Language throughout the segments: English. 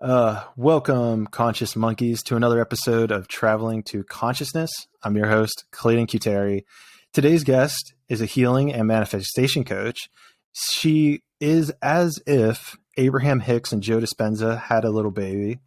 Welcome, conscious monkeys, to another episode of Traveling to Consciousness. I'm your host, Clayton. Today's guest is a healing and manifestation coach. She is as if Abraham Hicks and Joe Dispenza had a little baby.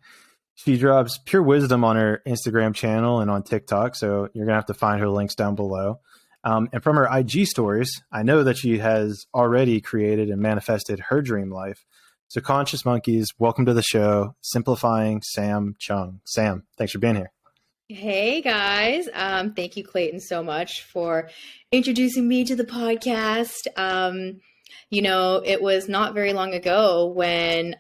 She drops pure wisdom on her Instagram channel and on TikTok, so you're going to have to find her links down below. And from her IG stories, I know that she has already created and manifested her dream life. So conscious monkeys, welcome to the show, Simplifying Sam Chung. Sam, thanks for being here. Hey guys. Thank you, Clayton, so much for introducing me to the podcast. It was not very long ago when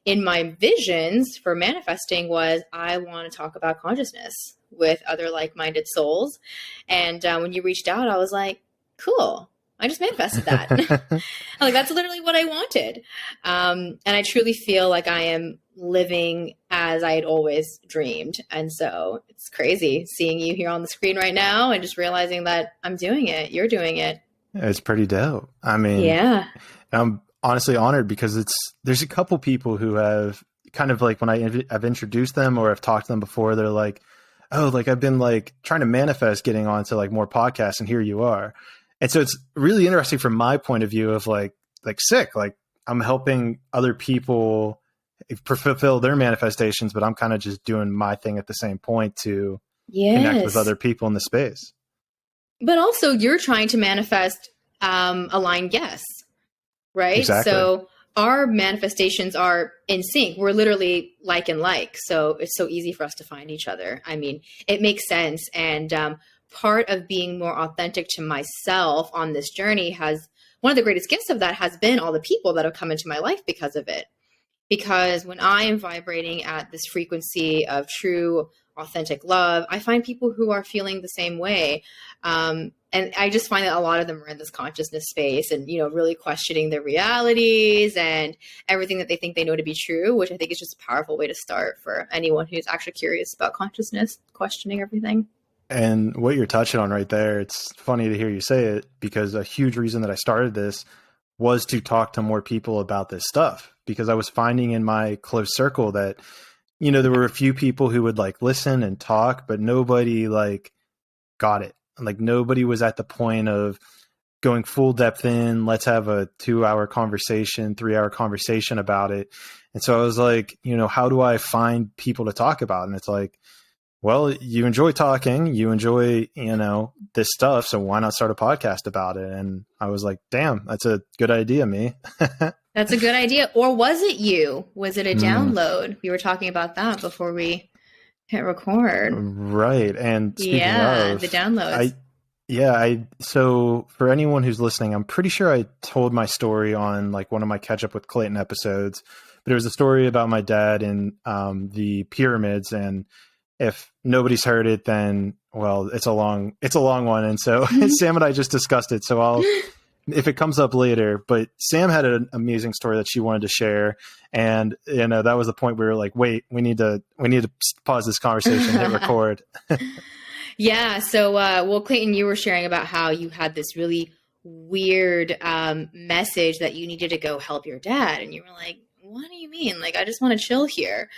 in my visions for manifesting was, I want to talk about consciousness with other like-minded souls. And when you reached out, I was like, cool. I just manifested that. Like, that's literally what I wanted. And I truly feel like I am living as I had always dreamed. And so it's crazy seeing you here on the screen right now and just realizing that I'm doing it. You're doing it. It's pretty dope. I mean, yeah, I'm honestly honored because there's a couple people who have kind of like, when I've introduced them or I've talked to them before, they're like, oh, like I've been like trying to manifest getting onto like more podcasts, and here you are. And so it's really interesting from my point of view of like sick, like I'm helping other people fulfill their manifestations, but I'm kind of just doing my thing at the same point to connect with other people in the space. But also you're trying to manifest aligned guests, right? Exactly. So our manifestations are in sync. We're literally like and like. So it's so easy for us to find each other. I mean, it makes sense. And part of being more authentic to myself on this journey one of the greatest gifts of that has been all the people that have come into my life because of it. Because when I am vibrating at this frequency of true, authentic love, I find people who are feeling the same way. And I just find that a lot of them are in this consciousness space and, really questioning their realities and everything that they think they know to be true, which I think is just a powerful way to start for anyone who's actually curious about consciousness, questioning everything. And what you're touching on right there, it's funny to hear you say it, because a huge reason that I started this was to talk to more people about this stuff, because I was finding in my close circle that, there were a few people who would like listen and talk, but nobody like got it. Like nobody was at the point of going full depth in, let's have a 2-hour conversation, 3-hour conversation about it. And so I was like, how do I find people to talk about? And it's like, well, you enjoy talking, you enjoy, this stuff. So why not start a podcast about it? And I was like, damn, that's a good idea, me. That's a good idea. Or was it you? Was it a download? We were talking about that before we hit record. Right. And speaking of the downloads. So for anyone who's listening, I'm pretty sure I told my story on like one of my catch up with Clayton episodes, but it was a story about my dad in the pyramids. And if nobody's heard it, then, well, it's a long one. And so Sam and I just discussed it. So if it comes up later, but Sam had an amazing story that she wanted to share. And, that was the point where we were like, wait, we need to pause this conversation, hit record. Yeah. So, Clayton, you were sharing about how you had this really weird message that you needed to go help your dad. And you were like, what do you mean? Like, I just want to chill here.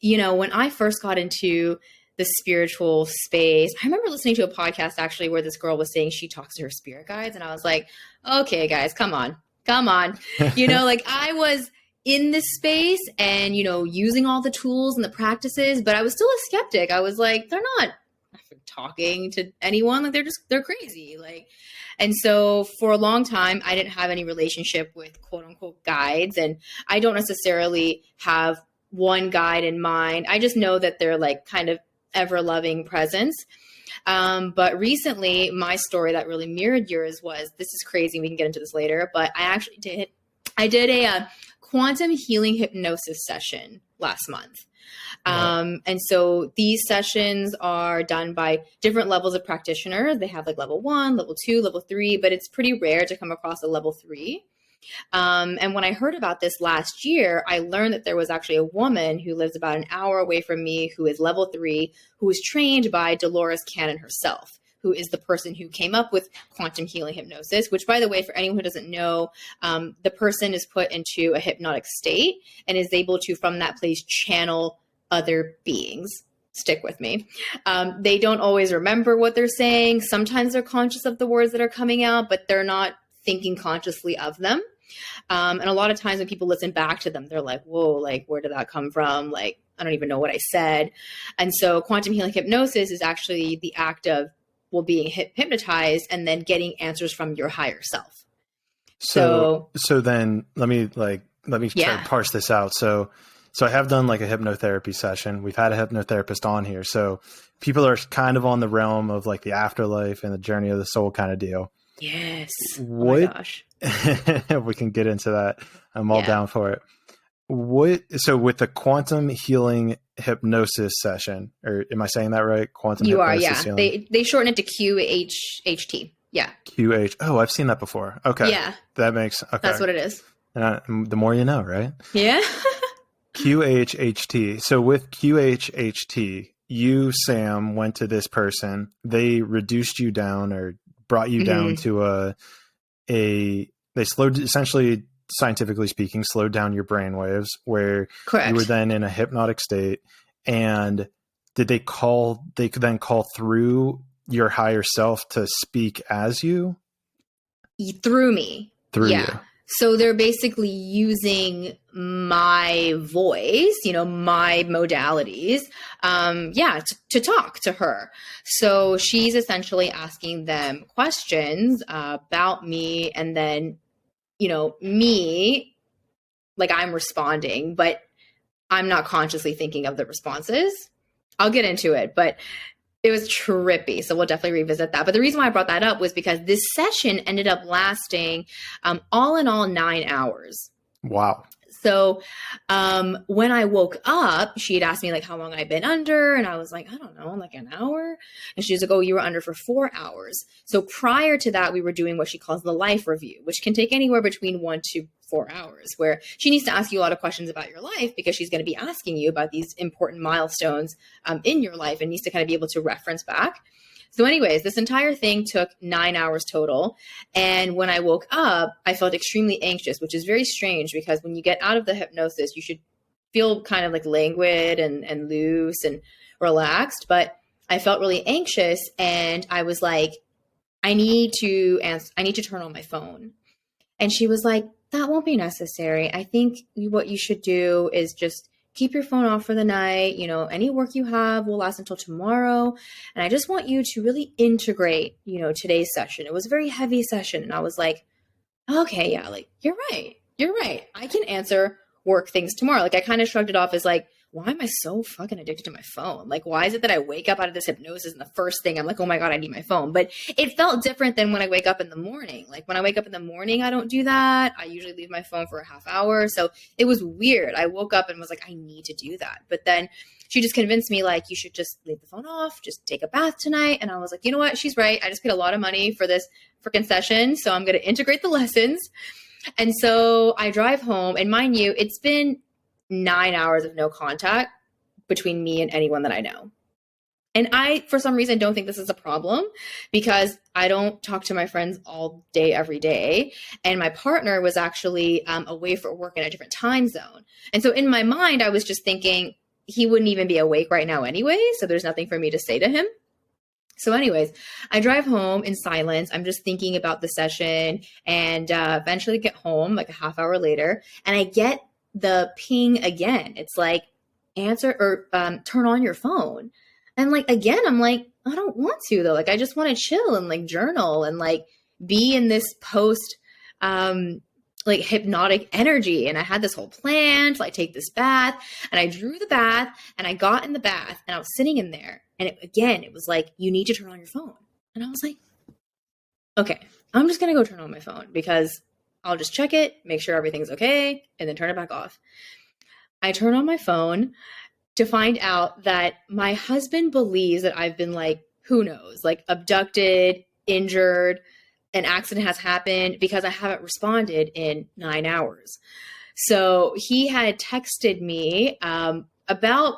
When I first got into the spiritual space, I remember listening to a podcast actually where this girl was saying she talks to her spirit guides. And I was like, okay, guys, come on. Like I was in this space and, using all the tools and the practices, but I was still a skeptic. I was like, they're not talking to anyone. Like they're crazy. Like, and so for a long time, I didn't have any relationship with quote unquote guides. And I don't necessarily have one guide in mind. I just know that they're like kind of ever-loving presence. But recently, my story that really mirrored yours was, this is crazy, we can get into this later, but I did a quantum healing hypnosis session last month. And so these sessions are done by different levels of practitioner. They have like level 1, level 2, level 3, but it's pretty rare to come across a level 3. And when I heard about this last year, I learned that there was actually a woman who lives about an hour away from me who is level 3, who was trained by Dolores Cannon herself, who is the person who came up with quantum healing hypnosis, which, by the way, for anyone who doesn't know, the person is put into a hypnotic state and is able to, from that place, channel other beings. Stick with me. They don't always remember what they're saying. Sometimes they're conscious of the words that are coming out, but they're not thinking consciously of them. And a lot of times when people listen back to them, they're like, whoa, like, where did that come from? Like, I don't even know what I said. And so quantum healing hypnosis is actually the act of, well, being hypnotized and then getting answers from your higher self. So then let me try to parse this out. So I have done like a hypnotherapy session. We've had a hypnotherapist on here. So people are kind of on the realm of like the afterlife and the journey of the soul kind of deal. Yes. Oh my gosh. We can get into that. I'm all down for it. So with the quantum healing hypnosis session, or am I saying that right? Quantum you hypnosis are, yeah. They shorten it to QHHT. Yeah. QH. Oh, I've seen that before. Okay. Yeah. That makes, okay. That's what it is. The more you know, right? Yeah. QHHT. So with QHHT, you, Sam, went to this person. They reduced you down or brought you down to they slowed, essentially, scientifically speaking, slowed down your brain waves where Correct. You were then in a hypnotic state. And did they could then call through your higher self to speak as you? Through me. Through you. So they're basically using my voice, my modalities, to talk to her. So she's essentially asking them questions about me, and then, me, like, I'm responding, but I'm not consciously thinking of the responses. I'll get into it, but it was trippy. So we'll definitely revisit that. But the reason why I brought that up was because this session ended up lasting all in all 9 hours. Wow. So when I woke up, she had asked me like how long I'd been under. And I was like, I don't know, like an hour. And she was like, oh, you were under for 4 hours. So prior to that, we were doing what she calls the life review, which can take anywhere between 1 to 4 hours, where she needs to ask you a lot of questions about your life because she's going to be asking you about these important milestones in your life and needs to kind of be able to reference back. So anyways, this entire thing took 9 hours total. And when I woke up, I felt extremely anxious, which is very strange because when you get out of the hypnosis, you should feel kind of like languid and loose and relaxed. But I felt really anxious and I was like, I need to turn on my phone. And she was like, that won't be necessary. I think what you should do is just keep your phone off for the night. Any work you have will last until tomorrow. And I just want you to really integrate, today's session. It was a very heavy session. And I was like, okay, yeah, like, you're right. I can answer work things tomorrow. Like, I kind of shrugged it off as like, why am I so fucking addicted to my phone? Like, why is it that I wake up out of this hypnosis and the first thing I'm like, oh my God, I need my phone. But it felt different than when I wake up in the morning. Like when I wake up in the morning, I don't do that. I usually leave my phone for a half hour. So it was weird. I woke up and was like, I need to do that. But then she just convinced me like, you should just leave the phone off, just take a bath tonight. And I was like, you know what? She's right. I just paid a lot of money for this freaking session. So I'm going to integrate the lessons. And so I drive home, and mind you, it's been 9 hours of no contact between me and anyone that I know. And I, for some reason, don't think this is a problem because I don't talk to my friends all day, every day. And my partner was actually away for work in a different time zone. And so in my mind, I was just thinking he wouldn't even be awake right now anyway. So there's nothing for me to say to him. So anyways, I drive home in silence. I'm just thinking about the session and eventually get home like a half hour later. And I get the ping again. It's like, answer or turn on your phone. And like, again, I'm like, I don't want to though. Like, I just want to chill and like journal and like be in this post like hypnotic energy. And I had this whole plan to like take this bath, and I drew the bath and I got in the bath and I was sitting in there. And it was like, you need to turn on your phone. And I was like, okay, I'm just going to go turn on my phone because I'll just check it, make sure everything's okay, and then turn it back off. I turn on my phone to find out that my husband believes that I've been like, who knows, like abducted, injured, an accident has happened because I haven't responded in 9 hours. So he had texted me about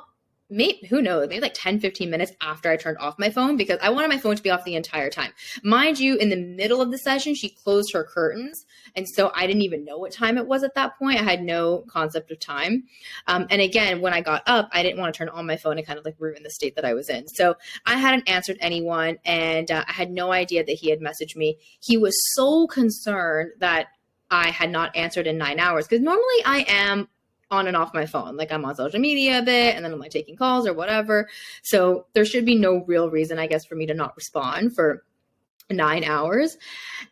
maybe, who knows, maybe like 10, 15 minutes after I turned off my phone, because I wanted my phone to be off the entire time. Mind you, in the middle of the session, she closed her curtains. And so I didn't even know what time it was at that point. I had no concept of time. And again, when I got up, I didn't want to turn on my phone and kind of like ruin the state that I was in. So I hadn't answered anyone, and I had no idea that he had messaged me. He was so concerned that I had not answered in 9 hours, because normally I am on and off my phone. Like I'm on social media a bit, and then I'm like taking calls or whatever. So there should be no real reason, I guess, for me to not respond for 9 hours.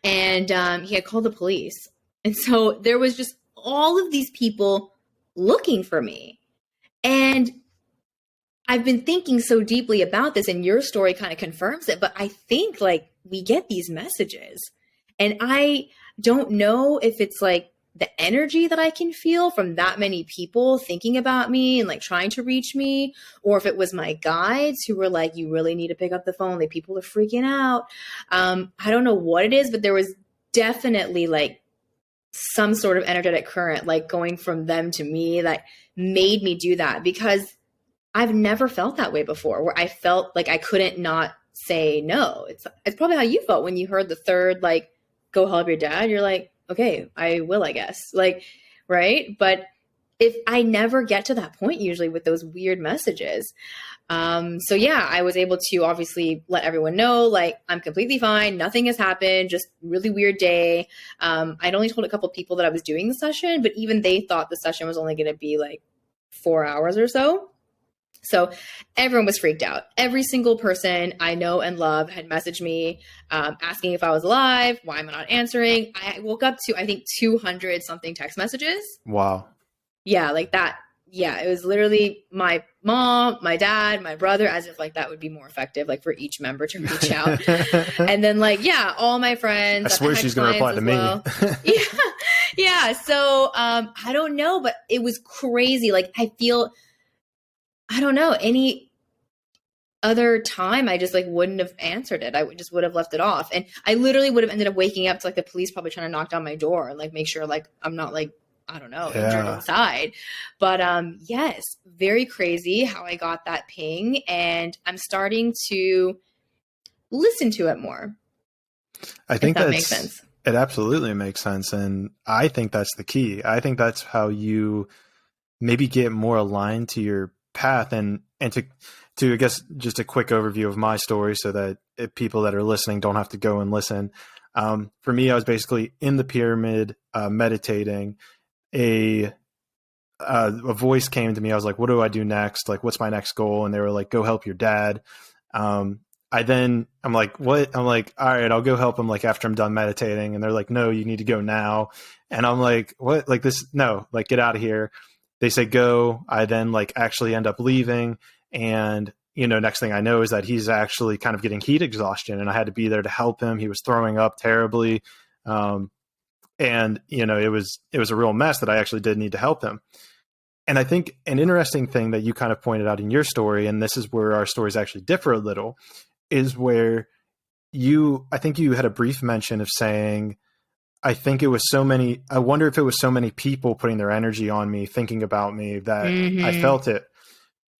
And he had called the police. And so there was just all of these people looking for me. And I've been thinking so deeply about this, and your story kind of confirms it. But I think like we get these messages, and I don't know if it's like the energy that I can feel from that many people thinking about me and like trying to reach me, or if it was my guides who were like, you really need to pick up the phone. Like people are freaking out. I don't know what it is, but there was definitely like some sort of energetic current, like going from them to me, that made me do that, because I've never felt that way before, where I felt like I couldn't not say no. It's probably how you felt when you heard the third, like, go help your dad. You're like, okay, I will, I guess. Like, right. But if I never get to that point, usually with those weird messages. So yeah, I was able to obviously let everyone know, like, I'm completely fine. Nothing has happened. Just really weird day. I'd only told a couple of people that I was doing the session, but even they thought the session was only going to be like 4 hours or so. So everyone was freaked out. Every single person I know and love had messaged me asking if I was alive. Why am I not answering? I woke up to, I think, 200 something text messages. Wow. Yeah, like that. Yeah, it was literally my mom, my dad, my brother, as if like that would be more effective, like for each member to reach out. And then like, yeah, all my friends. I swear she's going to reply to me. Yeah. Yeah. So I don't know, but it was crazy. Like I feel, I don't know, any other time I just like wouldn't have answered it. I just would have left it off. And I literally would have ended up waking up to like the police probably trying to knock down my door and like make sure like I'm not like, I don't know, injured inside. But yes, very crazy how I got that ping, and I'm starting to listen to it more. I think that makes sense. It absolutely makes sense. And I think that's the key. I think that's how you maybe get more aligned to your path, and to I guess just a quick overview of my story so that people that are listening don't have to go and listen. For me, I was basically in the pyramid meditating. A voice came to me. I was like, what do I do next? Like, what's my next goal? And they were like, go help your dad. I'm like, what? I'm like, all right, I'll go help him like after I'm done meditating. And they're like, no, you need to go now. And I'm like, what? Like this? No, like get out of here. They say go. I then like actually end up leaving. And, you know, next thing I know is that he's actually kind of getting heat exhaustion, and I had to be there to help him. He was throwing up terribly. And, you know, it was a real mess that I actually did need to help him. And I think an interesting thing that you kind of pointed out in your story, and this is where our stories actually differ a little, is where I think you had a brief mention of saying, I wonder if it was so many people putting their energy on me, thinking about me, that I felt it.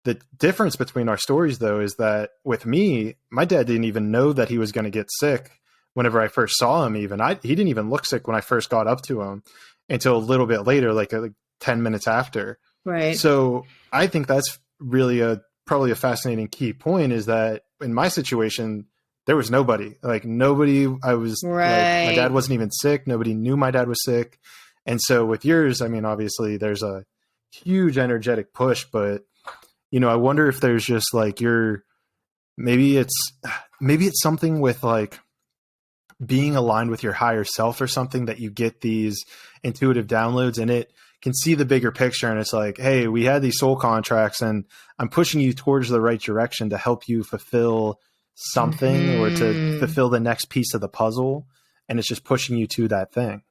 The difference between our stories, though, is that with me, my dad didn't even know that he was going to get sick. Whenever I first saw him, he didn't even look sick when I first got up to him until a little bit later, like 10 minutes after. Right. So I think that's really probably a fascinating key point, is that in my situation, there was nobody. Like nobody, I was right. Like, my dad wasn't even sick. Nobody knew my dad was sick. And so with yours, I mean, obviously there's a huge energetic push, but you know, I wonder if there's just like maybe it's something with like being aligned with your higher self or something, that you get these intuitive downloads and it can see the bigger picture. And it's like, hey, we had these soul contracts and I'm pushing you towards the right direction to help you fulfill something or to fulfill the next piece of the puzzle. And it's just pushing you to that thing.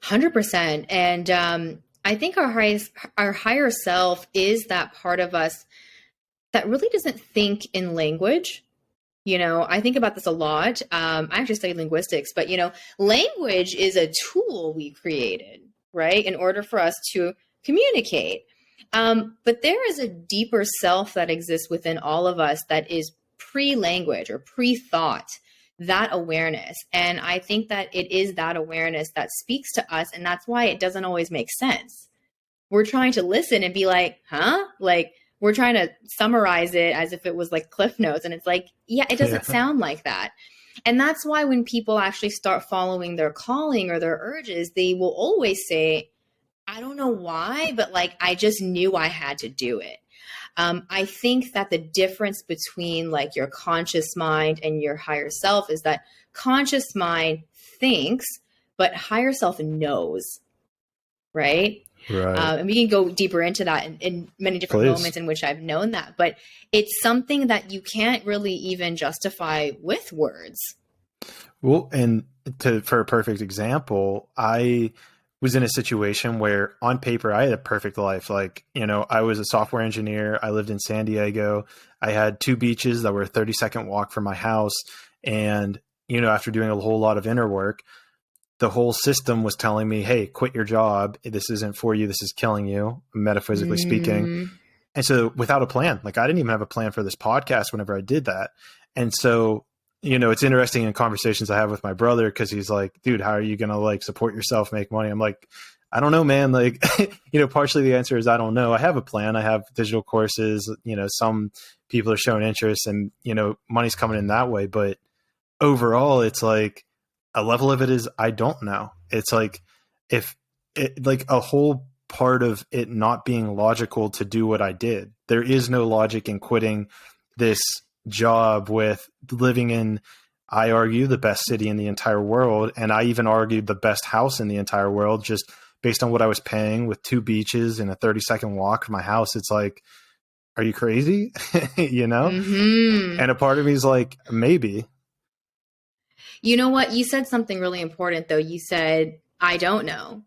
100%. And I think our higher self is that part of us that really doesn't think in language. You know, I think about this a lot. I actually studied linguistics, but, you know, language is a tool we created, right, in order for us to communicate. But there is a deeper self that exists within all of us that is pre-language or pre-thought, that awareness. And I think that it is that awareness that speaks to us. And that's why it doesn't always make sense. We're trying to listen and be like, huh? Like we're trying to summarize it as if it was like Cliff Notes. And it's like, yeah, it doesn't sound like that. And that's why when people actually start following their calling or their urges, they will always say, I don't know why, but like, I just knew I had to do it. I think that the difference between like your conscious mind and your higher self is that conscious mind thinks, but higher self knows, right? Right. And we can go deeper into that in many different moments in which I've known that, but it's something that you can't really even justify with words. Well, and for a perfect example, I was in a situation where on paper I had a perfect life. Like, you know, I was a software engineer. I lived in San Diego. I had 2 beaches that were a 30-second walk from my house. And, you know, after doing a whole lot of inner work, the whole system was telling me, hey, quit your job. This isn't for you. This is killing you, metaphysically speaking. And so without a plan, like I didn't even have a plan for this podcast whenever I did that. And so, you know, it's interesting in conversations I have with my brother, because he's like, dude, how are you going to like support yourself, make money? I'm like, I don't know, man. Like, you know, partially the answer is I don't know. I have a plan. I have digital courses, you know, some people are showing interest and, you know, money's coming in that way. But overall, it's like a level of it is I don't know. It's like if it like a whole part of it not being logical to do what I did. There is no logic in quitting this job with living in, I argue, the best city in the entire world. And I even argued the best house in the entire world, just based on what I was paying, with 2 beaches and a 30-second walk from my house. It's like, are you crazy? You know? And a part of me is like, maybe. You know what? You said something really important, though. You said, I don't know.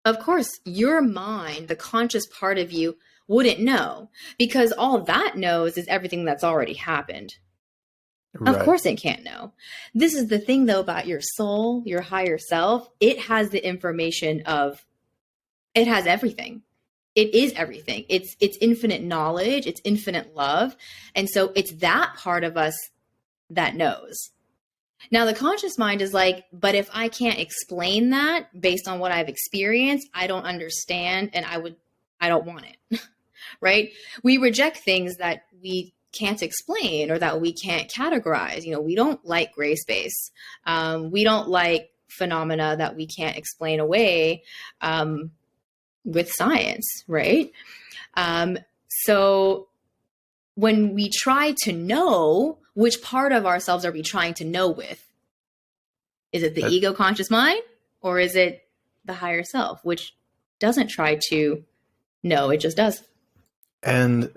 Of course, your mind, the conscious part of you, wouldn't know, because all that knows is everything that's already happened. Right. Of course it can't know. This is the thing, though, about your soul, your higher self. It has the information of, it has everything. It is everything. It's infinite knowledge. It's infinite love. And so it's that part of us that knows. Now, the conscious mind is like, but if I can't explain that based on what I've experienced, I don't understand, and I don't want it, right? We reject things that we can't explain or that we can't categorize. You know, we don't like gray space. We don't like phenomena that we can't explain away with science, right? So when we try to know, which part of ourselves are we trying to know with? Is it the ego conscious mind, or is it the higher self, which doesn't try to know, it just does? And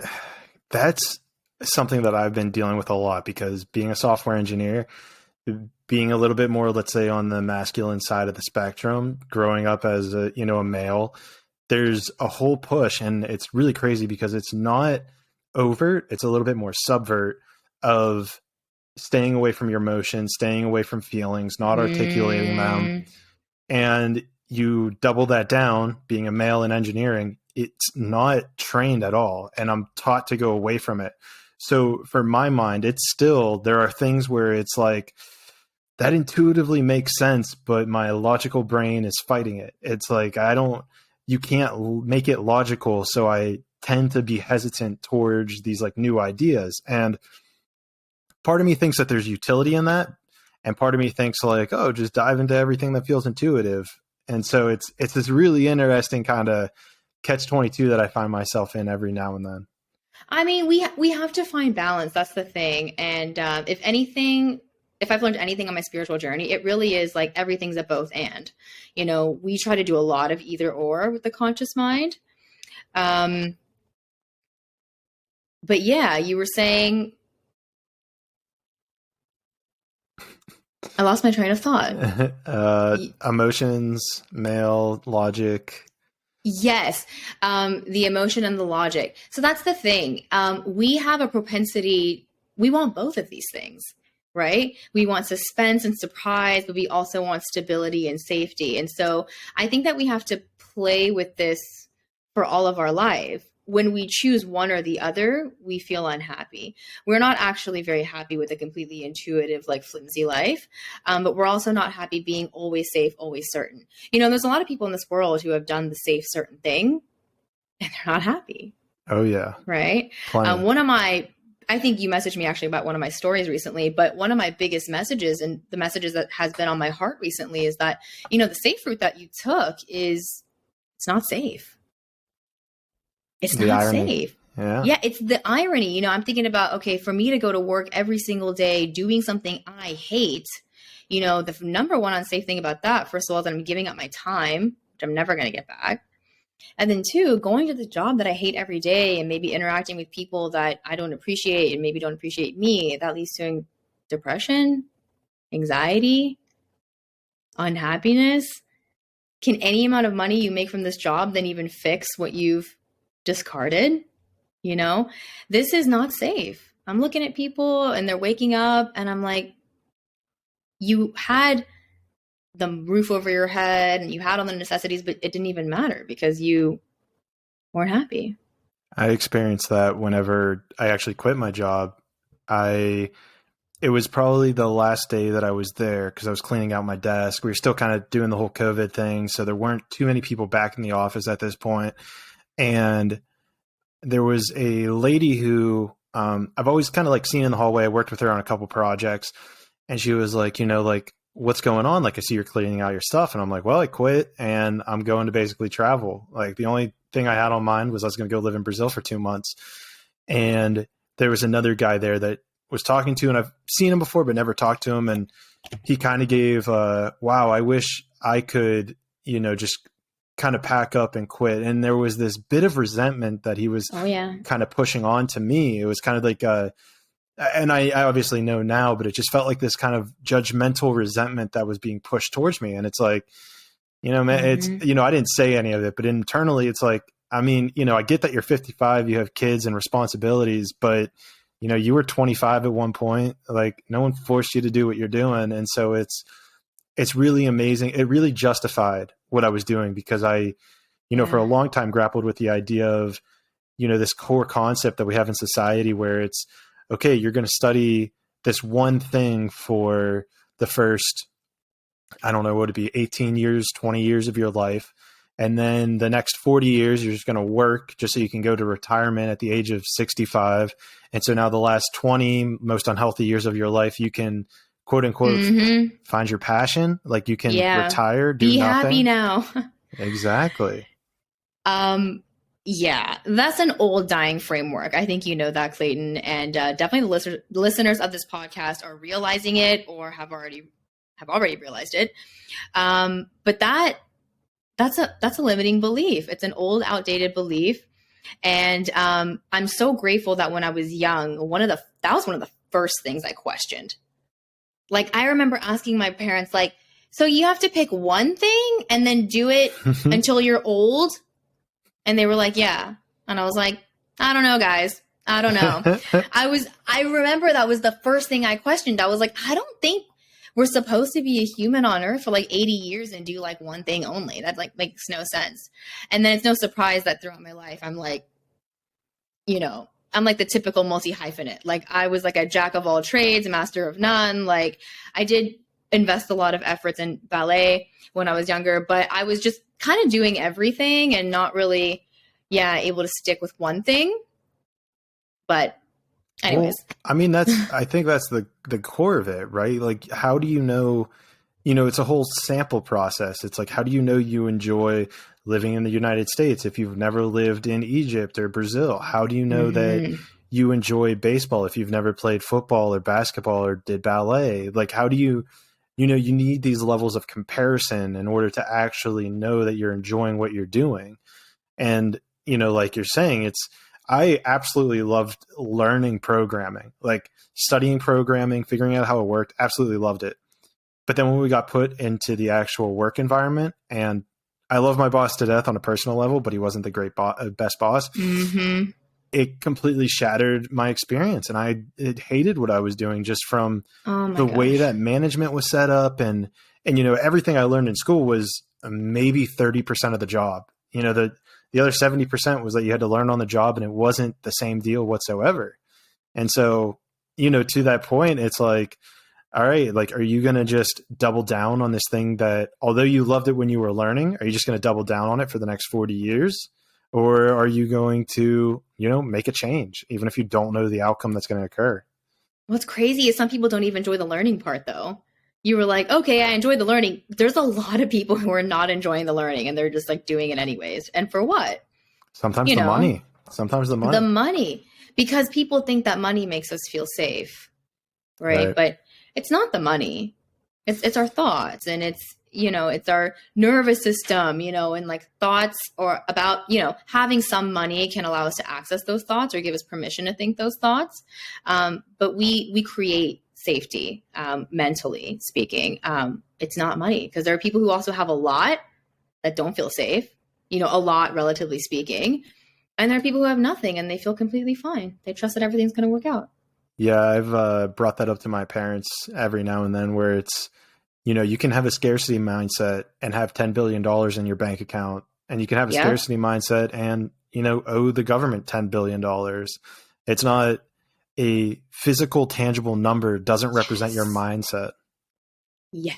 that's something that I've been dealing with a lot, because being a software engineer, being a little bit more, let's say, on the masculine side of the spectrum, growing up as a, you know, a male, there's a whole push, and it's really crazy because it's not overt. It's a little bit more subvert of staying away from your emotions, staying away from feelings, not articulating them. And you double that down, being a male in engineering, it's not trained at all. And I'm taught to go away from it. So for my mind, it's still, there are things where it's like, that intuitively makes sense, but my logical brain is fighting it. It's like, you can't make it logical. So I tend to be hesitant towards these like new ideas. And part of me thinks that there's utility in that. And part of me thinks like, oh, just dive into everything that feels intuitive. And so it's this really interesting kind of catch-22 that I find myself in every now and then. I mean, we have to find balance. That's the thing. And if I've learned anything on my spiritual journey, it really is like everything's a both and. You know, we try to do a lot of either or with the conscious mind. But yeah, you were saying, I lost my train of thought. Emotions, male, logic. Yes. The emotion and the logic. So that's the thing. We have a propensity, we want both of these things, right? We want suspense and surprise, but we also want stability and safety. And so I think that we have to play with this for all of our life. When we choose one or the other, we feel unhappy. We're not actually very happy with a completely intuitive, like flimsy life. But we're also not happy being always safe, always certain. You know, there's a lot of people in this world who have done the safe, certain thing and they're not happy. Oh yeah. Right. I think you messaged me actually about one of my stories recently, but one of my biggest messages and the messages that has been on my heart recently is that, you know, the safe route that you took it's not safe. It's not safe. Yeah. It's the irony. You know, I'm thinking about, okay, for me to go to work every single day doing something I hate, you know, the number one unsafe thing about that, first of all, is that I'm giving up my time, which I'm never going to get back. And then two, going to the job that I hate every day and maybe interacting with people that I don't appreciate and maybe don't appreciate me, that leads to depression, anxiety, unhappiness. Can any amount of money you make from this job then even fix what you've discarded? You know, this is not safe. I'm looking at people and they're waking up and I'm like, you had the roof over your head and you had all the necessities, but it didn't even matter because you weren't happy. I experienced that whenever I actually quit my job. It was probably the last day that I was there because I was cleaning out my desk. We were still kind of doing the whole COVID thing. So there weren't too many people back in the office at this point. And there was a lady who I've always kind of like seen in the hallway. I worked with her on a couple projects and she was like, you know, like, what's going on? Like, I see you're cleaning out your stuff. And I'm like, well, I quit and I'm going to basically travel. Like the only thing I had on mind was I was going to go live in Brazil for 2 months. And there was another guy there that was talking to, and I've seen him before, but never talked to him. And he kind of gave, wow, I wish I could, you know, just kind of pack up and quit. And there was this bit of resentment that he was kind of pushing on to me. It was kind of like, and I obviously know now, but it just felt like this kind of judgmental resentment that was being pushed towards me. And it's like, you know, man, it's, you know, I didn't say any of it, but internally it's like, I mean, you know, I get that you're 55, you have kids and responsibilities, but you know, you were 25 at one point, like no one forced you to do what you're doing. And so it's really amazing. It really justified what I was doing because I, you know, for a long time grappled with the idea of, you know, this core concept that we have in society where it's, okay, you're going to study this one thing for the first, I don't know, what it'd be 18 years, 20 years of your life. And then the next 40 years, you're just going to work just so you can go to retirement at the age of 65. And so now the last 20 most unhealthy years of your life, you can quote unquote find your passion. Like you can retire, do be nothing. Happy now. Exactly. Yeah, that's an old dying framework. I think you know that, Clayton, and definitely the listeners of this podcast are realizing it or have already realized it. But that's a limiting belief. It's an old, outdated belief, and I'm so grateful that when I was young, that was one of the first things I questioned. Like I remember asking my parents, like, "So you have to pick one thing and then do it until you're old?" And they were like, yeah. And I was like, I don't know, guys. I don't know. I remember that was the first thing I questioned. I was like, I don't think we're supposed to be a human on earth for like 80 years and do like one thing only. That like makes no sense. And then it's no surprise that throughout my life, I'm like, you know, I'm like the typical multi-hyphenate. Like I was like a jack of all trades, master of none. Like I did invest a lot of efforts in ballet when I was younger, but I was just kind of doing everything and not really, able to stick with one thing. But anyways. Well, I mean, I think that's the core of it, right? Like, how do you know, it's a whole sample process. It's like, how do you know you enjoy living in the United States if you've never lived in Egypt or Brazil? How do you know that you enjoy baseball if you've never played football or basketball or did ballet? Like, how do you need these levels of comparison in order to actually know that you're enjoying what you're doing. And, like you're saying, I absolutely loved learning programming, like studying programming, figuring out how it worked. Absolutely loved it. But then when we got put into the actual work environment, and I love my boss to death on a personal level, but he wasn't the best boss. Mm-hmm. It completely shattered my experience, and I hated what I was doing just from the way that management was set up, and everything I learned in school was maybe 30% of the job. The The other 70% was that you had to learn on the job, and it wasn't the same deal whatsoever. And so, to that point, it's like, all right, like, are you going to just double down on this thing that, although you loved it when you were learning, are you just going to double down on it for the next 40 years? Or are you going to, make a change, even if you don't know the outcome that's going to occur? What's crazy is some people don't even enjoy the learning part, though. You were like, okay, I enjoyed the learning. There's a lot of people who are not enjoying the learning, and they're just like doing it anyways. And for what? Sometimes the money. Sometimes the money. The money. Because people think that money makes us feel safe. Right? But it's not the money. It's our thoughts, and it's our nervous system, and like thoughts or about, having some money can allow us to access those thoughts or give us permission to think those thoughts. But we create safety, mentally speaking. It's not money, because there are people who also have a lot that don't feel safe, a lot relatively speaking. And there are people who have nothing and they feel completely fine. They trust that everything's going to work out. Yeah, I've brought that up to my parents every now and then, where it's, you can have a scarcity mindset and have $10 billion in your bank account, and you can have a scarcity mindset and, owe the government $10 billion. It's not a physical, tangible number, doesn't represent your mindset. Yes.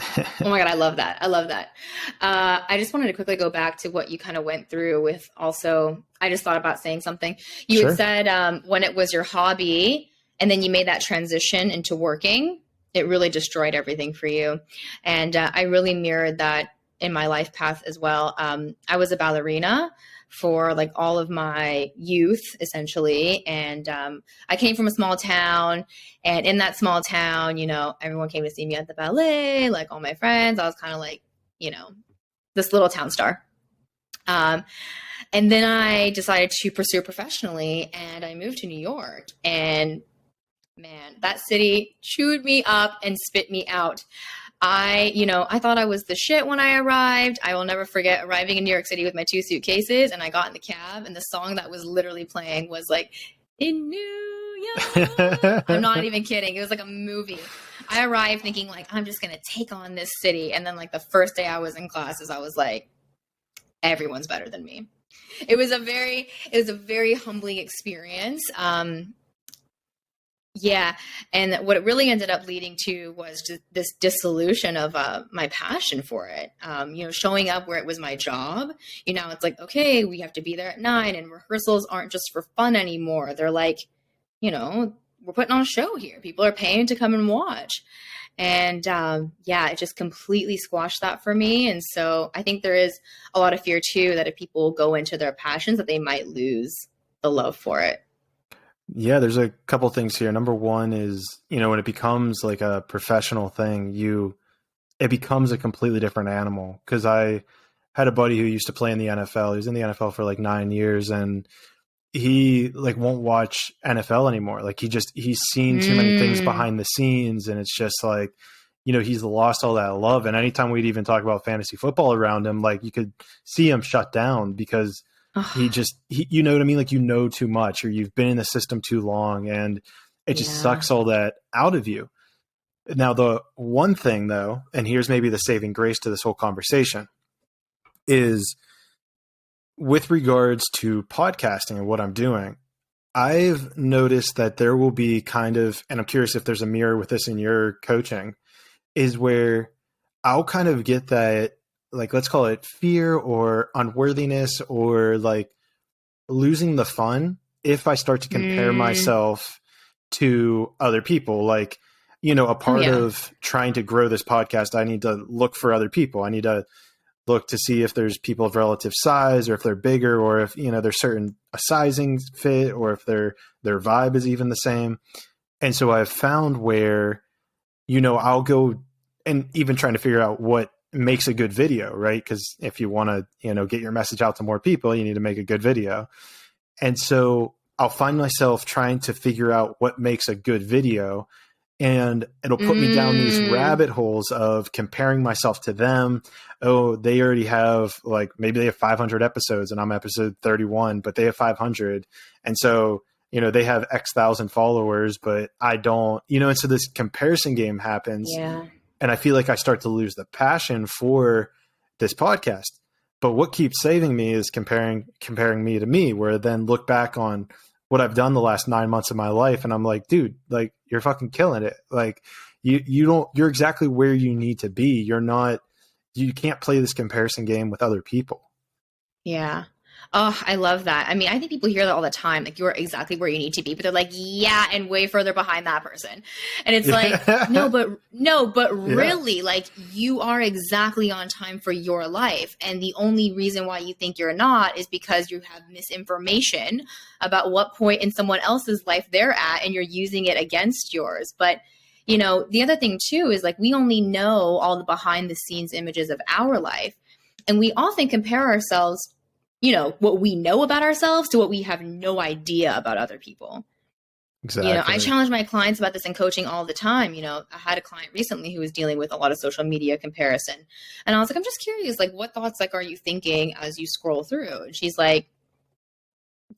Oh my God, I love that. I love that. I just wanted to quickly go back to what you kind of went through with also, I just thought about saying something. You had said when it was your hobby and then you made that transition into working, it really destroyed everything for you. And I really mirrored that in my life path as well. I was a ballerina for like all of my youth, essentially. And I came from a small town, and in that small town, everyone came to see me at the ballet, like all my friends. I was kind of like, this little town star. And then I decided to pursue professionally, and I moved to New York, and man, that city chewed me up and spit me out. I thought I was the shit when I arrived. I will never forget arriving in New York City with my 2 suitcases, and I got in the cab, and the song that was literally playing was like, in New York. I'm not even kidding. It was like a movie. I arrived thinking like, I'm just going to take on this city. And then like the first day I was in classes, I was like, everyone's better than me. It was a very humbling experience. Yeah. And what it really ended up leading to was just this dissolution of my passion for it. Showing up where it was my job, it's like, okay, we have to be there at 9, and rehearsals aren't just for fun anymore. They're like, we're putting on a show here. People are paying to come and watch. And it just completely squashed that for me. And so I think there is a lot of fear too, that if people go into their passions, that they might lose the love for it. Yeah, there's a couple things here. Number one is, when it becomes like a professional thing, it becomes a completely different animal. Because I had a buddy who used to play in the NFL. He was in the NFL for like 9 years, and he like won't watch NFL anymore. Like he's seen too many things behind the scenes, and it's just like, he's lost all that love. And anytime we'd even talk about fantasy football around him, like you could see him shut down because he you know what I mean? Like, too much, or you've been in the system too long, and it just sucks all that out of you. Now, the one thing though, and here's maybe the saving grace to this whole conversation, is with regards to podcasting and what I'm doing, I've noticed that there will be kind of, and I'm curious if there's a mirror with this in your coaching, is where I'll kind of get that, like, let's call it fear or unworthiness or like losing the fun if I start to compare myself to other people. Like, a part of trying to grow this podcast, I need to look for other people. I need to look to see if there's people of relative size, or if they're bigger, or if, there's certain sizing fit, or if their vibe is even the same. And so I've found where, I'll go and even trying to figure out what makes a good video, right? Because if you want to, get your message out to more people, you need to make a good video. And so I'll find myself trying to figure out what makes a good video, and it'll put me down these rabbit holes of comparing myself to them. Oh, they already have, like, maybe they have 500 episodes and I'm episode 31, but they have 500. And so, they have X thousand followers, but I don't, and so this comparison game happens. Yeah. And I feel like I start to lose the passion for this podcast. But what keeps saving me is comparing me to me, where I then look back on what I've done the last 9 months of my life. And I'm like, dude, like you're fucking killing it. Like you're exactly where you need to be. You can't play this comparison game with other people. Yeah. Oh, I love that. I mean, I think people hear that all the time. Like, you're exactly where you need to be, but they're like, yeah, and way further behind that person. And it's like, but really, like, you are exactly on time for your life. And the only reason why you think you're not is because you have misinformation about what point in someone else's life they're at, and you're using it against yours. But, you know, the other thing too is like, we only know all the behind the scenes images of our life. And we often compare ourselves, you know, what we know about ourselves to what we have no idea about other people. Exactly. You know, I challenge my clients about this in coaching all the time. You know, I had a client recently who was dealing with a lot of social media comparison. And I was like, I'm just curious, like, what thoughts, like, are you thinking as you scroll through? And she's like,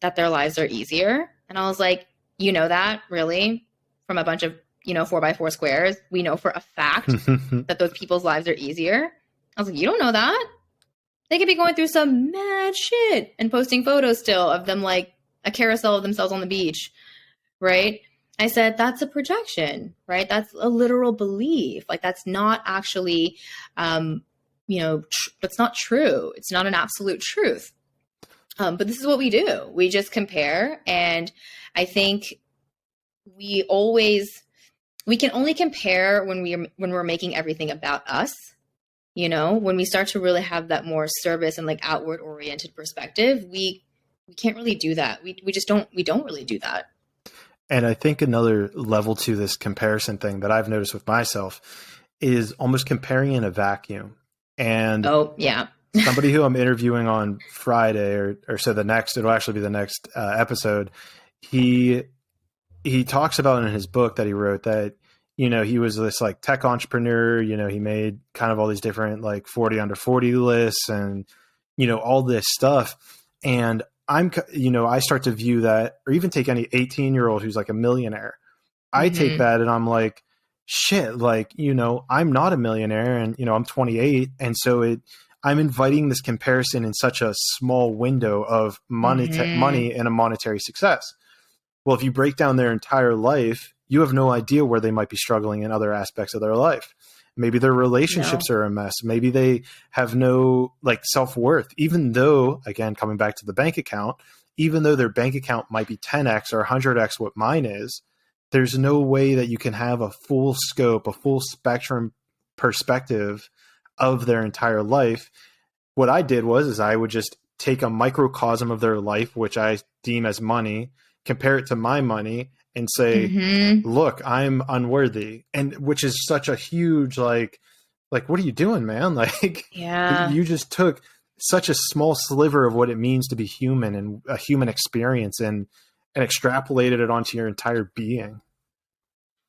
that their lives are easier. And I was like, you know that, really? From a bunch of, you know, 4x4 squares, we know for a fact that those people's lives are easier. I was like, you don't know that? They could be going through some mad shit and posting photos still of them, like a carousel of themselves on the beach, right? I said, that's a projection, right? That's a literal belief. Like, that's not actually, you know, that's not true. It's not an absolute truth. But this is what we do. We just compare. And I think we can only compare when we're making everything about us. You know, when we start to really have that more service and like outward oriented perspective, we can't really do that. We don't really do that. And I think another level to this comparison thing that I've noticed with myself is almost comparing in a vacuum. And somebody who I'm interviewing on Friday or so it'll actually be the next episode. He talks about in his book that he wrote that, you know, he was this like tech entrepreneur, you know, he made kind of all these different like 40 under 40 lists and, you know, all this stuff. And I start to view that, or even take any 18-year-old who's like a millionaire. I take that and I'm like, shit, like, you know, I'm not a millionaire and, you know, I'm 28. And so I'm inviting this comparison in such a small window of money and a monetary success. Well, if you break down their entire life, you have no idea where they might be struggling in other aspects of their life. Maybe their relationships are a mess. Maybe they have no like self-worth, even though, again, coming back to the bank account, even though their bank account might be 10x or 100x what mine is, there's no way that you can have a full scope, a full spectrum perspective of their entire life. What I did was I would just take a microcosm of their life, which I deem as money, compare it to my money, and say, look, I'm unworthy. And which is such a huge, like, what are you doing, man? Like, you just took such a small sliver of what it means to be human and a human experience and extrapolated it onto your entire being.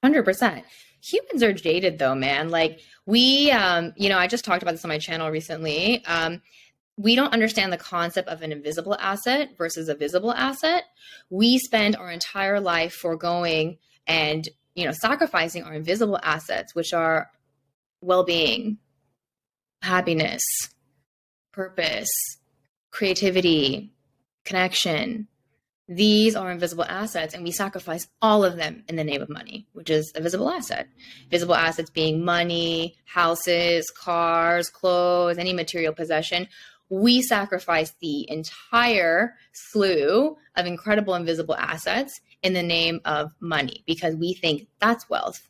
100%. Humans are jaded though, man. Like we, you know, I just talked about this on my channel recently. We don't understand the concept of an invisible asset versus a visible asset. We spend our entire life foregoing and, you know, sacrificing our invisible assets, which are well-being, happiness, purpose, creativity, connection. These are invisible assets, and we sacrifice all of them in the name of money, which is a visible asset. Visible assets being money, houses, cars, clothes, any material possession. We sacrifice the entire slew of incredible invisible assets in the name of money because we think that's wealth.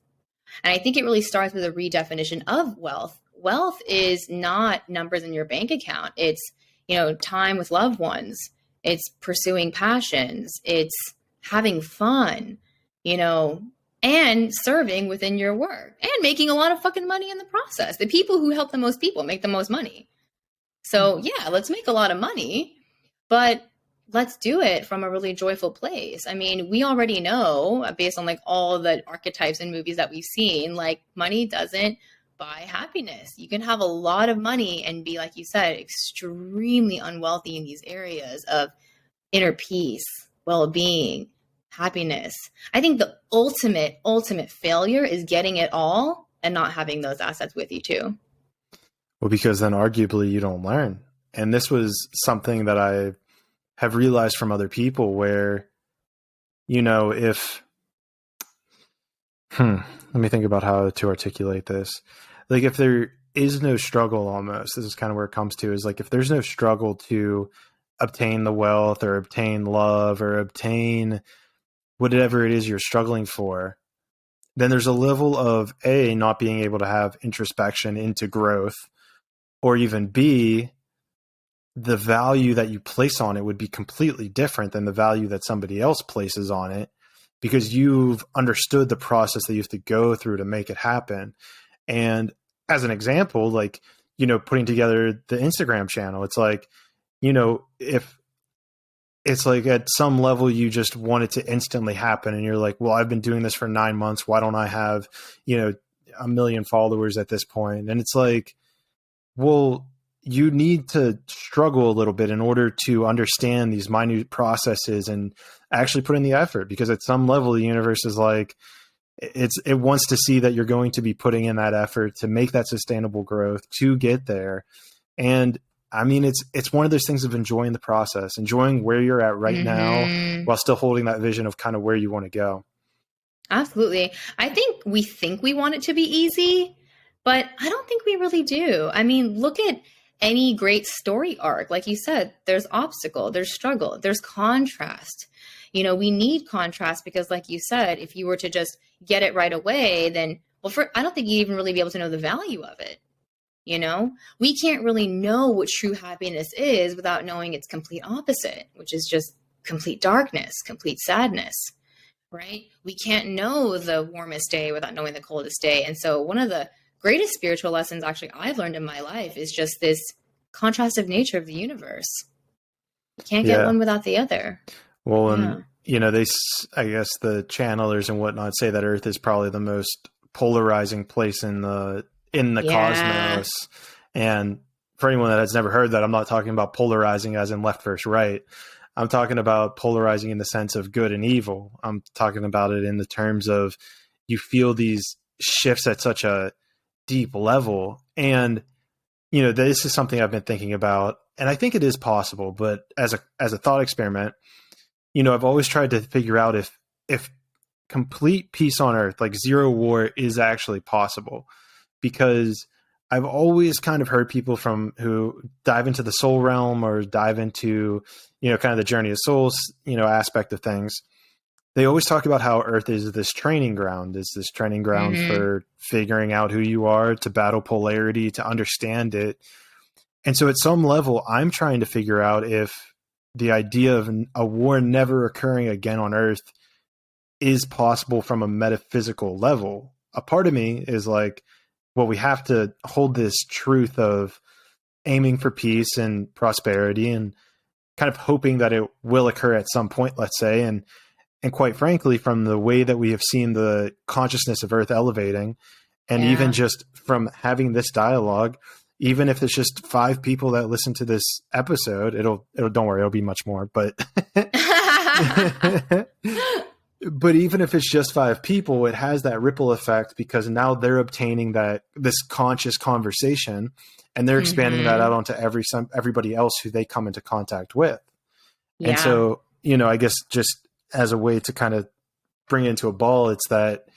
And I think it really starts with a redefinition of wealth. Wealth is not numbers in your bank account. It's, you know, time with loved ones. It's pursuing passions. It's having fun, you know, and serving within your work and making a lot of fucking money in the process. The people who help the most people make the most money. So yeah, let's make a lot of money, but let's do it from a really joyful place. I mean, we already know based on like all the archetypes and movies that we've seen, like money doesn't buy happiness. You can have a lot of money and be, like you said, extremely unwealthy in these areas of inner peace, well-being, happiness. I think the ultimate failure is getting it all and not having those assets with you too. Well, because then arguably you don't learn. And this was something that I have realized from other people where, if, let me think about how to articulate this. Like if there is no struggle almost, this is kind of where it comes to, is like if there's no struggle to obtain the wealth or obtain love or obtain whatever it is you're struggling for, then there's a level of A, not being able to have introspection into growth, or even B, the value that you place on it would be completely different than the value that somebody else places on it, because you've understood the process that you have to go through to make it happen. And as an example, like, putting together the Instagram channel, it's like, if it's like at some level you just want it to instantly happen and you're like, well, I've been doing this for 9 months. Why don't I have, 1 million followers at this point? And it's like, well, you need to struggle a little bit in order to understand these minute processes and actually put in the effort, because at some level the universe is like, it wants to see that you're going to be putting in that effort to make that sustainable growth to get there. And I mean, it's one of those things of enjoying the process, enjoying where you're at right now while still holding that vision of kind of where you want to go. Absolutely. I think we want it to be easy, but I don't think we really do. I mean, look at any great story arc. Like you said, there's obstacle, there's struggle, there's contrast. We need contrast because, like you said, if you were to just get it right away, then, I don't think you'd even really be able to know the value of it. We can't really know what true happiness is without knowing its complete opposite, which is just complete darkness, complete sadness, right? We can't know the warmest day without knowing the coldest day. And so one of the greatest spiritual lessons actually I've learned in my life is just this contrastive nature of the universe. You can't get one without the other. Well, and I guess the channelers and whatnot say that Earth is probably the most polarizing place in the cosmos. And for anyone that has never heard that, I'm not talking about polarizing as in left versus right. I'm talking about polarizing in the sense of good and evil. I'm talking about it in the terms of you feel these shifts at such a deep level. And, this is something I've been thinking about, and I think it is possible, but as a thought experiment, I've always tried to figure out if complete peace on Earth, like zero war, is actually possible. Because I've always kind of heard people who dive into the soul realm or dive into, kind of the journey of souls, aspect of things. They always talk about how Earth is this training ground, for figuring out who you are, to battle polarity, to understand it. And so at some level, I'm trying to figure out if the idea of a war never occurring again on Earth is possible from a metaphysical level. A part of me is like, well, we have to hold this truth of aiming for peace and prosperity and kind of hoping that it will occur at some point, let's say. And quite frankly, from the way that we have seen the consciousness of Earth elevating, and even just from having this dialogue, even if it's just 5 people that listen to this episode, it'll don't worry, it'll be much more, but but even if it's just 5 people, it has that ripple effect, because now they're obtaining this conscious conversation, and they're expanding that out onto everybody else who they come into contact with. Yeah. And so, I guess just as a way to kind of bring it into a ball, it's that,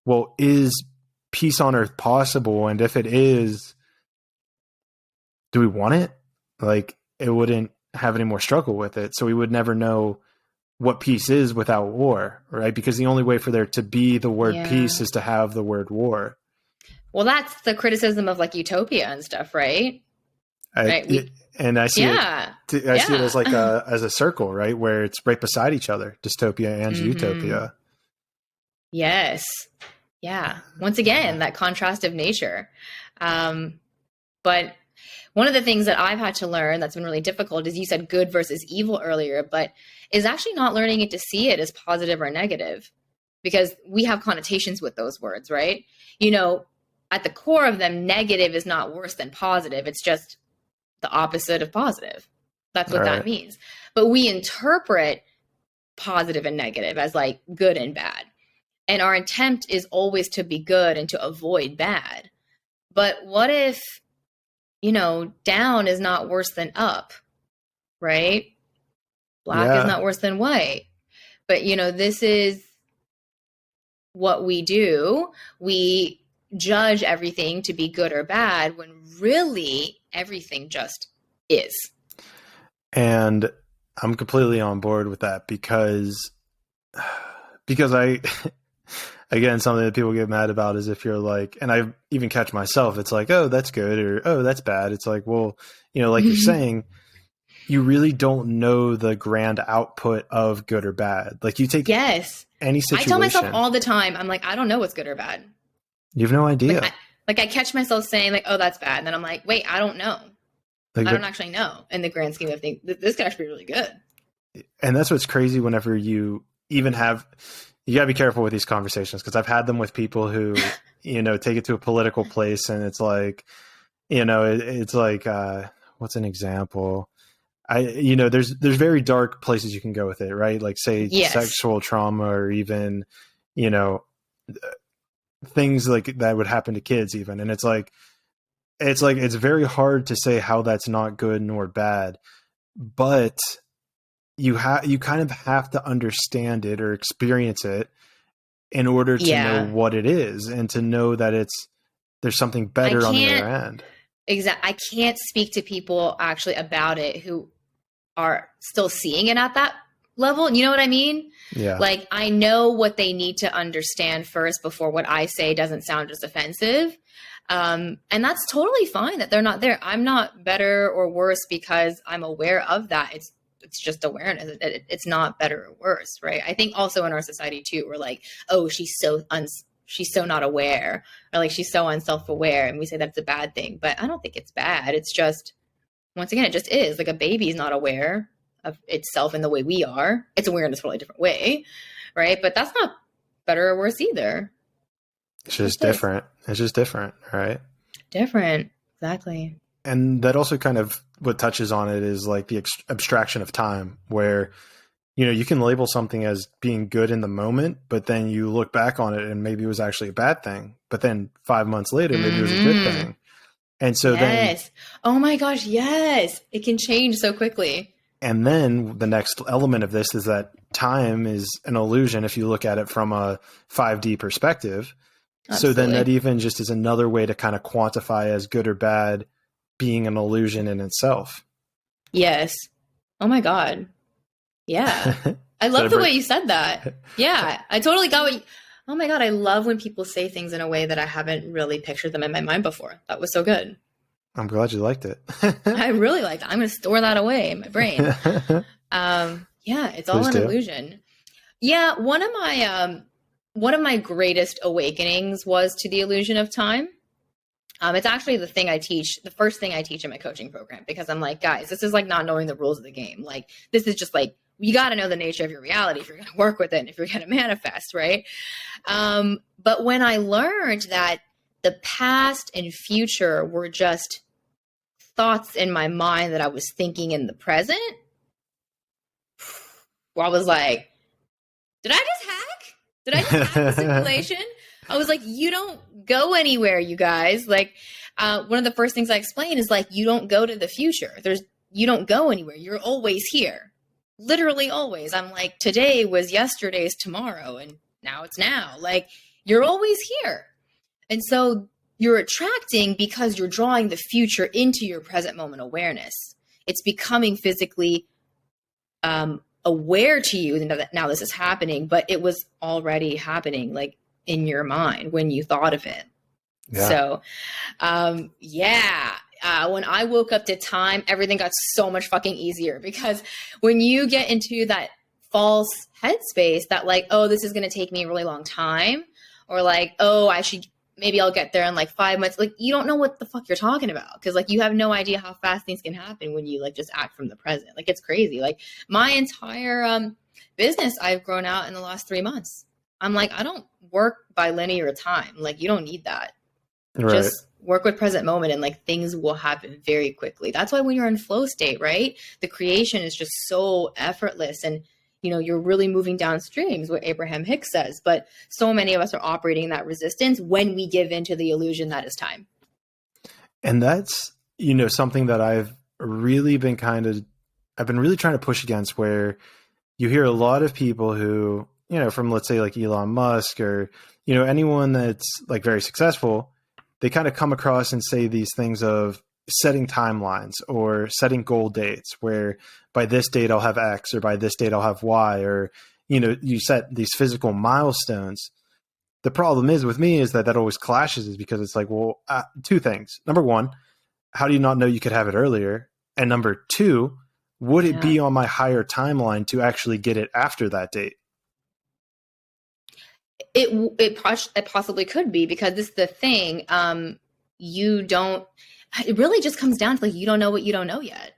well, is peace on Earth possible? And if it is, do we want it? Like, it wouldn't have any more struggle with it. So we would never know what peace is without war, right? Because the only way for there to be the word peace is to have the word war. Well, that's the criticism of like utopia and stuff, right? I see it as like as a circle, right? Where it's right beside each other, dystopia and utopia. Yes. Yeah. Once again, that contrastive nature. But one of the things that I've had to learn that's been really difficult is, you said good versus evil earlier, but is actually not learning it to see it as positive or negative, because we have connotations with those words, right? At the core of them, negative is not worse than positive. It's just the opposite of positive. That's what that means. But we interpret positive and negative as like good and bad. And our intent is always to be good and to avoid bad. But what if down is not worse than up, right? Black is not worse than white. But, this is what we do. We judge everything to be good or bad when really everything just is. And I'm completely on board with that because I, again, something that people get mad about is if you're like, and I even catch myself, it's like, oh, that's good, or, oh, that's bad. It's like, well, like you're saying, you really don't know the grand output of good or bad. Like you take any situation. I tell myself all the time, I'm like, I don't know what's good or bad. You have no idea. Like I catch myself saying like, oh, that's bad. And then I'm like, wait, I don't know. Like, I don't actually know in the grand scheme of things. This could actually be really good. And that's what's crazy whenever you even have, you gotta be careful with these conversations because I've had them with people who, take it to a political place and it's like, it's like, what's an example? There's very dark places you can go with it, right? Like say sexual trauma or even, things like that would happen to kids even. And it's very hard to say how that's not good nor bad, but you kind of have to understand it or experience it in order to know what it is and to know that there's something better on the other end. Exactly. I can't speak to people actually about it who are still seeing it at that level. You know what I mean? Yeah. Like I know what they need to understand first before what I say doesn't sound just offensive. And that's totally fine that they're not there. I'm not better or worse because I'm aware of that. It's just awareness. It's not better or worse, right? I think also in our society too, we're like, oh, she's so not aware, or like she's so unself-aware, and we say that's a bad thing. But I don't think it's bad. It's just, once again, it just is. Like a baby's not aware of itself in the way we are. It's aware in a totally different way, right? But that's not better or worse either. It's just different. It's just different, right? Different, exactly. And that also kind of what touches on it is like the abstraction of time where, you can label something as being good in the moment, but then you look back on it and maybe it was actually a bad thing. But then 5 months later, maybe it was a good thing. And so then, oh my gosh, yes, it can change so quickly. And then the next element of this is that time is an illusion if you look at it from a 5D perspective. Absolutely. So then that even just is another way to kind of quantify as good or bad being an illusion in itself. Yes. Oh my God. Yeah. I love the way you said that. Yeah. I totally got what oh my God. I love when people say things in a way that I haven't really pictured them in my mind before. That was so good. I'm glad you liked it. I really liked it. I'm going to store that away in my brain. It's all an illusion. Yeah. One of my greatest awakenings was to the illusion of time. It's actually the first thing I teach in my coaching program, because I'm like, guys, this is like not knowing the rules of the game. Like, this is just like, you got to know the nature of your reality if you're going to work with it and if you're going to manifest, right? But when I learned that the past and future were just thoughts in my mind that I was thinking in the present, I was like, did I just hack? Did I just hack the simulation? I was like, you don't go anywhere, you guys. Like, one of the first things I explain is like, you don't go to the future. You don't go anywhere. You're always here. Literally always. I'm like, today was yesterday's tomorrow and now it's now. Like, you're always here. And so you're attracting because you're drawing the future into your present moment awareness. It's becoming physically aware to you that now this is happening, but it was already happening, like in your mind when you thought of it. Yeah. So, when I woke up to time, everything got so much fucking easier, because when you get into that false headspace that like, oh, this is going to take me a really long time, or like, oh, maybe I'll get there in like 5 months. Like, you don't know what the fuck you're talking about, because like you have no idea how fast things can happen when you like just act from the present. Like, it's crazy. Like, my entire business I've grown out in the last 3 months. I'm like, I don't work by linear time. Like, you don't need that. Right. Just work with present moment and like things will happen very quickly. That's why when you're in flow state, right, the creation is just so effortless, and you're really moving downstream is what Abraham Hicks says. But so many of us are operating in that resistance when we give into the illusion that is time. And that's, something that I've been really trying to push against, where you hear a lot of people who, from, let's say, like Elon Musk or, anyone that's like very successful, they kind of come across and say these things of setting timelines or setting goal dates, where by this date I'll have X, or by this date I'll have Y, or, you set these physical milestones. The problem is with me is that always clashes, is because it's like, well, two things. Number one, how do you not know you could have it earlier? And number two, would it be on my higher timeline to actually get it after that date? It possibly could be, because this is the thing. It really just comes down to, like, you don't know what you don't know yet.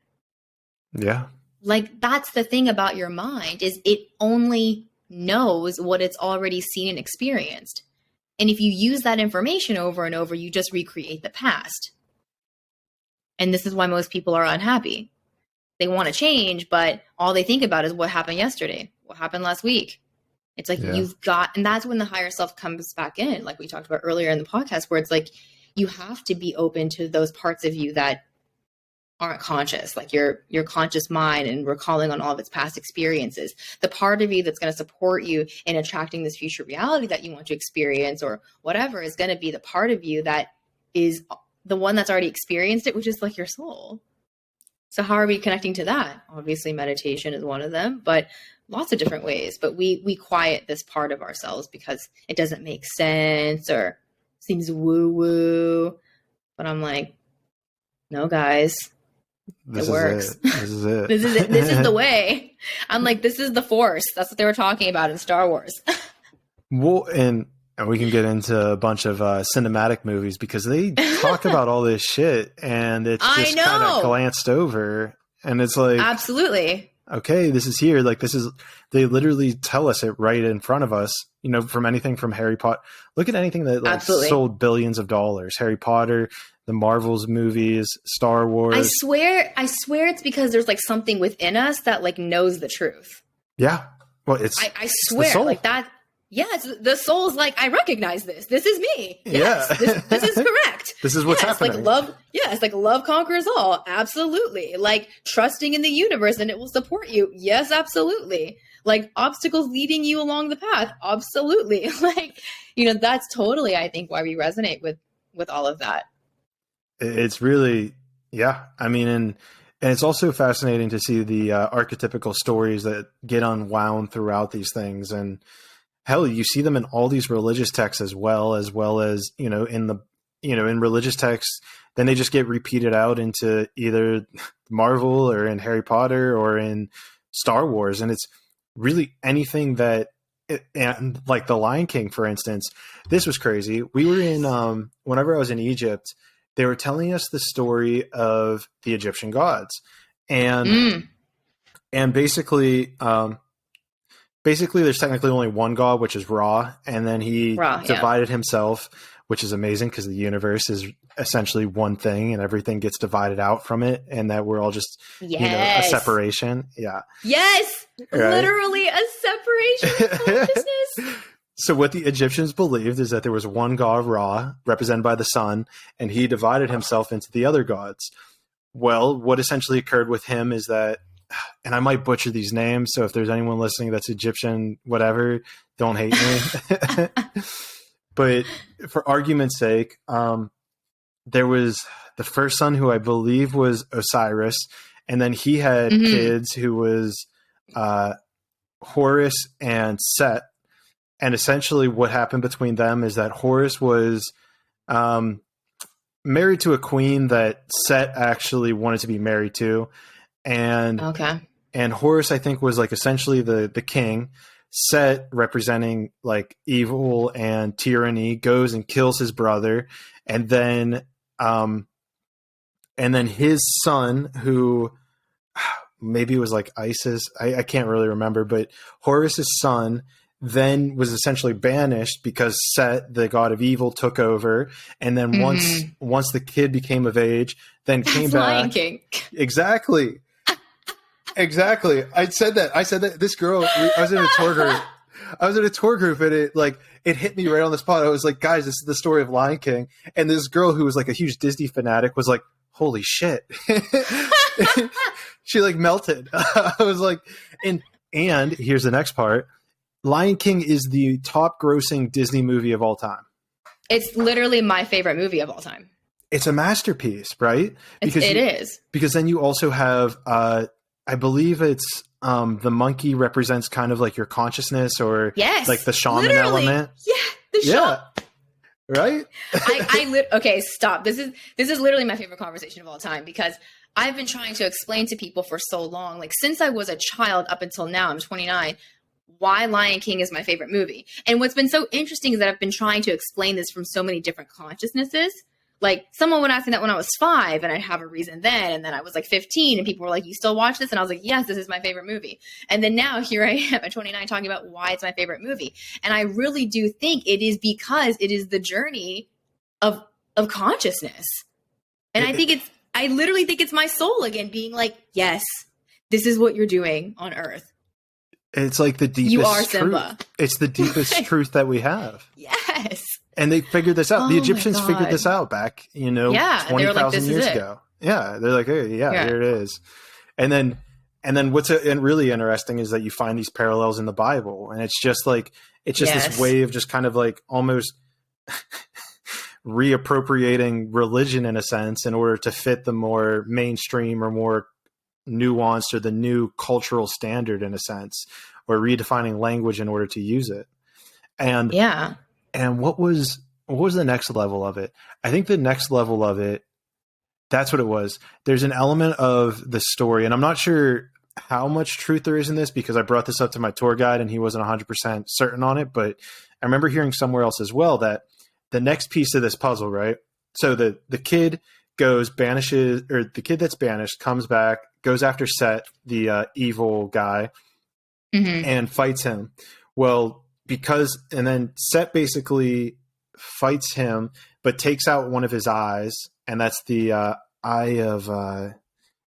Yeah. Like, that's the thing about your mind, is it only knows what it's already seen and experienced. And if you use that information over and over, you just recreate the past. And this is why most people are unhappy. They want to change, but all they think about is what happened yesterday, what happened last week. It's like, and that's when the higher self comes back in, like we talked about earlier in the podcast, where it's like, you have to be open to those parts of you that aren't conscious, like your conscious mind, and recalling on all of its past experiences. The part of you that's going to support you in attracting this future reality that you want to experience or whatever is going to be the part of you that is the one that's already experienced it, which is like your soul. So how are we connecting to that? Obviously, meditation is one of them, but lots of different ways. But we quiet this part of ourselves because it doesn't make sense or seems woo-woo. But I'm like, no, guys, it works. This is it. This is it. This is the way. I'm like, this is the Force. That's what they were talking about in Star Wars. Well, and we can get into a bunch of cinematic movies, because they talk about all this shit and it's just kind of glanced over. And it's like, absolutely. Okay, this is here. Like, they literally tell us it right in front of us, from anything from Harry Potter. Look at anything that sold billions of dollars. Harry Potter, the Marvels movies, Star Wars. I swear it's because there's like something within us that like knows the truth. Yeah. Well, I swear, like that. Yes, the soul's like, I recognize this. This is me. Yes, this is correct. This is what's happening. Like love. Yeah, it's like love conquers all. Absolutely. Like trusting in the universe and it will support you. Yes, absolutely. Like obstacles leading you along the path. Absolutely. Like, that's totally, I think, why we resonate with all of that. It's really, yeah. I mean, and it's also fascinating to see the archetypical stories that get unwound throughout these things. And hell, you see them in all these religious texts as well as, in religious texts, then they just get repeated out into either Marvel or in Harry Potter or in Star Wars. And it's really anything that, and like the Lion King, for instance, this was crazy. We were in, whenever I was in Egypt, they were telling us the story of the Egyptian gods. And basically, there's technically only one God, which is Ra, and then he divided himself, which is amazing because the universe is essentially one thing and everything gets divided out from it, and that we're all just a separation. Yeah. Yes. Right? Literally a separation of consciousness. So what the Egyptians believed is that there was one God, Ra, represented by the sun, and he divided himself into the other gods. Well, what essentially occurred with him is that, and I might butcher these names, so if there's anyone listening that's Egyptian, whatever, don't hate me. But for argument's sake, there was the first son, who I believe was Osiris, and then he had kids who was Horus and Set. And essentially what happened between them is that Horus was married to a queen that Set actually wanted to be married to. And Horus, I think, was like essentially the king. Set, representing like evil and tyranny, goes and kills his brother, and then his son, who maybe it was like Isis, I can't really remember, but Horus's son then was essentially banished because Set, the god of evil, took over, and then once the kid became of age, then came back. Lion King. Exactly. Exactly. I said that this girl, I was in a tour group and it hit me right on the spot. I was like, guys, this is the story of Lion King. And this girl who was like a huge Disney fanatic was like, holy shit. She like melted. I was like, and here's the next part. Lion King is the top grossing Disney movie of all time. It's literally my favorite movie of all time. It's a masterpiece, right? It is. Because then you also have, I believe it's the monkey represents kind of like your consciousness or like the shaman element. Yeah, the shaman. Right? Okay, stop. This is literally my favorite conversation of all time because I've been trying to explain to people for so long, like since I was a child up until now, I'm 29, why Lion King is my favorite movie. And what's been so interesting is that I've been trying to explain this from so many different consciousnesses. Like someone would ask me that when I was 5 and I'd have a reason then. And then I was like 15 and people were like, you still watch this? And I was like, yes, this is my favorite movie. And then now here I am at 29 talking about why it's my favorite movie. And I really do think it is because it is the journey of consciousness. And I literally think it's my soul again being like, yes, this is what you're doing on Earth. It's like the deepest You are Simba. Truth. It's the deepest truth that we have. Yes. And they figured this out. The Egyptians figured this out back, 20,000 years ago. Yeah. They're like, hey, here it is. And then what's really interesting is that you find these parallels in the Bible. And it's just like, this way of just kind of like almost reappropriating religion in a sense in order to fit the more mainstream or more nuanced or the new cultural standard in a sense, or redefining language in order to use it. And what was the next level of it? I think the next level of it, that's what it was. There's an element of the story, and I'm not sure how much truth there is in this because I brought this up to my tour guide and he wasn't 100% certain on it, but I remember hearing somewhere else as well that the next piece of this puzzle, right? So the kid the kid that's banished comes back, goes after Set, the evil guy, and fights him. Well, and then Set basically fights him, but takes out one of his eyes, and that's the eye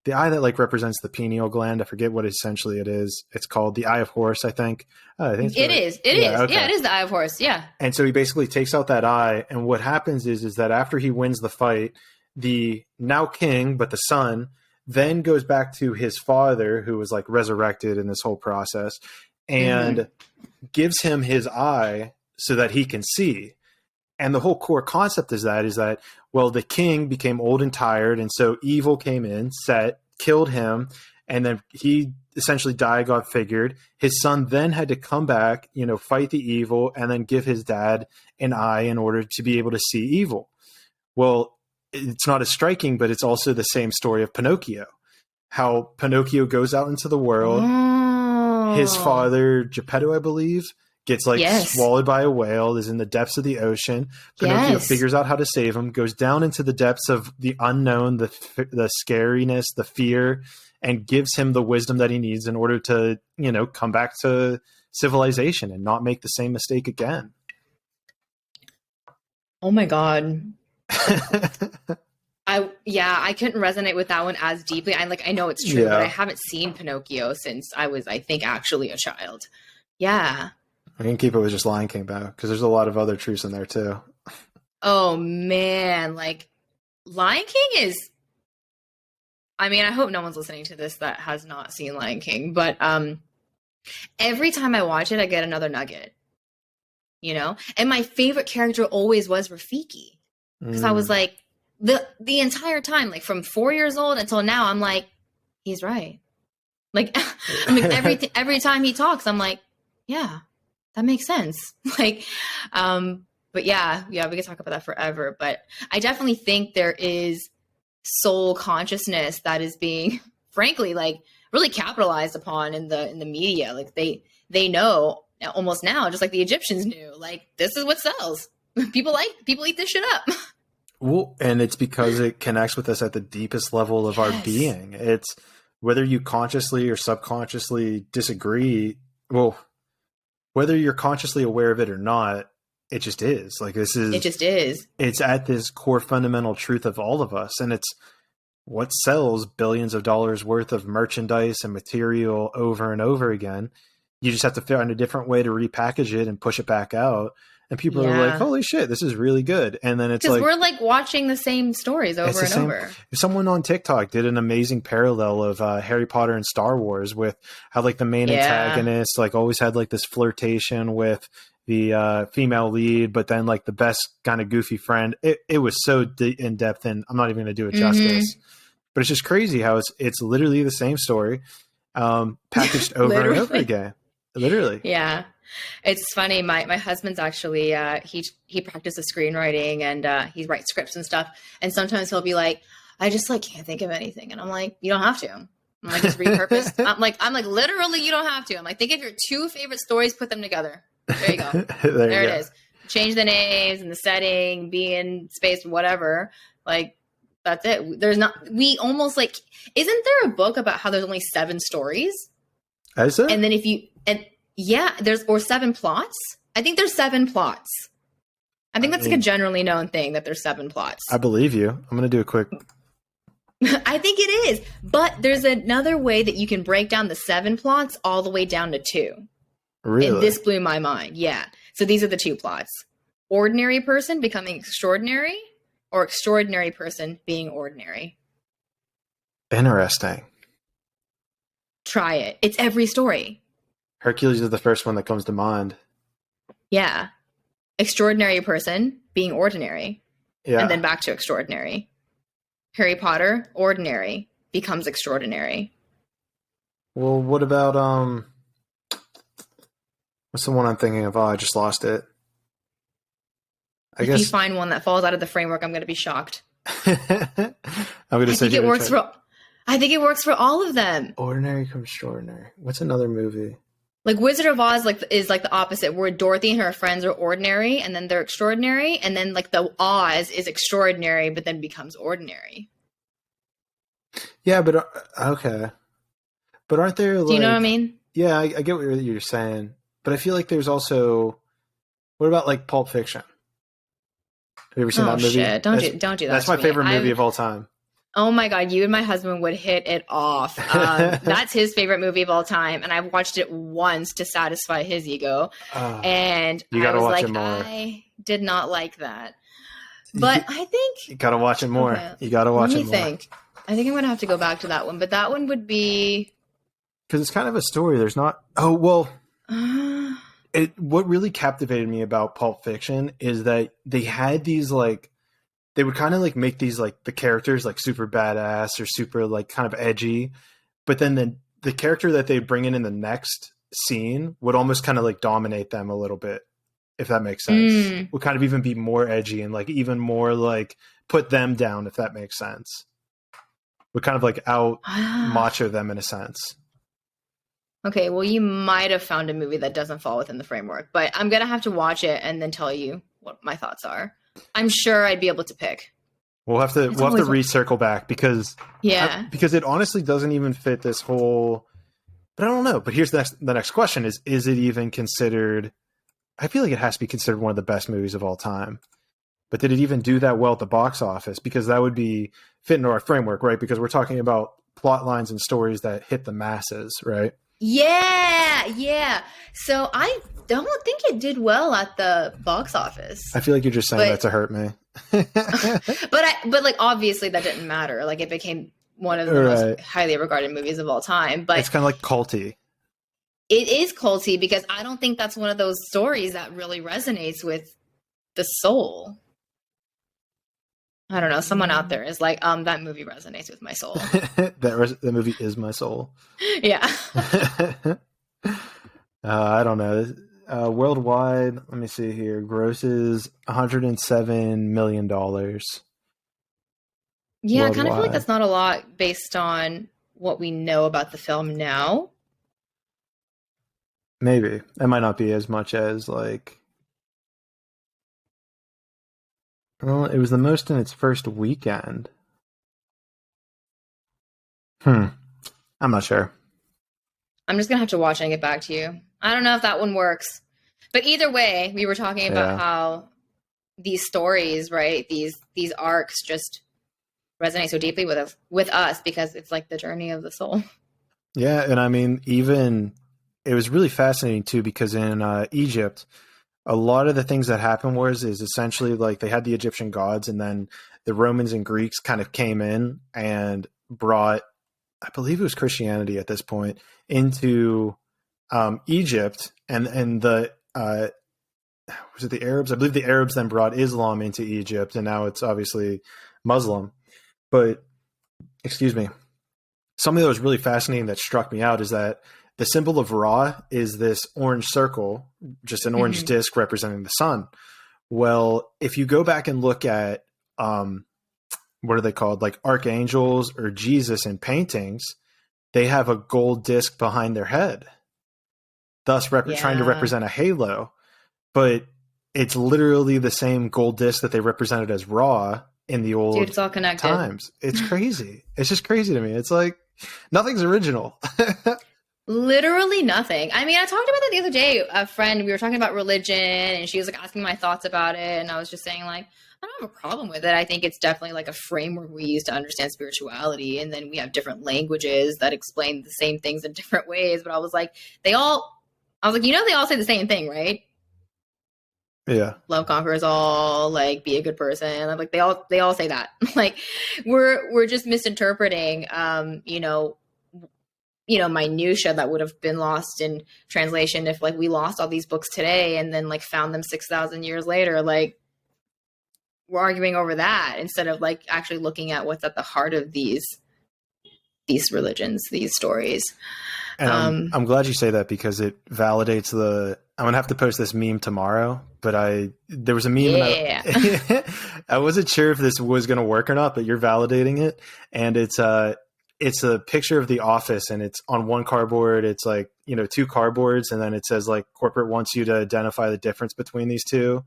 that like represents the pineal gland. I forget what essentially it is. It's called the Eye of Horus, I think. I think it is. Okay. Yeah, it is the Eye of Horus. Yeah. And so he basically takes out that eye, and what happens is that after he wins the fight, the now king, but the son, then goes back to his father, who was like resurrected in this whole process, and gives him his eye so that he can see. And the whole core concept is that, well, the king became old and tired. And so evil came in, Set, killed him. And then he essentially God figured. His son then had to come back, fight the evil and then give his dad an eye in order to be able to see evil. Well, it's not as striking, but it's also the same story of Pinocchio, how Pinocchio goes out into the world. His father, Geppetto, I believe, gets swallowed by a whale, is in the depths of the ocean. Pinocchio figures out how to save him, goes down into the depths of the unknown, the scariness, the fear, and gives him the wisdom that he needs in order to, come back to civilization and not make the same mistake again. Oh my God. I couldn't resonate with that one as deeply. I know it's true, but I haven't seen Pinocchio since I was, I think, actually a child. Yeah. I can keep it with just Lion King though, because there's a lot of other truths in there too. Oh man, Lion King is. I mean, I hope no one's listening to this that has not seen Lion King, but every time I watch it, I get another nugget. And my favorite character always was Rafiki, because I was like the entire time, like from 4 years old until now, I'm like, he's right. Every time he talks, I'm like, yeah. That makes sense. But yeah, we could talk about that forever. But I definitely think there is soul consciousness that is being, frankly, really capitalized upon in the media. They know almost now, just like the Egyptians knew, this is what sells. People eat this shit up. Well, and it's because it connects with us at the deepest level of our being. It's whether you consciously or subconsciously disagree. Well, whether you're consciously aware of it or not, it just is. It just is. It's at this core fundamental truth of all of us. And it's what sells billions of dollars worth of merchandise and material over and over again. You just have to find a different way to repackage it and push it back out. and people are like, holy shit, this is really good. And then it's because like, we're like watching the same stories over and over. Someone on TikTok did an amazing parallel of Harry Potter and Star Wars with how like the main antagonist like always had like this flirtation with the female lead, but then like the best kind of goofy friend. It was so in depth, and I'm not even going to do it justice. But it's just crazy how it's literally the same story, packaged over and over again. Literally. Yeah. It's funny. My husband's actually, he practices screenwriting, and he writes scripts and stuff. And sometimes he'll be like, I just like can't think of anything. And I'm like, you don't have to. I'm like, just repurpose. I'm like, literally, you don't have to. I'm like, think of your 2 favorite stories, put them together. There you go. there it is. Change the names and the setting, be in space, whatever. Like, that's it. We almost like, isn't there a book about how there's only 7 stories? Is there? And then there's 7 plots. I think there's 7 plots. I think that's like a generally known thing that there's 7 plots. I believe you. I'm going to do a quick. I think it is. But there's another way that you can break down the 7 plots all the way down to 2. Really? And this blew my mind. Yeah. So these are the 2 plots. Ordinary person becoming extraordinary, or extraordinary person being ordinary. Interesting. Try it. It's every story. Hercules is the first one that comes to mind. Yeah. Extraordinary person being ordinary. Yeah. And then back to extraordinary. Harry Potter, ordinary, becomes extraordinary. Well, what about what's the one I'm thinking of? Oh, I just lost it. If you find one that falls out of the framework, I'm going to be shocked. I'm going to say I think it works for all of them. Ordinary comes extraordinary. What's another movie? Like Wizard of Oz is like the opposite, where Dorothy and her friends are ordinary and then they're extraordinary, and then like the Oz is extraordinary but then becomes ordinary. Yeah, but okay. But aren't there like, do you know what I mean? Yeah, I get what you're saying. But I feel like there's also, what about like Pulp Fiction? Have you ever seen that movie? Shit. Don't do that. That's my favorite movie of all time. Oh my God, you and my husband would hit it off. That's his favorite movie of all time. And I've watched it once to satisfy his ego. And you gotta watch like, it more. I did not like that. But I think... You gotta watch it more. Okay. You gotta watch it more. Let me think. I think I'm going to have to go back to that one. But that one would be... Because it's kind of a story. There's not... Oh, well... What really captivated me about Pulp Fiction is that they had these like... They would kind of like make these like the characters like super badass or super like kind of edgy, but then the character that they bring in the next scene would almost kind of like dominate them a little bit, if that makes sense. Would kind of even be more edgy and like even more like put them down, if that makes sense. Would kind of like out macho them in a sense. Okay, well, you might have found a movie that doesn't fall within the framework, but I'm gonna have to watch it and then tell you what my thoughts are. I'm sure I'd be able to pick. We'll have to recircle back because it honestly doesn't even fit this whole. But I don't know. But here's the next question: is it even considered? I feel like it has to be considered one of the best movies of all time. But did it even do that well at the box office? Because that would be fit into our framework, right? Because we're talking about plot lines and stories that hit the masses, right? Yeah. So I don't think it did well at the box office. I feel like you're just saying that to hurt me. but like obviously that didn't matter. Like it became one of the most highly regarded movies of all time. But it's kind of like culty. It is culty because I don't think that's one of those stories that really resonates with the soul. I don't know. Someone out there is like, that movie resonates with my soul. that movie is my soul. Yeah. I don't know. Worldwide, let me see here. Grosses $107 million. Yeah, I kind of feel like that's not a lot based on what we know about the film now. Maybe. It might not be as much as like... Well, it was the most in its first weekend. I'm not sure. I'm just going to have to watch and get back to you. I don't know if that one works. But either way, we were talking about how these stories, right? These arcs just resonate so deeply with us because it's like the journey of the soul. Yeah, and I mean, even it was really fascinating too because in Egypt, a lot of the things that happened is essentially like they had the Egyptian gods, and then the Romans and Greeks kind of came in and brought, I believe it was Christianity at this point, into Egypt, and the was it the Arabs? I believe the Arabs then brought Islam into Egypt, and now it's obviously Muslim. But excuse me, something that was really fascinating that struck me out is that the symbol of Ra is this orange circle, just an orange disc representing the sun. Well, if you go back and look at what are they called, like archangels or Jesus in paintings, they have a gold disc behind their head, thus trying to represent a halo. But it's literally the same gold disc that they represented as Ra in the old Dude, it's all connected. times. It's crazy. It's just crazy to me. It's like nothing's original. Literally nothing. I mean, I talked about that the other day. A friend, we were talking about religion, and she was like asking my thoughts about it, and I was just saying like, I don't have a problem with it. I think it's definitely like a framework we use to understand spirituality, and then we have different languages that explain the same things in different ways. But I was like, they all say the same thing, right? Yeah. Love conquers all, like be a good person. I'm like, they all say that. Like we're just misinterpreting, minutia that would have been lost in translation if like we lost all these books today and then like found them 6,000 years later. Like we're arguing over that instead of like actually looking at what's at the heart of these religions, these stories. And I'm glad you say that because it validates I'm going to have to post this meme tomorrow, but there was a meme. Yeah. I wasn't sure if this was going to work or not, but you're validating it. And it's a picture of the office, and it's on one cardboard. It's like, two cardboards. And then it says like corporate wants you to identify the difference between these two.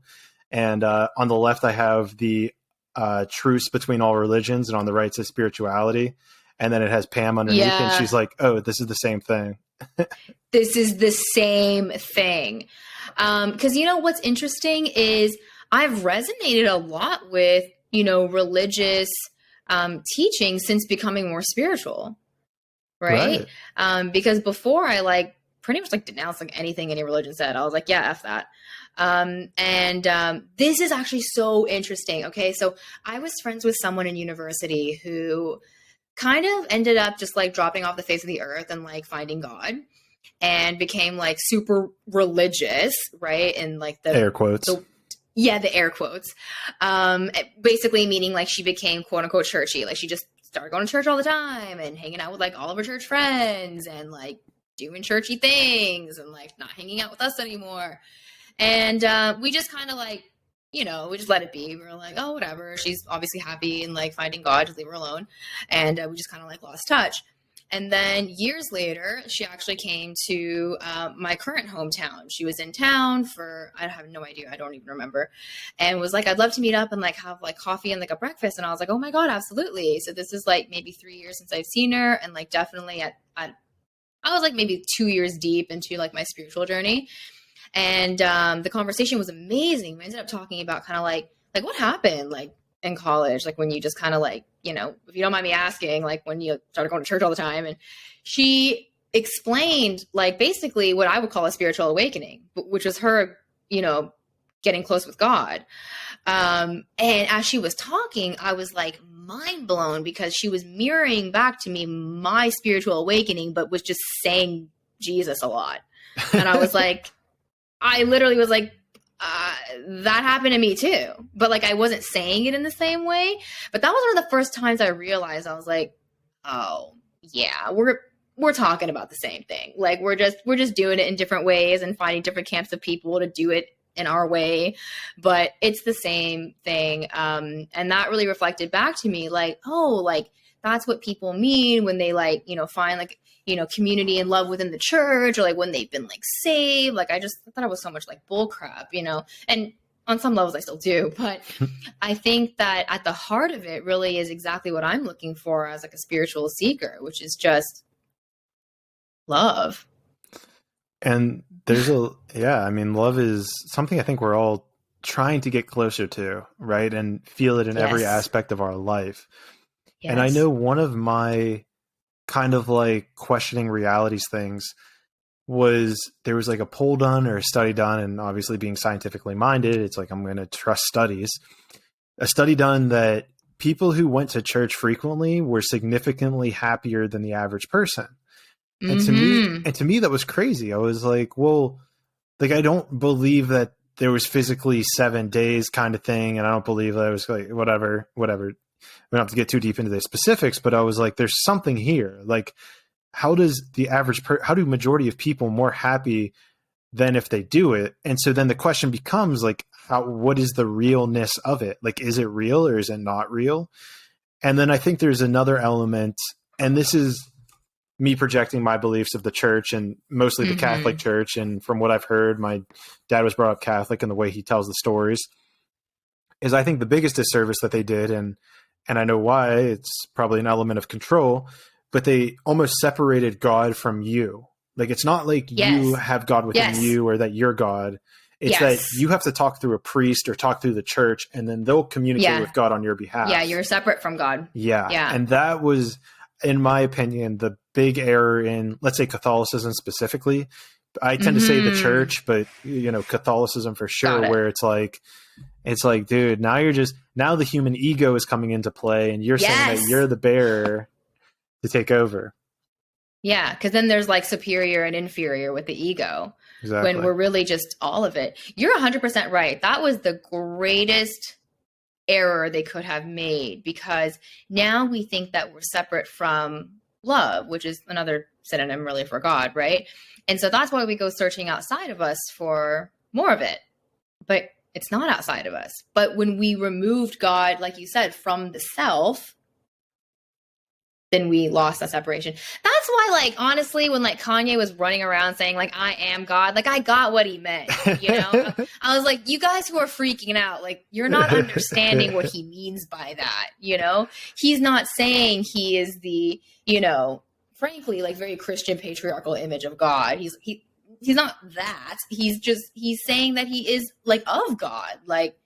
And on the left, I have the truce between all religions. And on the right says spirituality. And then it has Pam underneath, and she's like, oh, this is the same thing. This is the same thing. Because what's interesting is I've resonated a lot with, religious teaching since becoming more spiritual. Right? Because before I like pretty much like denounced like anything any religion said. I was like, yeah, F that. This is actually so interesting. Okay. So I was friends with someone in university who kind of ended up just like dropping off the face of the earth and like finding God and became like super religious, right? And like the air quotes. The air quotes. Basically meaning like she became quote unquote churchy. Like she just started going to church all the time and hanging out with like all of her church friends and like doing churchy things and like not hanging out with us anymore. And we just kind of like, we just let it be. We were like, oh, whatever. She's obviously happy and like finding God, just leave her alone. And we just kind of like lost touch. And then years later, she actually came to my current hometown. She was in town for, I have no idea. I don't even remember. And was like, I'd love to meet up and like have like coffee and like a breakfast. And I was like, oh my God, absolutely. So this is like maybe 3 years since I've seen her. And like definitely I was like maybe 2 years deep into like my spiritual journey. And the conversation was amazing. We ended up talking about kind of like what happened like in college, like when you just kind of like, if you don't mind me asking, like when you started going to church all the time. And she explained like basically what I would call a spiritual awakening, which was her, getting close with God. And as she was talking, I was like mind blown because she was mirroring back to me my spiritual awakening, but was just saying Jesus a lot. And I was like, I literally was like, that happened to me too. But like, I wasn't saying it in the same way. But that was one of the first times I realized I was like, oh yeah, we're talking about the same thing. Like we're just doing it in different ways and finding different camps of people to do it in our way. But it's the same thing. And that really reflected back to me like, oh, like that's what people mean when they like, find like, community and love within the church, or like when they've been like saved. Like I thought it was so much like bull crap, and on some levels I still do, but I think that at the heart of it really is exactly what I'm looking for as like a spiritual seeker, which is just love. And there's love is something I think we're all trying to get closer to, right? And feel it in every aspect of our life. Yes. And I know one of my kind of like questioning realities things was there was like a poll done or a study done, and obviously being scientifically minded, it's like I'm going to trust studies. A study done that people who went to church frequently were significantly happier than the average person. And to me, that was crazy. I was like, well, like, I don't believe that there was physically 7 days kind of thing. And I don't believe that it was like, whatever. We don't have to get too deep into the specifics, but I was like, there's something here. Like, how does how do majority of people more happy than if they do it? And so then the question becomes like, what is the realness of it? Like, is it real or is it not real? And then I think there's another element, and this is me projecting my beliefs of the church and mostly the Catholic Church. And from what I've heard, my dad was brought up Catholic, and the way he tells the stories is, I think the biggest disservice that they did, and I know why, it's probably an element of control, but they almost separated God from you. Like, it's not like you have God within you or that you're God. It's that you have to talk through a priest or talk through the church, and then they'll communicate with God on your behalf. Yeah, you're separate from God. Yeah. And that was, in my opinion, the big error in, let's say, Catholicism specifically. I tend to say the church, but Catholicism for sure, where it's like, dude, now the human ego is coming into play, and you're saying that you're the bearer to take over. Yeah, because then there's like superior and inferior with the ego. Exactly. When we're really just all of it. You're 100% right. That was the greatest error they could have made, because now we think that we're separate from love, which is another synonym really for God, right? And so that's why we go searching outside of us for more of it. But it's not outside of us. But when we removed God, like you said, from the self, then we lost that separation. That's why, like, honestly, when like Kanye was running around saying like, I am God, like, I got what he meant, I was like, you guys who are freaking out, like, you're not understanding what he means by that. He's not saying he is the, frankly, like, very Christian patriarchal image of God. He's not that. He's saying that he is like of God, like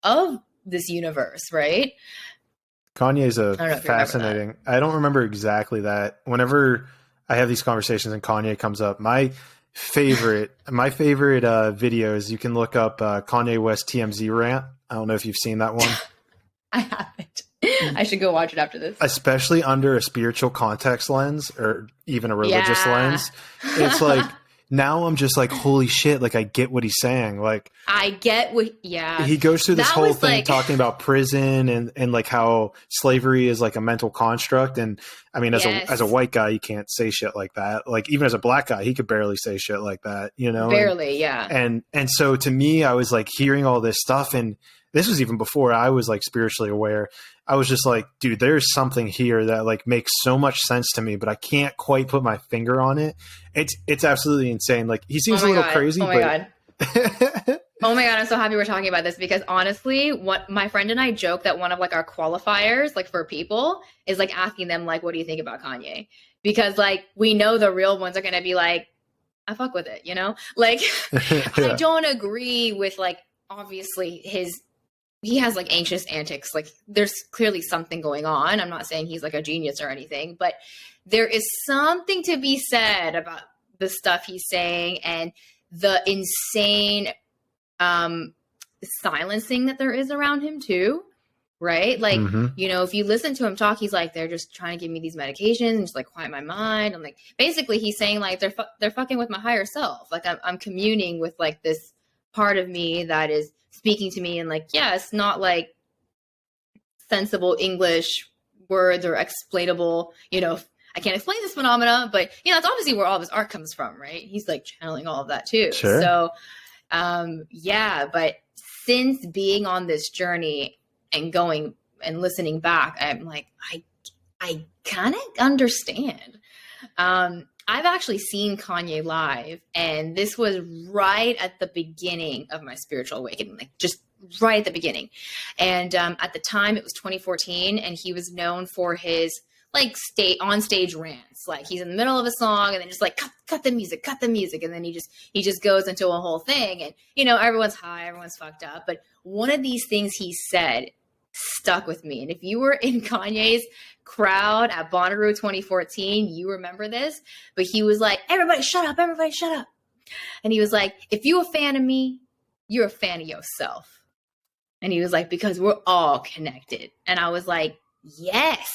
of this universe, right? Kanye's fascinating. I don't remember exactly that. Whenever I have these conversations and Kanye comes up, my favorite videos, you can look up Kanye West TMZ rant. I don't know if you've seen that one. I haven't. I should go watch it after this. Especially under a spiritual context lens or even a religious lens. It's like, now I'm just like, holy shit, like, I get what he's saying. Like, I get what, he goes through this whole thing talking about prison and like how slavery is like a mental construct. And I mean, as a white guy, you can't say shit like that. Like, even as a black guy, he could barely say shit like that, Barely, And so to me, I was like hearing all this stuff, and this was even before I was like spiritually aware. I was just like, dude, there's something here that like makes so much sense to me, but I can't quite put my finger on it. It's absolutely insane. Like, he seems a little crazy. God. Oh my God. I'm so happy we're talking about this, because honestly, what my friend and I joke that one of like our qualifiers, like for people, is like asking them like, what do you think about Kanye? Because like, we know the real ones are going to be like, I fuck with it, like, I don't agree with like, obviously he has like anxious antics. Like, there's clearly something going on. I'm not saying he's like a genius or anything, but there is something to be said about the stuff he's saying and the insane silencing that there is around him too. Right. Like, if you listen to him talk, he's like, they're just trying to give me these medications and just like quiet my mind. I'm like, basically he's saying like, they're fucking with my higher self. Like, I'm communing with like this part of me that is speaking to me, and like, it's not like sensible English words or explainable, I can't explain this phenomena, but that's obviously where all of his art comes from, right? He's like channeling all of that too. Sure. So, but since being on this journey and going and listening back, I'm like, I kind of understand. I've actually seen Kanye live, and this was right at the beginning of my spiritual awakening, like just right at the beginning. And at the time, it was 2014, and he was known for his like on stage rants. Like, he's in the middle of a song, and then just like cut the music, and then he just goes into a whole thing, and everyone's high, everyone's fucked up. But one of these things he said stuck with me. And if you were in Kanye's crowd at Bonnaroo 2014, you remember this, but he was like, everybody shut up, everybody shut up. And he was like, if you're a fan of me, you're a fan of yourself. And he was like, because we're all connected. And I was like, yes.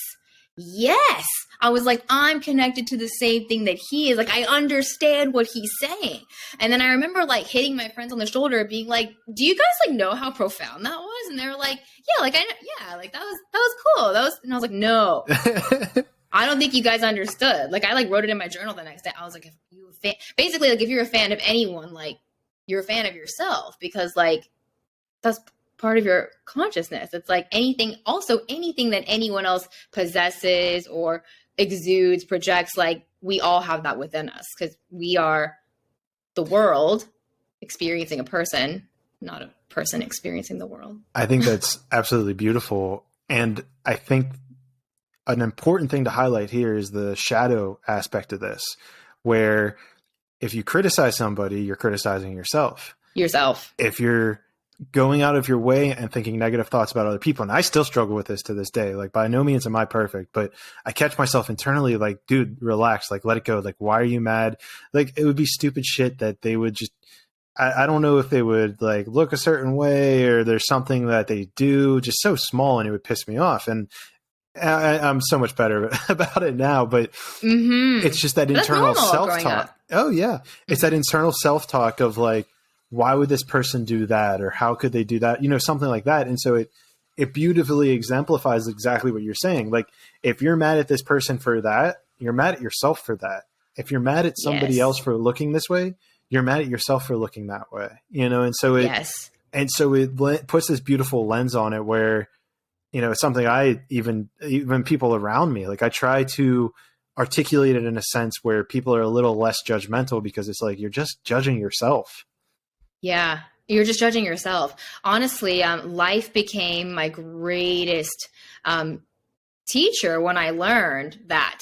I was like, I'm connected to the same thing that he is. Like, I understand what he's saying. And then I remember like hitting my friends on the shoulder being like, do you guys like know how profound that was? And they were like, yeah, like like that was cool. And I was like, no, I don't think you guys understood. Like, I like wrote it in my journal the next day. I was like, basically like if you're a fan of anyone, like you're a fan of yourself, because like that's part of your consciousness. It's like anything that anyone else possesses or exudes, projects, like we all have that within us, because we are the world experiencing a person, not a person experiencing the world. I think that's absolutely beautiful. And I think an important thing to highlight here is the shadow aspect of this, where if you criticize somebody, you're criticizing yourself. If you're going out of your way and thinking negative thoughts about other people. And I still struggle with this to this day. Like, by no means am I perfect, but I catch myself internally like, dude, relax, like, let it go. Like, why are you mad? Like, it would be stupid shit that they would just, I don't know if they would like look a certain way, or there's something that they do just so small and it would piss me off. And I'm so much better about it now, but it's just that internal self-talk. Oh yeah. It's that internal self-talk of like, why would this person do that? Or how could they do that? You know, something like that. And so it beautifully exemplifies exactly what you're saying. Like, if you're mad at this person for that, you're mad at yourself for that. If you're mad at somebody else for looking this way, you're mad at yourself for looking that way, you know? And so it puts this beautiful lens on it where, you know, it's something I even people around me, like I try to articulate it in a sense where people are a little less judgmental, because it's like, you're just judging yourself. Yeah, you're just judging yourself. Honestly, life became my greatest teacher when I learned that.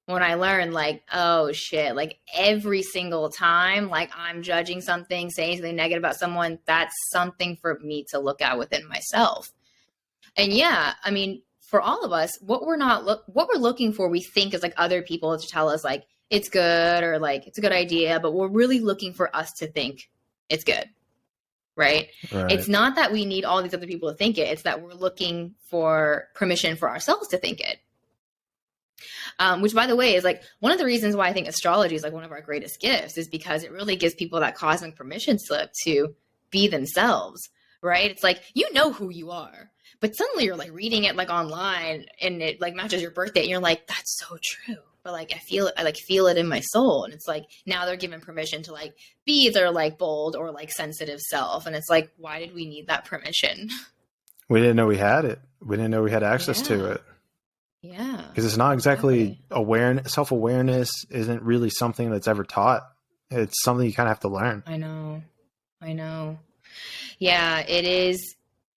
When I learned like, oh shit, like every single time, like I'm judging something, saying something negative about someone, that's something for me to look at within myself. And yeah, I mean, for all of us, what we're looking for, we think is like other people to tell us like it's good or like it's a good idea, but we're really looking for us to think it's good, right? It's not that we need all these other people to think it. It's that we're looking for permission for ourselves to think it. Which, by the way, is like one of the reasons why I think astrology is like one of our greatest gifts, is because it really gives people that cosmic permission slip to be themselves, right? It's like, you know who you are, but suddenly you're like reading it like online and it like matches your birthday and you're like, that's so true. But like, I feel it in my soul. And it's like, now they're given permission to like be their like bold or like sensitive self. And it's like, why did we need that permission? We didn't know we had it. We didn't know we had access to it. Yeah. Because it's not exactly awareness. Self-awareness isn't really something that's ever taught. It's something you kind of have to learn. I know. Yeah, it is.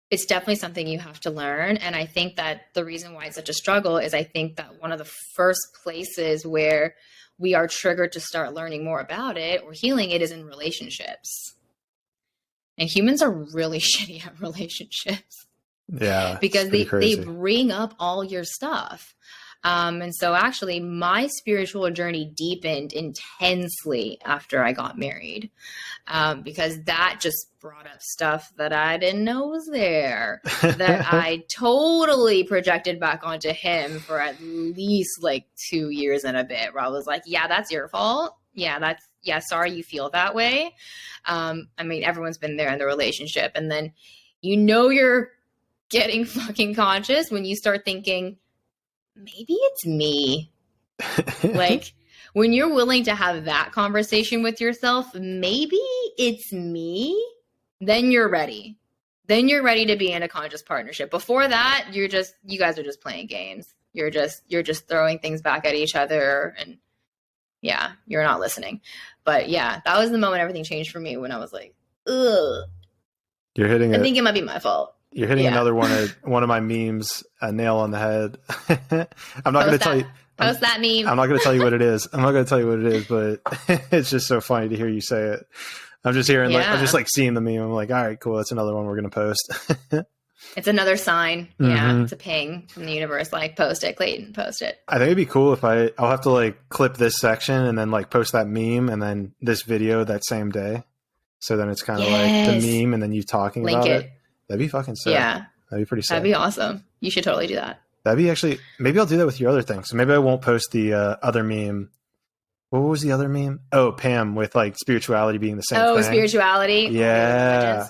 It's definitely something you have to learn. And I think that the reason why it's such a struggle is I think that one of the first places where we are triggered to start learning more about it or healing it is in relationships. And humans are really shitty at relationships. Yeah. Because they bring up all your stuff. And so actually my spiritual journey deepened intensely after I got married, because that just brought up stuff that I didn't know was there, that I totally projected back onto him for at least like 2 years and a bit, where I was like, yeah, that's your fault. Yeah, sorry you feel that way. I mean, everyone's been there in the relationship. And then, you're getting fucking conscious when you start thinking, maybe it's me. Like, when you're willing to have that conversation with yourself, maybe it's me, then you're ready. Then you're ready to be in a conscious partnership. Before that, you guys are just playing games. You're just throwing things back at each other, and yeah, you're not listening. But yeah, that was the moment everything changed for me, when I was like, ugh. I think it might be my fault. You're hitting another one of my memes, a nail on the head. I'm not going to tell you. Post that meme. I'm not going to tell you what it is. But it's just so funny to hear you say it. I'm just hearing I'm just like seeing the meme. I'm like, all right, cool. That's another one we're going to post. It's another sign. Yeah. It's a ping from the universe. Like, post it, Clayton, post it. I think it'd be cool if I'll have to like clip this section and then like post that meme and then this video that same day. So then it's kind of like the meme and then you talking Link about it. That'd be fucking sick. Yeah. That'd be pretty sick. That'd be awesome. You should totally do that. That'd be actually, maybe I'll do that with your other thing. So maybe I won't post the other meme. What was the other meme? Oh, Pam with like spirituality being the same thing. Oh, spirituality. Yeah.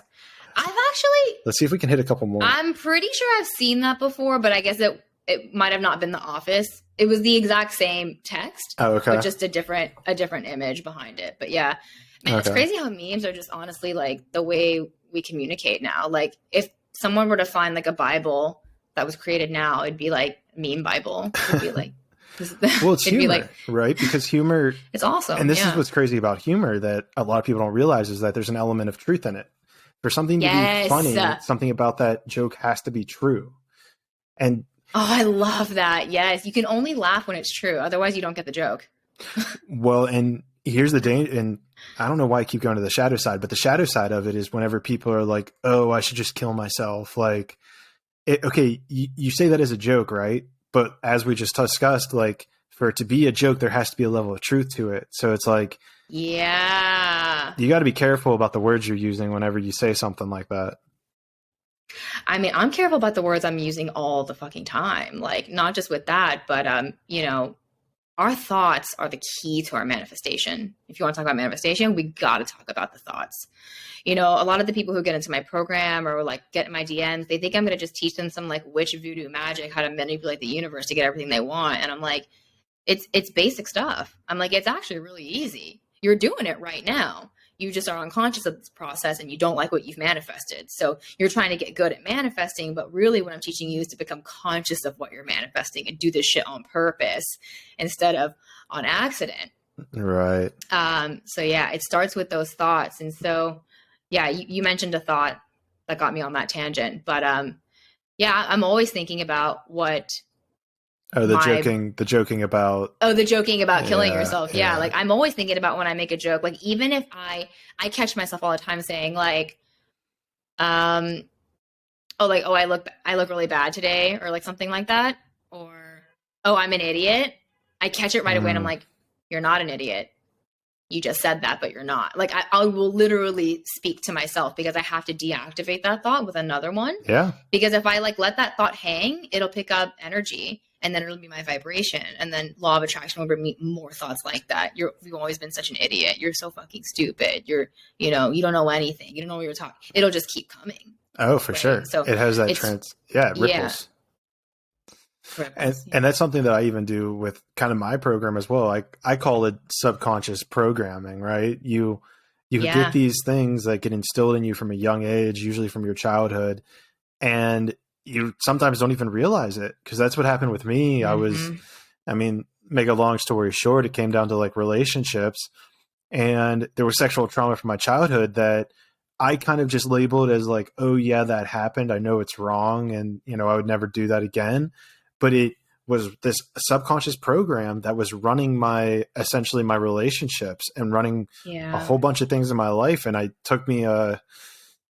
I've actually... Let's see if we can hit a couple more. I'm pretty sure I've seen that before, but I guess it might have not been The Office. It was the exact same text. Oh, okay. But just a different image behind it. But yeah. Man, It's crazy how memes are just honestly like the way we communicate now. Like if someone were to find like a Bible that was created now, it'd be like meme Bible. It'd be like... Well, it's humor, right? Because humor... It's awesome. And this is what's crazy about humor that a lot of people don't realize is that there's an element of truth in it. For something to be funny, something about that joke has to be true. And I love that. Yes. You can only laugh when it's true. Otherwise, you don't get the joke. Well, and here's the danger. And I don't know why I keep going to the shadow side, but the shadow side of it is whenever people are like, oh, I should just kill myself. Like, okay, you say that as a joke, right? But as we just discussed, like for it to be a joke, there has to be a level of truth to it. So it's like, yeah, you got to be careful about the words you're using whenever you say something like that. I mean, I'm careful about the words I'm using all the fucking time. Like not just with that, but our thoughts are the key to our manifestation. If you want to talk about manifestation, we got to talk about the thoughts. A lot of the people who get into my program or like get in my DMs, they think I'm going to just teach them some like witch voodoo magic, how to manipulate the universe to get everything they want. And I'm like, it's basic stuff. I'm like, it's actually really easy. You're doing it right now. You just are unconscious of this process and you don't like what you've manifested. So you're trying to get good at manifesting, but really what I'm teaching you is to become conscious of what you're manifesting and do this shit on purpose instead of on accident. Right. So yeah, it starts with those thoughts. And so, yeah, you mentioned a thought that got me on that tangent, but yeah, I'm always thinking about what. Oh, the joking about. Oh, the joking about killing yourself. Yeah. Like I'm always thinking about when I make a joke, like even if I catch myself all the time saying like, I look really bad today or like something like that. Or, oh, I'm an idiot. I catch it right away and I'm like, you're not an idiot. You just said that, but you're not. Like I will literally speak to myself because I have to deactivate that thought with another one. Yeah. Because if I like let that thought hang, it'll pick up energy. And then it'll be my vibration. And then law of attraction will bring me more thoughts like that. You've always been such an idiot. You're so fucking stupid. You don't know anything. You don't know what you're talking. It'll just keep coming. Oh, for sure. So it has that it ripples. Yeah. And that's something that I even do with kind of my program as well. I call it subconscious programming, right? You get these things that get instilled in you from a young age, usually from your childhood. And you sometimes don't even realize it because that's what happened with me. Make a long story short, it came down to like relationships and there was sexual trauma from my childhood that I kind of just labeled as like, oh yeah, that happened. I know it's wrong. And I would never do that again, but it was this subconscious program that was running essentially my relationships and running a whole bunch of things in my life. And it took me a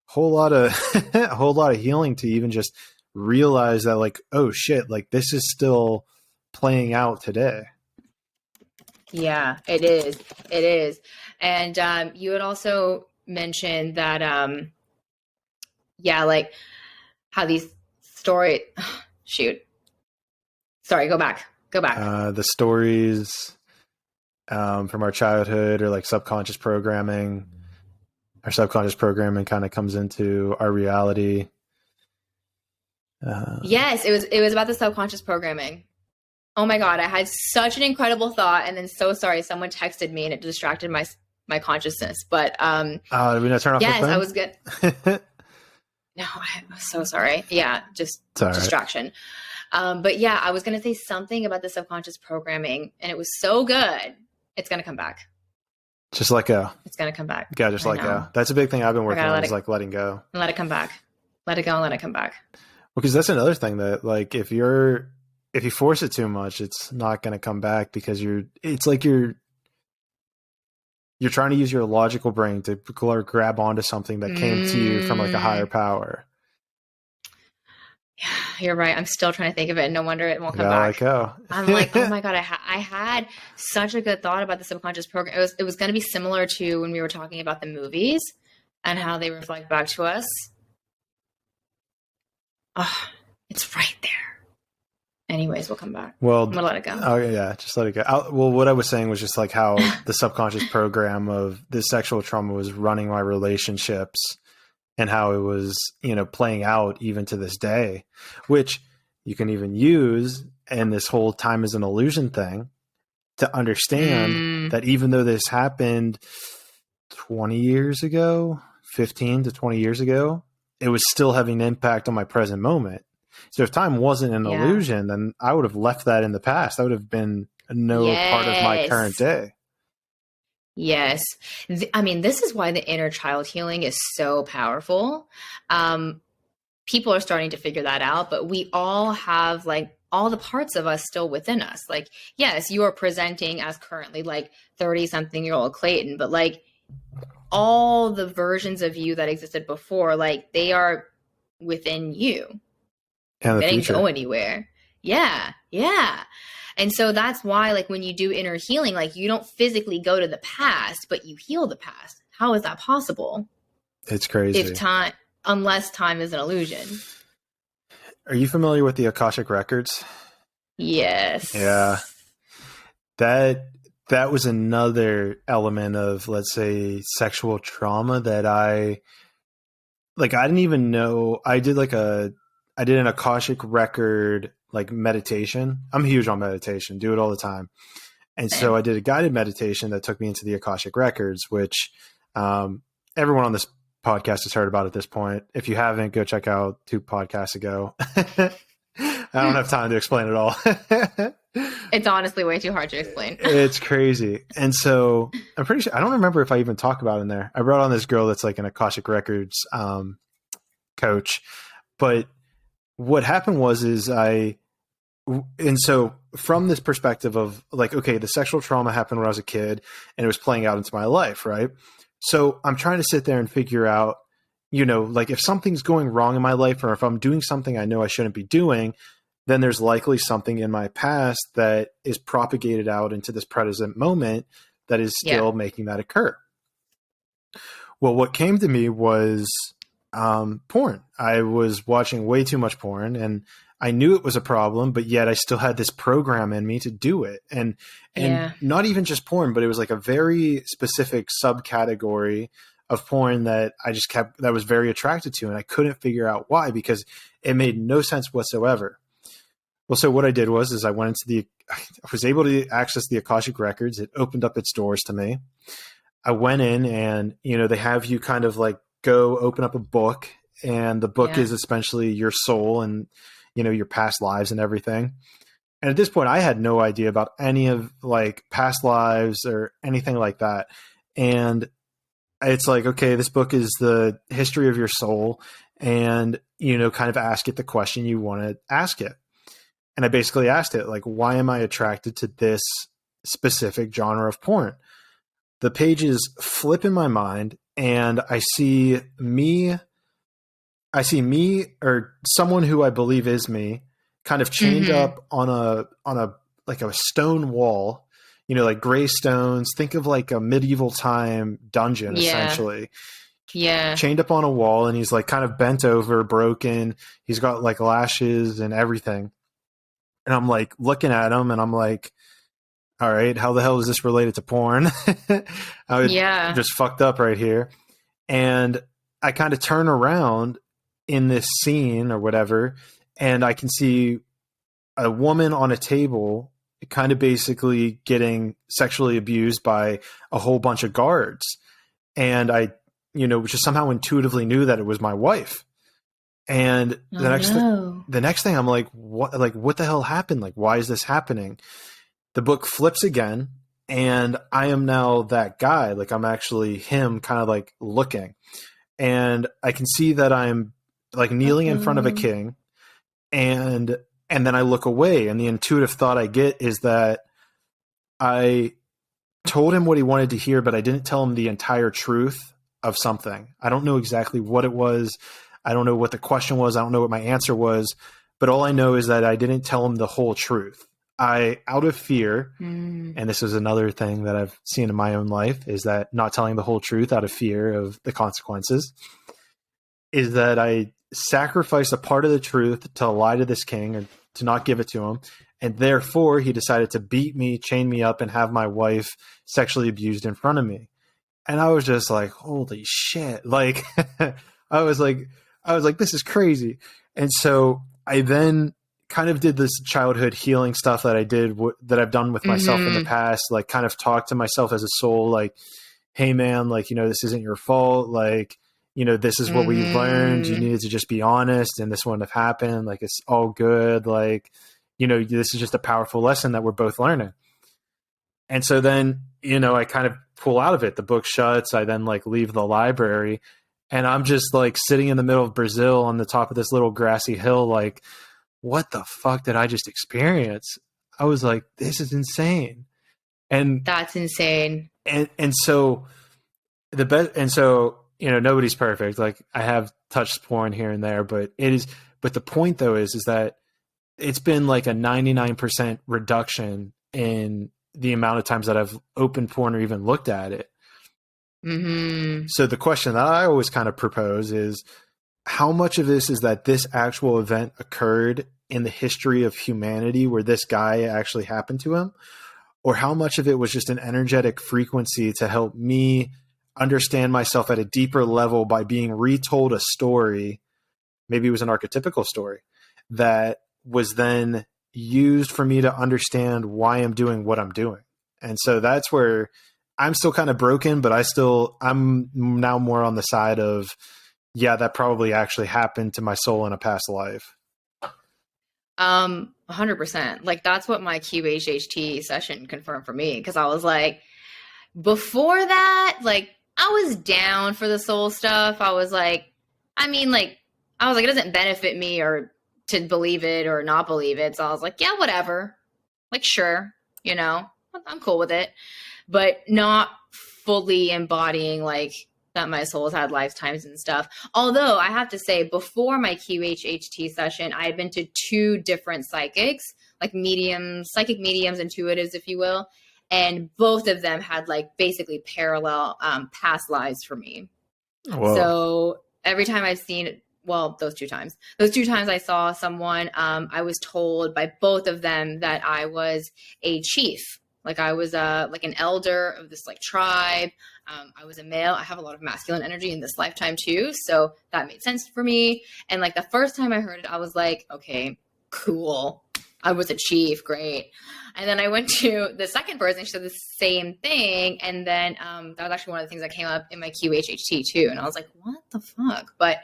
whole lot of healing to even just realize that like, oh shit, like this is still playing out today. Yeah, it is. And you had also mentioned that like how these story sorry, go back. The stories from our childhood or like subconscious programming. Our subconscious programming kind of comes into our reality. Yes, it was about the subconscious programming. Oh my God, I had such an incredible thought, and then so sorry, someone texted me and it distracted my consciousness. But did we not turn off? Yes, the phone? I was good. No, I'm so sorry. Yeah, just distraction. But yeah, I was gonna say something about the subconscious programming, and it was so good. It's gonna come back. Just let go. It's gonna come back. Yeah, just let go. That's a big thing I've been working on is like letting go. And let it come back. Let it go and let it come back. Because that's another thing that like if you force it too much, it's not going to come back because it's like you're trying to use your logical brain to grab onto something that came to you from like a higher power. You're right. I'm still trying to think of it. No wonder it won't You come gotta let back. go. I'm like, oh my God, I had such a good thought about the subconscious program. It was going to be similar to when we were talking about the movies and how they reflect back to us. Oh, it's right there. Anyways, we'll come back. Well, I'm going to let it go. oh yeah, just let it go. Well, what I was saying was just like how the subconscious program of this sexual trauma was running my relationships and how it was, playing out even to this day, which you can even use in this whole time is an illusion thing to understand that even though this happened 20 years ago, 15 to 20 years ago, it was still having an impact on my present moment. So if time wasn't an Yeah. illusion, then I would have left that in the past. That would have been no part of my current day. Yes. I mean, this is why the inner child healing is so powerful. People are starting to figure that out, but we all have like all the parts of us still within us. Like, yes, you are presenting as currently like 30-something-year-old Clayton, but like all the versions of you that existed before, like they are within you. And They didn't go anywhere. Yeah. Yeah. And so that's why, like, when you do inner healing, like, you don't physically go to the past, but you heal the past. How is that possible? It's crazy. Unless time is an illusion. Are you familiar with the Akashic Records? Yes. Yeah. That was another element of, let's say, sexual trauma that I didn't even know. I did an Akashic record, like meditation. I'm huge on meditation, do it all the time. And so I did a guided meditation that took me into the Akashic Records, which everyone on this podcast has heard about at this point. If you haven't, go check out 2 podcasts ago. I don't have time to explain it all. It's honestly way too hard to explain. It's crazy. And so I'm pretty sure, I don't remember if I even talk about it in there. I brought on this girl that's like an Akashic Records coach. But what happened and so from this perspective of like, okay, the sexual trauma happened when I was a kid and it was playing out into my life, right? So I'm trying to sit there and figure out, like if something's going wrong in my life or if I'm doing something I know I shouldn't be doing, then there's likely something in my past that is propagated out into this present moment that is still making that occur. Well, what came to me was porn. I was watching way too much porn and I knew it was a problem, but yet I still had this program in me to do it. And not even just porn, but it was like a very specific subcategory of porn that that I was very attracted to. And I couldn't figure out why, because it made no sense whatsoever. Well, so what I did was I was able to access the Akashic Records. It opened up its doors to me. I went in and, they have you kind of like go open up a book, and the book is essentially your soul and, your past lives and everything. And at this point I had no idea about any of like past lives or anything like that. And it's like, okay, this book is the history of your soul, and, kind of ask it the question you want to ask it. And I basically asked it, like, why am I attracted to this specific genre of porn? The pages flip in my mind, and I see me or someone who I believe is me kind of chained up on a like a stone wall, like gray stones. Think of like a medieval time dungeon, essentially. Yeah. Chained up on a wall, and he's like kind of bent over, broken. He's got like lashes and everything. And I'm like looking at him and I'm like, all right, how the hell is this related to porn? I'm just fucked up right here. And I kind of turn around in this scene or whatever, and I can see a woman on a table kind of basically getting sexually abused by a whole bunch of guards. And I, just somehow intuitively knew that it was my wife. And the next thing I'm like, what the hell happened? Like, why is this happening? The book flips again, and I am now that guy. Like, I'm actually him kind of like looking, and I can see that I'm like kneeling in front of a king, and then I look away, and the intuitive thought I get is that I told him what he wanted to hear, but I didn't tell him the entire truth of something. I don't know exactly what it was. I don't know what the question was. I don't know what my answer was. But all I know is that I didn't tell him the whole truth. Out of fear, and this is another thing that I've seen in my own life, is that not telling the whole truth out of fear of the consequences, is that I sacrificed a part of the truth to lie to this king or to not give it to him. And therefore, he decided to beat me, chain me up, and have my wife sexually abused in front of me. And I was just like, holy shit. Like, I was like, this is crazy. And so I then kind of did this childhood healing stuff that I did, that I've done with myself in the past, like kind of talk to myself as a soul, like, hey man, like, you know, this isn't your fault. Like, you know, this is what we learned. You needed to just be honest and this wouldn't have happened. Like, it's all good. Like, you know, this is just a powerful lesson that we're both learning. And so then, you know, I kind of pull out of it. The book shuts. I then like leave the library and I'm just like sitting in the middle of Brazil on the top of this little grassy hill. Like, what the fuck did I just experience? I was like, this is insane. And that's insane. And so the best, and so, you know, nobody's perfect. Like, I have touched porn here and there, but the point though is that it's been like a 99% reduction in the amount of times that I've opened porn or even looked at it. So the question that I always kind of propose is, how much of this is that this actual event occurred in the history of humanity where this guy actually happened to him? Or how much of it was just an energetic frequency to help me understand myself at a deeper level by being retold a story, maybe it was an archetypical story, that was then used for me to understand why I'm doing what I'm doing. And so that's where I'm still kind of broken, but I'm now more on the side of, yeah, that probably actually happened to my soul in a past life. 100%. Like, that's what my QHHT session confirmed for me. Cause I was like, before that, like, I was down for the soul stuff. I was like, it doesn't benefit me or to believe it or not believe it. So I was like, yeah, whatever. Like, sure, you know, I'm cool with it, but not fully embodying like that my soul's had lifetimes and stuff. Although I have to say, before my QHHT session, I had been to 2 different psychics, like psychic mediums, intuitives, if you will. And both of them had like basically parallel past lives for me. Whoa. So every time I've seen, well, those two times I saw someone, I was told by both of them that I was a chief. Like, I was like an elder of this like tribe. I was a male. I have a lot of masculine energy in this lifetime too. So that made sense for me. And like the first time I heard it, I was like, okay, cool. I was a chief. Great. And then I went to the second person. She said the same thing. And then that was actually one of the things that came up in my QHHT too. And I was like, what the fuck? But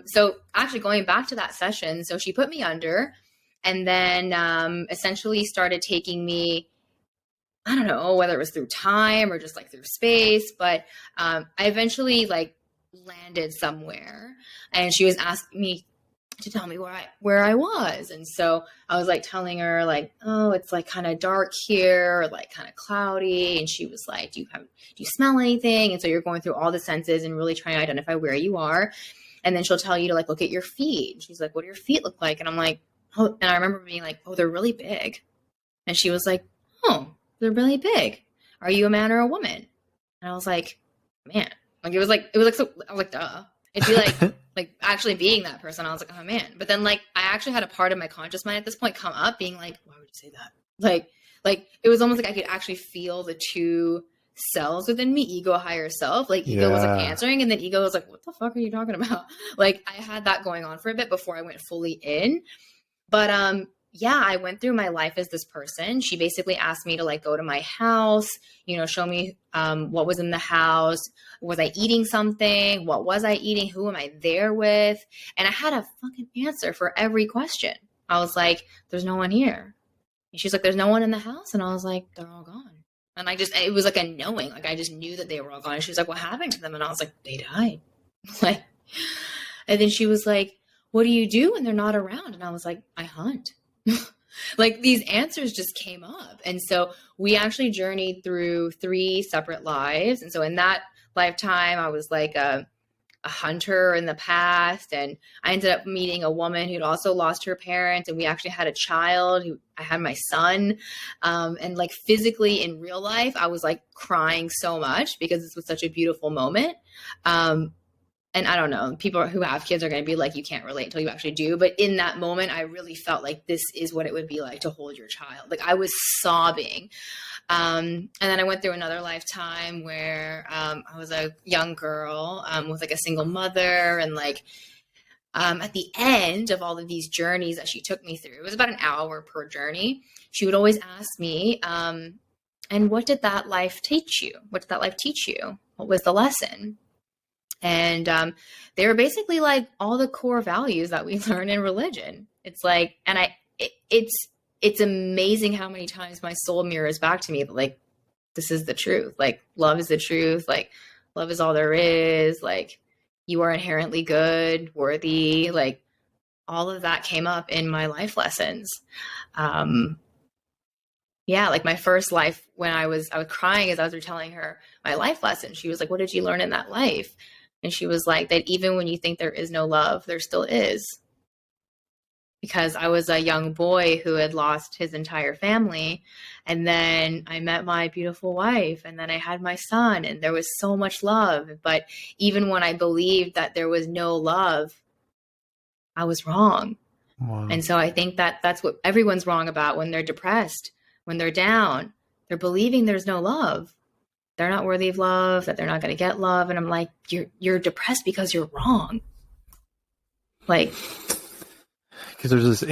so actually going back to that session, so she put me under and then essentially started taking me, I don't know whether it was through time or just like through space, but I eventually like landed somewhere and she was asking me to tell me where I was. And so I was like telling her like, oh, it's like kind of dark here, or like kind of cloudy. And she was like, do you smell anything? And so you're going through all the senses and really trying to identify where you are. And then she'll tell you to like, look at your feet. And she's like, what do your feet look like? And I'm like, oh, and I remember being like, oh, they're really big. And she was like, oh, they're really big. Are you a man or a woman? And I was like, man, like, it was like, so, I was like, duh. It'd be like, like actually being that person. I was like, oh man. But then like, I actually had a part of my conscious mind at this point come up being like, why would you say that? Like it was almost like I could actually feel the 2 cells within me, ego, higher self. Like ego was like answering and then ego was like, what the fuck are you talking about? Like I had that going on for a bit before I went fully in. But yeah, I went through my life as this person. She basically asked me to like go to my house, you know, show me what was in the house. Was I eating something? What was I eating? Who am I there with? And I had a fucking answer for every question. I was like, there's no one here. And she's like, there's no one in the house. And I was like, they're all gone. And it was like a knowing, like I just knew that they were all gone. And she was like, what happened to them? And I was like, they died. Like, and then she was like, what do you do when they're not around? And I was like, I hunt. Like these answers just came up. And so we actually journeyed through 3 separate lives. And so in that lifetime, I was like a a hunter in the past. And I ended up meeting a woman who'd also lost her parents. And we actually had a child. I had my son. And like physically in real life, I was like crying so much because this was such a beautiful moment. And I don't know, people who have kids are going to be like, you can't relate until you actually do. But in that moment, I really felt like this is what it would be like to hold your child. Like I was sobbing. And then I went through another lifetime where I was a young girl with like a single mother. And like at the end of all of these journeys that she took me through, it was about an hour per journey. She would always ask me, and what did that life teach you? What did that life teach you? What was the lesson? And they were basically like all the core values that we learn in religion. It's like, and it's amazing how many times my soul mirrors back to me, but like, this is the truth. Like, love is the truth. Like, love is all there is. Like, you are inherently good, worthy. Like, all of that came up in my life lessons. Yeah, like my first life when I was crying as I was retelling her my life lesson. She was like, what did you learn in that life? And she was like, that even when you think there is no love, there still is. Because I was a young boy who had lost his entire family. And then I met my beautiful wife, and then I had my son, and there was so much love. But even when I believed that there was no love, I was wrong. Wow. And so I think that that's what everyone's wrong about when they're depressed, when they're down. They're believing there's no love. They're not worthy of love, that they're not going to get love. And I'm like, you're depressed because you're wrong. Like, because there's this,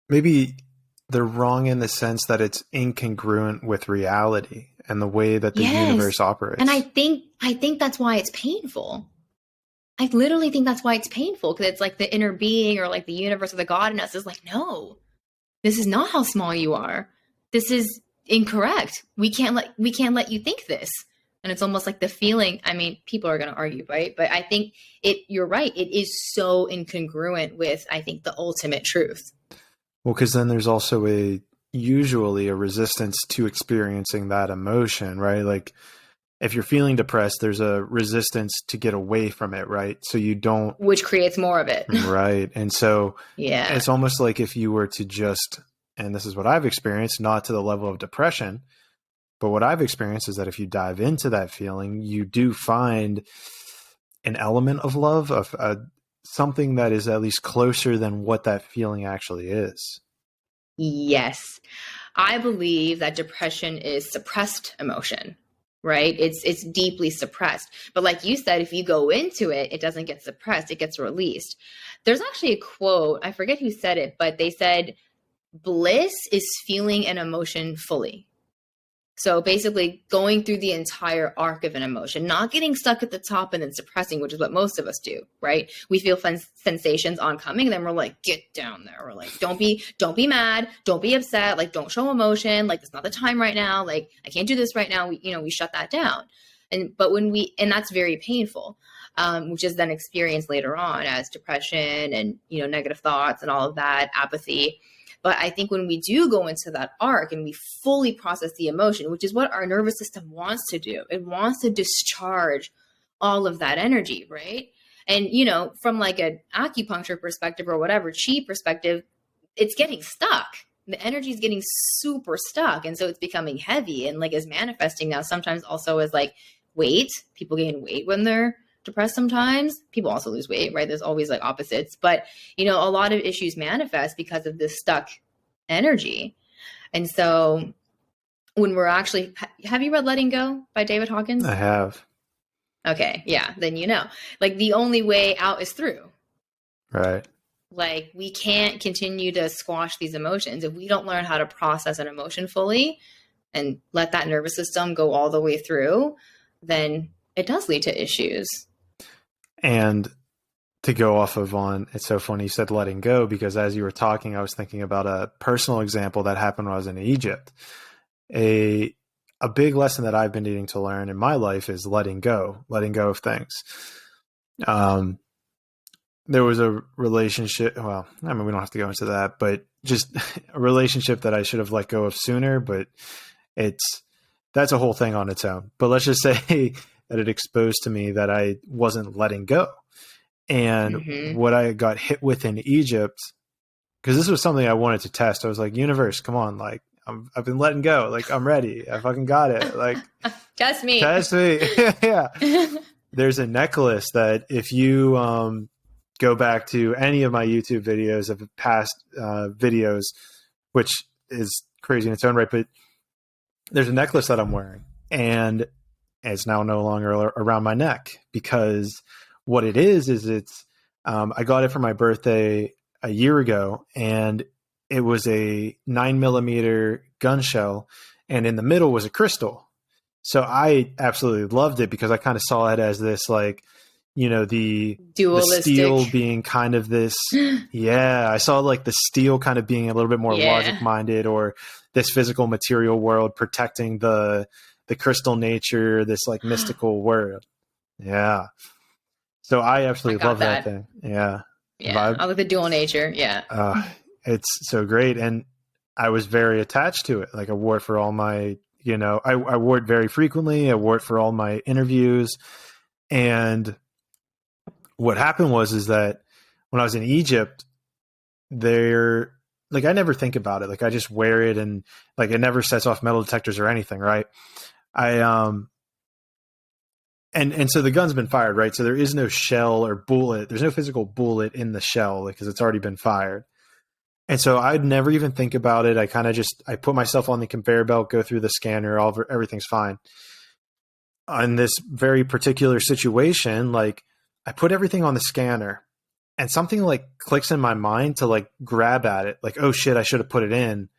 maybe they're wrong in the sense that it's incongruent with reality and the way that the universe operates. And I think that's why it's painful. I literally think that's why it's painful, because it's like the inner being or like the universe or the God in us is like, no, this is not how small you are. This is incorrect. We can't let you think this. And it's almost like the feeling, I mean, people are going to argue, right? But I think you're right. It is so incongruent with, I think, the ultimate truth. Well, because then there's also usually a resistance to experiencing that emotion, right? Like if you're feeling depressed, there's a resistance to get away from it, right? So you don't. Which creates more of it. Right. And so yeah, it's almost like if you were to just, and this is what I've experienced, not to the level of depression, but what I've experienced is that if you dive into that feeling, you do find an element of love, of something that is at least closer than what that feeling actually is. Yes. I believe that depression is suppressed emotion, right? It's deeply suppressed. But like you said, if you go into it, it doesn't get suppressed, it gets released. There's actually a quote, I forget who said it, but they said, bliss is feeling an emotion fully. So basically going through the entire arc of an emotion, not getting stuck at the top and then suppressing, which is what most of us do, right? We feel sensations oncoming, and then we're like, get down there. We're like, don't be mad. Don't be upset. Like, don't show emotion. Like, it's not the time right now. Like, I can't do this right now. We shut that down. And that's very painful, which is then experienced later on as depression and, negative thoughts and all of that, apathy. But I think when we do go into that arc and we fully process the emotion, which is what our nervous system wants to do, it wants to discharge all of that energy, right? And, from like an acupuncture perspective or whatever, chi perspective, it's getting stuck. The energy is getting super stuck. And so it's becoming heavy and like is manifesting now sometimes also as like weight. People gain weight when they're depressed sometimes. People also lose weight, right? There's always like opposites. But, a lot of issues manifest because of this stuck energy. And so when we're actually, have you read Letting Go by David Hawkins? I have. Okay. Yeah. Then like the only way out is through. Right. Like we can't continue to squash these emotions if we don't learn how to process an emotion fully and let that nervous system go all the way through, then it does lead to issues. And to go off of it's so funny you said letting go, because as you were talking, I was thinking about a personal example that happened when I was in Egypt. A big lesson that I've been needing to learn in my life is letting go of things. There was a relationship, well, I mean, we don't have to go into that, but just a relationship that I should have let go of sooner, but it's that's a whole thing on its own. But let's just say that it exposed to me that I wasn't letting go. And what I got hit with in Egypt, because this was something I wanted to test. I was like, universe, come on. Like, I've been letting go. Like, I'm ready. I fucking got it. Like, test me. Yeah. There's a necklace that if you go back to any of my YouTube videos of past videos, which is crazy in its own right, but there's a necklace that I'm wearing, and it's now no longer around my neck, because what it is it's I got it for my birthday a year ago, and it was a 9mm gun shell, and in the middle was a crystal. So I absolutely loved it because I kind of saw it as this, like, you know, the steel being kind of this, yeah, I saw like the steel kind of being a little bit more logic minded, or this physical material world protecting the crystal nature, this like mystical world. Yeah. So I absolutely love that thing. Yeah. Yeah. I like the dual nature. Yeah. It's so great. And I was very attached to it. Like, I wore it for all my, you know, I wore it very frequently. I wore it for all my interviews. And what happened is that when I was in Egypt, like, I never think about it. Like, I just wear it, and like, it never sets off metal detectors or anything. Right. And so the gun's been fired, right? So there is no shell or bullet. There's no physical bullet in the shell because it's already been fired. And so I'd never even think about it. I kind of I put myself on the conveyor belt, go through the scanner, everything's fine. On this very particular situation, like, I put everything on the scanner, and something like clicks in my mind to like grab at it. Like, oh shit, I should have put it in.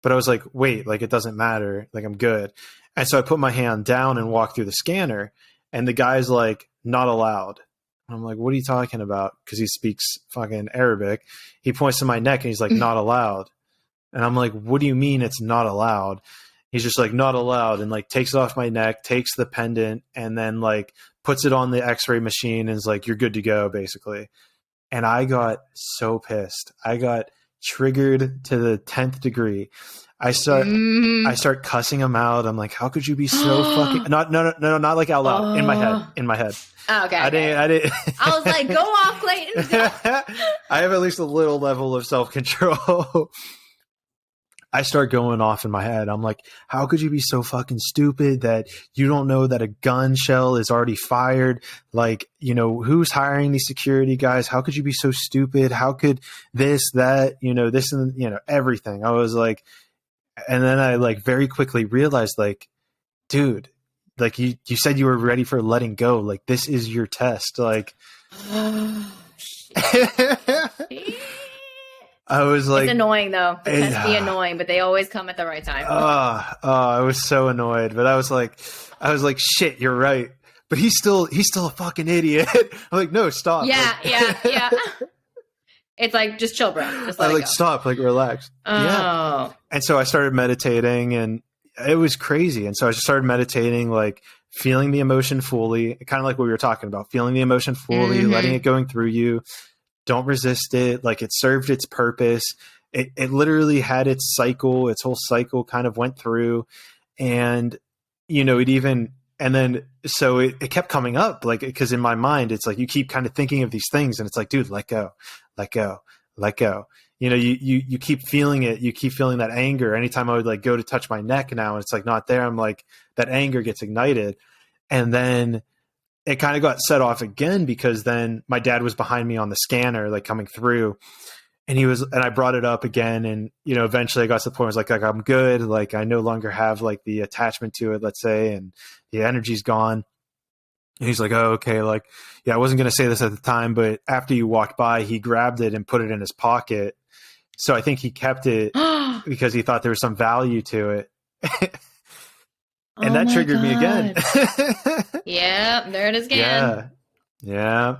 But I was like, wait, like, it doesn't matter. Like, I'm good. And so I put my hand down and walk through the scanner, and the guy's like, not allowed. I'm like, what are you talking about? Because he speaks fucking Arabic. He points to my neck and he's like, not allowed. And I'm like, what do you mean it's not allowed? He's just like, not allowed, and like takes it off my neck, takes the pendant, and then like puts it on the x-ray machine and is like, you're good to go, basically. And I got so pissed. I got triggered to the 10th degree. I start cussing him out. I'm like, how could you be so fucking not like out loud, in my head. Oh, okay. I didn't. I was like, go off, Clayton. I have at least a little level of self-control. I start going off in my head. I'm like, how could you be so fucking stupid that you don't know that a gun shell is already fired? Like, you know, who's hiring these security guys? How could you be so stupid? How could this, that, you know, this, and, you know, everything. I was like, and then I like very quickly realized, like, dude, like, you said you were ready for letting go. Like, this is your test. Like, I was like, it's annoying though. The tests be annoying, but they always come at the right time. I was so annoyed, but I was like, shit, you're right. But he's still a fucking idiot. I'm like, no, stop. Yeah, like, yeah. It's like, just chill, bro. Just let it go. Stop, like, relax. Oh. Yeah. And so I started meditating, and it was crazy. And so I just started meditating, like, feeling the emotion fully, kind of like what we were talking about, feeling the emotion fully, letting it going through you. Don't resist it. Like, it served its purpose. It literally had its cycle. Its whole cycle kind of went through, and, you know, so it kept coming up, like, because in my mind, it's like, you keep kind of thinking of these things, and it's like, dude, let go, let go, let go. You know, you keep feeling it. You keep feeling that anger. Anytime I would like go to touch my neck now, and it's like not there, I'm like, that anger gets ignited. And then it kind of got set off again, because then my dad was behind me on the scanner, like, coming through, and I brought it up again. And, you know, eventually I got to the point where I was like, I'm good. Like, I no longer have like the attachment to it, let's say, and the energy's gone. And he's like, oh, okay. Like, yeah, I wasn't going to say this at the time, but after you walked by, he grabbed it and put it in his pocket. So I think he kept it because he thought there was some value to it. And that triggered me again. Yeah, there it is again. Yeah.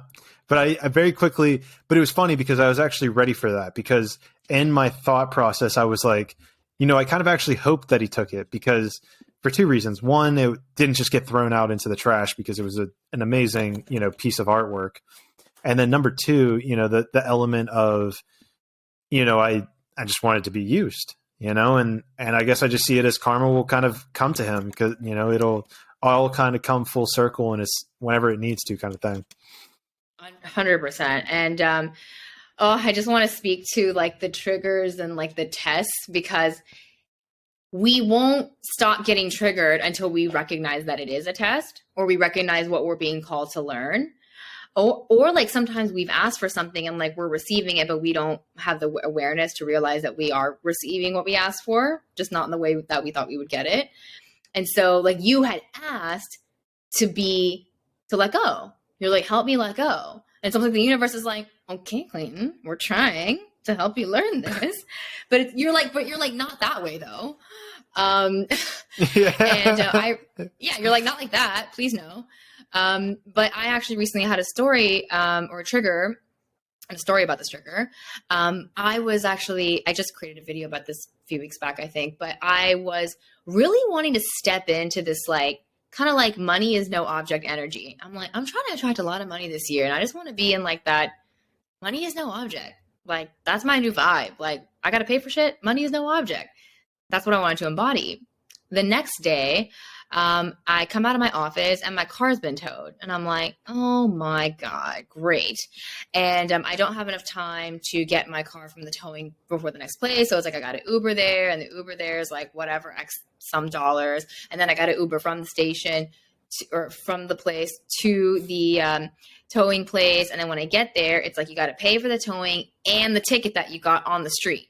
But I very quickly, but it was funny because I was actually ready for that, because in my thought process, I was like, you know, I kind of actually hoped that he took it, because for two reasons. One, it didn't just get thrown out into the trash, because it was an amazing, you know, piece of artwork. And then number two, you know, the element of, you know, I just wanted to be used. and I guess I just see it as karma will kind of come to him because, it'll all kind of come full circle and it's whenever it needs to kind of thing. 100%. And, I just want to speak to like the triggers and like the tests, because we won't stop getting triggered until we recognize that it is a test, or we recognize what we're being called to learn. Or like sometimes we've asked for something and like we're receiving it, but we don't have the awareness to realize that we are receiving what we asked for, just not in the way that we thought we would get it. And so like you had asked to let go. You're like, help me let go. And so like the universe is like, okay, Clayton, we're trying to help you learn this. But you're like, not that way though. Yeah. You're like, not like that, please no. But I actually recently had a story, or a trigger, and a story about this trigger. I just created a video about this a few weeks back, I think, but I was really wanting to step into this, like, kind of like money is no object energy. I'm like, I'm trying to attract a lot of money this year. And I just want to be in like that money is no object. Like, that's my new vibe. Like, I got to pay for shit. Money is no object. That's what I wanted to embody. The next day, I come out of my office and my car's been towed. And I'm like, oh my God, great. And I don't have enough time to get my car from the towing before the next place. So it's like, I got to Uber there, and the Uber there is like whatever, X some dollars. And then I got to Uber from the station or from the place to the towing place. And then when I get there, it's like, you got to pay for the towing and the ticket that you got on the street.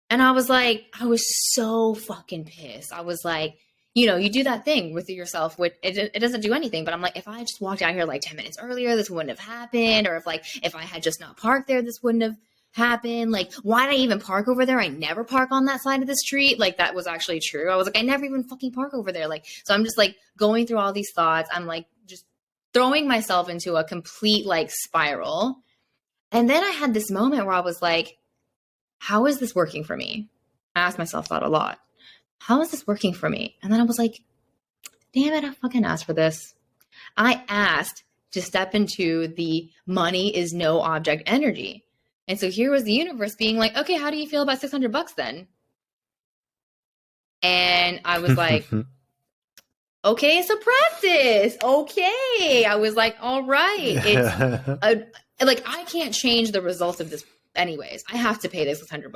And I was so fucking pissed. I was like, you do that thing with yourself, which it doesn't do anything. But I'm like, if I just walked out here like 10 minutes earlier, this wouldn't have happened. Or if I had just not parked there, this wouldn't have happened. Like, why did I even park over there? I never park on that side of the street. Like, that was actually true. I was like, I never even fucking park over there. Like, so I'm just like going through all these thoughts. I'm like just throwing myself into a complete like spiral. And then I had this moment where I was like, how is this working for me? I asked myself that a lot. How is this working for me? And then I was like, damn it, I fucking asked for this. I asked to step into the money is no object energy. And so here was the universe being like, okay, how do you feel about $600 then? And I was like, okay, it's a practice. Okay. I was like, all right. Like, I can't change the result of this anyways. I have to pay this $600.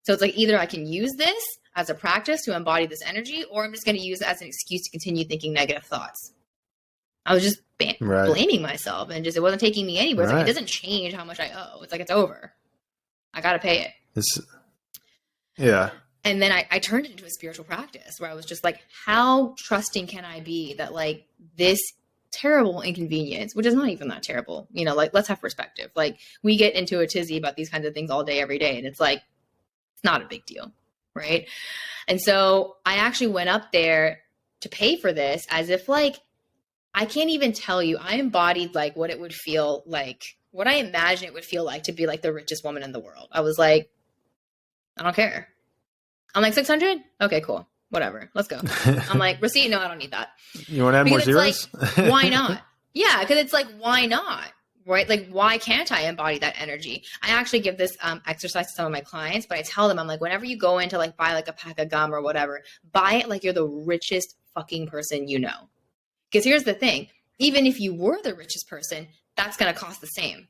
So it's like, either I can use this as a practice to embody this energy, or I'm just going to use it as an excuse to continue thinking negative thoughts. I was just blaming myself, and just, it wasn't taking me anywhere. It's like, it doesn't change how much I owe. It's like, it's over. I got to pay it. Yeah. And then I turned it into a spiritual practice where I was just like, how trusting can I be that like this terrible inconvenience, which is not even that terrible, like, let's have perspective. Like, we get into a tizzy about these kinds of things all day, every day. And it's like, it's not a big deal. Right. And so I actually went up there to pay for this as if like, I can't even tell you, I embodied like what it would feel like, what I imagine it would feel like to be like the richest woman in the world. I was like, I don't care. I'm like, 600? Okay, cool. Whatever. Let's go. I'm like, receipt? No, I don't need that. You want to add more zeros? Like, why not? Yeah. Because it's like, why not? Right? Like, why can't I embody that energy? I actually give this exercise to some of my clients, but I tell them, I'm like, whenever you go in to like buy like a pack of gum or whatever, buy it like you're the richest fucking person you know. Because here's the thing. Even if you were the richest person, that's going to cost the same.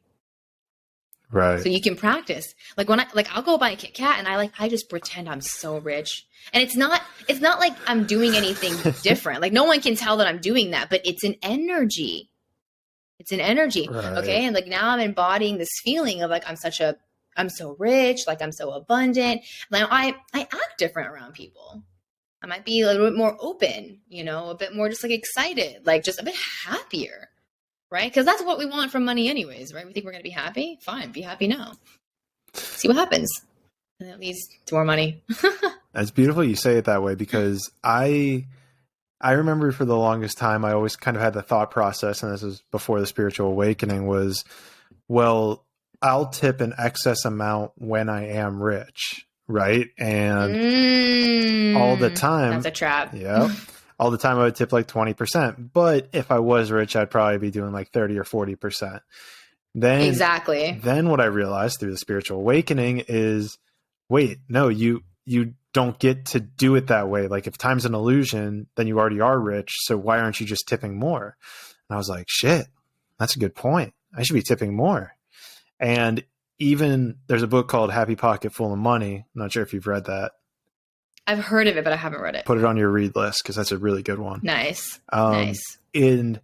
Right. So you can practice. Like, when I'll go buy a Kit Kat and I just pretend I'm so rich. And it's not like I'm doing anything different. Like, no one can tell that I'm doing that, but it's an energy. It's an energy. Right. Okay. And like, now I'm embodying this feeling of like, I'm so rich. Like, I'm so abundant. Now I act different around people. I might be a little bit more open, a bit more just like excited, like just a bit happier. Right? Because that's what we want from money anyways, right? We think we're going to be happy. Fine. Be happy now. See what happens. And that leads to more money. That's beautiful you say it that way, because I remember for the longest time, I always kind of had the thought process, and this was before the spiritual awakening, was, well, I'll tip an excess amount when I am rich. Right. And all the time. That's a trap. Yeah. All the time I would tip like 20%. But if I was rich, I'd probably be doing like 30 or 40%. Then what I realized through the spiritual awakening is, wait, no, you don't get to do it that way. Like if time's an illusion, then you already are rich. So why aren't you just tipping more? And I was like, shit, that's a good point. I should be tipping more. And even there's a book called Happy Pocket Full of Money. I'm not sure if you've read that. I've heard of it, but I haven't read it. Put it on your read list because that's a really good one. Nice. Nice. And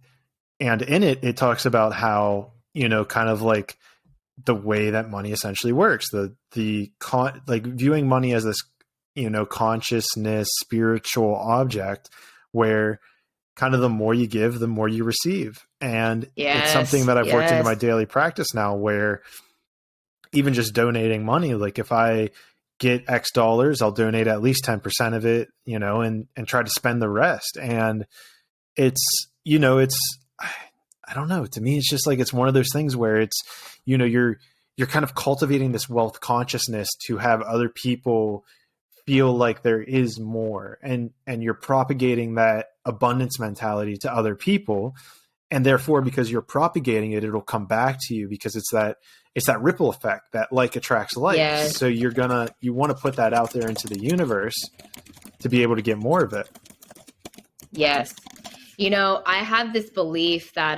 in it, it talks about how, kind of like the way that money essentially works, like viewing money as this, consciousness, spiritual object where kind of the more you give, the more you receive. And it's something that I've worked into my daily practice now, where even just donating money, like if I get X dollars, I'll donate at least 10% of it, and try to spend the rest. And it's, I don't know, to me, it's just like, it's one of those things where it's, you're kind of cultivating this wealth consciousness to have other people feel like there is more, and you're propagating that abundance mentality to other people. And therefore, because you're propagating it, it'll come back to you, because it's that ripple effect that like attracts like. Yes. So you want to put that out there into the universe to be able to get more of it. Yes. I have this belief that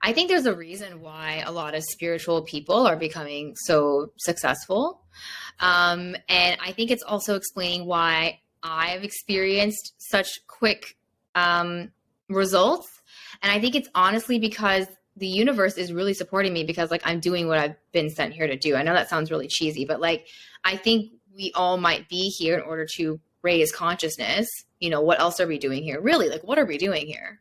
I think there's a reason why a lot of spiritual people are becoming so successful. And I think it's also explaining why I've experienced such quick results. And I think it's honestly because the universe is really supporting me, because like I'm doing what I've been sent here to do. I know that sounds really cheesy, but like I think we all might be here in order to raise consciousness. What else are we doing here? Really, like what are we doing here?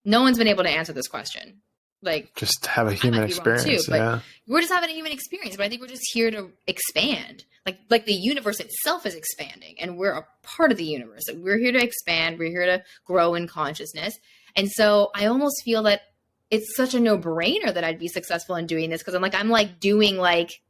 No one's been able to answer this question. Like just have a human experience. Too, but we're just having a human experience, but I think we're just here to expand. Like the universe itself is expanding, and we're a part of the universe. We're here to expand. We're here to grow in consciousness. And so I almost feel that it's such a no-brainer that I'd be successful in doing this, because I'm like doing like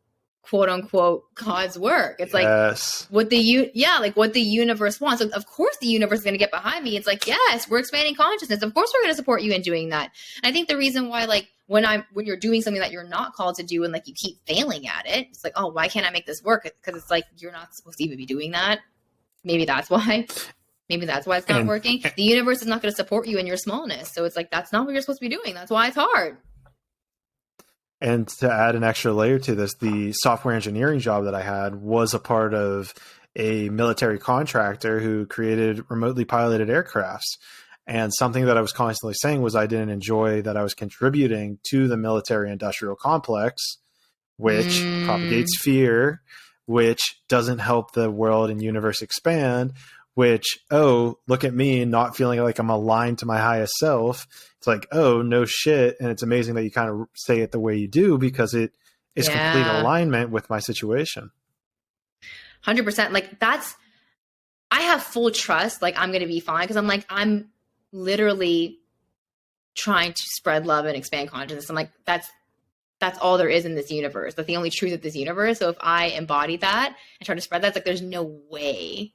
quote unquote God's work. It's like what the universe wants. So of course the universe is going to get behind me. It's like, yes, we're expanding consciousness. Of course we're going to support you in doing that. And I think the reason why, like when you're doing something that you're not called to do and like you keep failing at it, it's like, oh, why can't I make this work? Because it's like, you're not supposed to even be doing that. Maybe that's why. Maybe that's why it's not working. The universe is not going to support you in your smallness. So it's like, that's not what you're supposed to be doing. That's why it's hard. And to add an extra layer to this, the software engineering job that I had was a part of a military contractor who created remotely piloted aircrafts. And something that I was constantly saying was I didn't enjoy that I was contributing to the military industrial complex, which propagates fear, which doesn't help the world and universe expand, which, oh, look at me not feeling like I'm aligned to my highest self. It's like, oh, no shit. And it's amazing that you kind of say it the way you do, because it is complete alignment with my situation. 100%. Like I have full trust. Like I'm going to be fine, because I'm literally trying to spread love and expand consciousness. I'm like, that's all there is in this universe. That's the only truth of this universe. So if I embody that and try to spread that, it's like, there's no way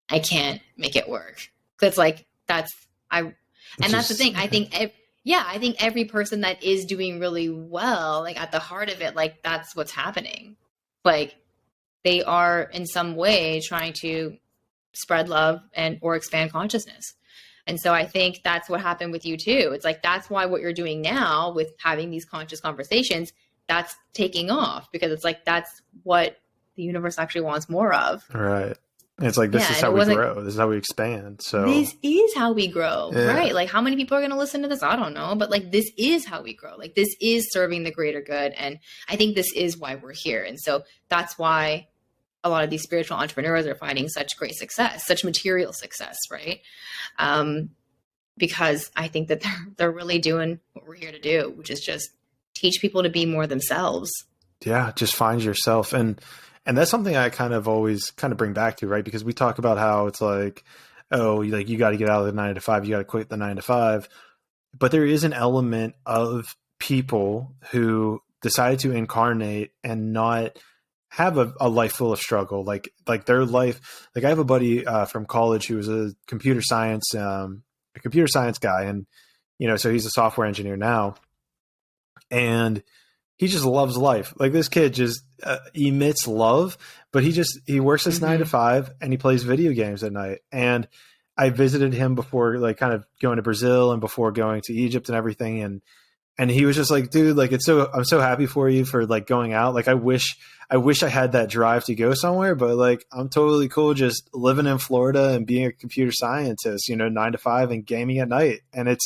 I can't make it work. That's like, that's the thing. I think, I think every person that is doing really well, like at the heart of it, like that's what's happening. Like they are in some way trying to spread love or expand consciousnness. And so I think that's what happened with you too. It's like, that's why what you're doing now with having these conscious conversations, that's taking off, because it's like, that's what the universe actually wants more of. Right. It's like, this is how we grow. This is how we expand. So this is how we grow, right? Like how many people are going to listen to this? I don't know. But like, this is how we grow. Like this is serving the greater good. And I think this is why we're here. And so that's why a lot of these spiritual entrepreneurs are finding such great success, such material success, right? Because I think that they're really doing what we're here to do, which is just teach people to be more themselves. Yeah, just find yourself. And that's something I kind of always kind of bring back to, right? Because we talk about how it's like, oh, like you got to get out of the 9 to 5, you got to quit the 9 to 5. But there is an element of people who decided to incarnate and not have a life full of struggle. Like their life, like I have a buddy from college who was a computer science guy. And, so he's a software engineer now. And he just loves life. Like this kid just emits love, but he works this 9 to 5 and he plays video games at night. And I visited him before, like kind of going to Brazil and before going to Egypt and everything. And he was just like, dude, like I'm so happy for you for like going out. Like I wish I had that drive to go somewhere, but like I'm totally cool just living in Florida and being a computer scientist, 9 to 5 and gaming at night. And it's,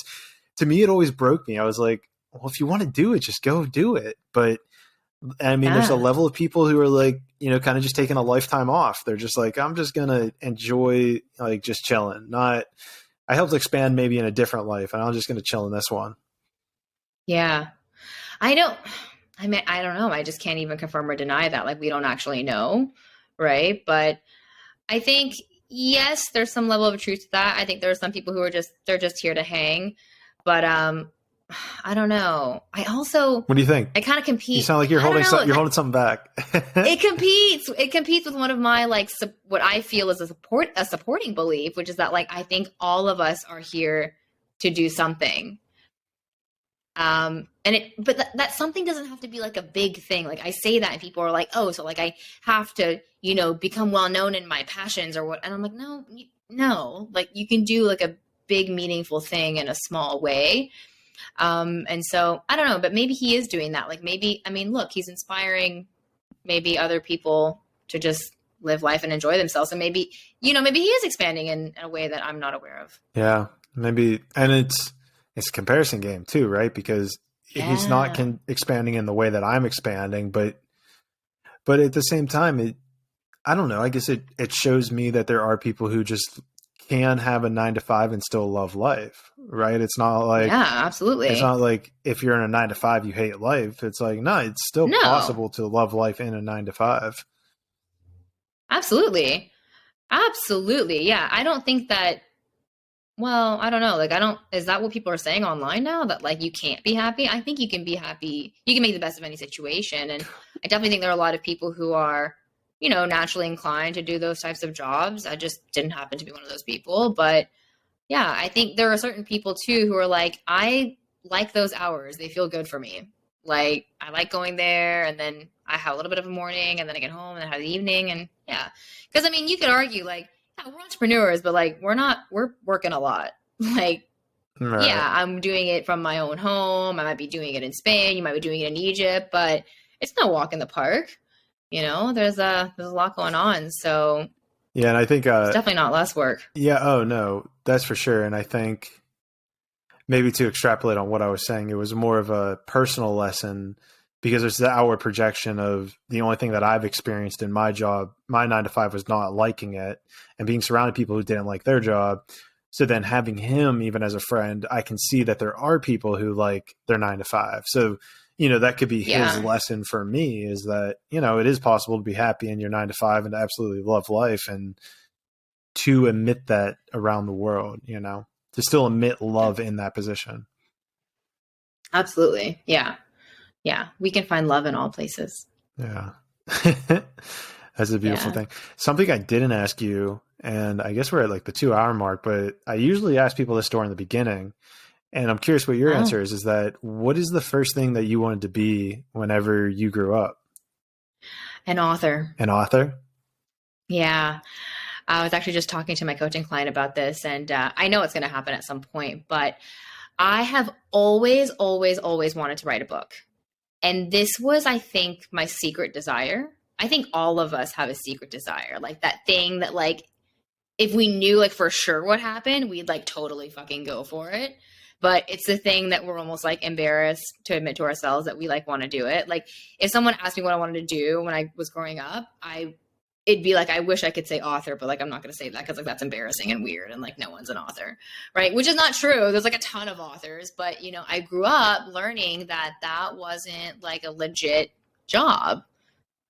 to me, it always broke me. I was like, well, if you want to do it, just go do it. But I mean, there's a level of people who are like, kind of just taking a lifetime off. They're just like, I'm just going to enjoy like just chilling. I helped expand maybe in a different life and I'm just going to chill in this one. Yeah. I know. I mean, I don't know. I just can't even confirm or deny that. Like we don't actually know. Right. But I think, yes, there's some level of truth to that. I think there are some people who are they're just here to hang. But I don't know. I also, what do you think? I kind of compete. You sound like you're holding something back. It competes with one of my like what I feel is a supporting belief, which is that like I think all of us are here to do something. But that something doesn't have to be like a big thing. Like I say that and people are like, oh, so like I have to, become well known in my passions or what? And I'm like, no, like you can do like a big meaningful thing in a small way. And so I don't know, but maybe he is doing that. Like maybe, I mean, look, he's inspiring maybe other people to just live life and enjoy themselves. And maybe, maybe he is expanding in a way that I'm not aware of. Yeah, maybe. And it's a comparison game too, right? Because he's not expanding in the way that I'm expanding, but at the same time, I don't know. I guess it shows me that there are people who just can have a 9 to 5 and still love life, right? It's not like, yeah, absolutely. It's not like if you're in a 9 to 5, you hate life. It's like, no, it's still possible to love life in a 9 to 5. Absolutely. Absolutely. Yeah. I don't think that, well, I don't know. Like, is that what people are saying online now? That like, you can't be happy? I think you can be happy. You can make the best of any situation. And I definitely think there are a lot of people who are, naturally inclined to do those types of jobs. I just didn't happen to be one of those people. But yeah, I think there are certain people too who are like, I like those hours. They feel good for me. Like, I like going there and then I have a little bit of a morning and then I get home and I have the evening. And yeah, because I mean, you could argue like, yeah, we're entrepreneurs, but like, we're working a lot. Like, right. Yeah, I'm doing it from my own home. I might be doing it in Spain. You might be doing it in Egypt, but it's no walk in the park. There's a lot going on. So yeah, and I think it's definitely not less work. Yeah. Oh no, that's for sure. And I think maybe to extrapolate on what I was saying, it was more of a personal lesson because there's the outward projection of the only thing that I've experienced in my job, my 9 to 5 was not liking it and being surrounded people who didn't like their job. So then having him even as a friend, I can see that there are people who like their 9 to 5. So that could be his lesson for me is that, it is possible to be happy in your 9 to 5 and to absolutely love life and to emit that around the world, to still emit love in that position. Absolutely. Yeah. Yeah. We can find love in all places. Yeah. That's a beautiful thing. Something I didn't ask you, and I guess we're at like the 2-hour mark, but I usually ask people this story in the beginning. And I'm curious what your answer is that what is the first thing that you wanted to be whenever you grew up? An author. An author? Yeah. I was actually just talking to my coaching client about this, and I know it's going to happen at some point, but I have always, always, always wanted to write a book. And this was, I think, my secret desire. I think all of us have a secret desire, like that thing that like, if we knew like for sure what happened, we'd like totally fucking go for it. But it's the thing that we're almost like embarrassed to admit to ourselves that we like want to do it. Like if someone asked me what I wanted to do when I was growing up, it'd be like, I wish I could say author, but like, I'm not going to say that because like, that's embarrassing and weird. And like, no one's an author, right? Which is not true. There's like a ton of authors, but I grew up learning that that wasn't like a legit job.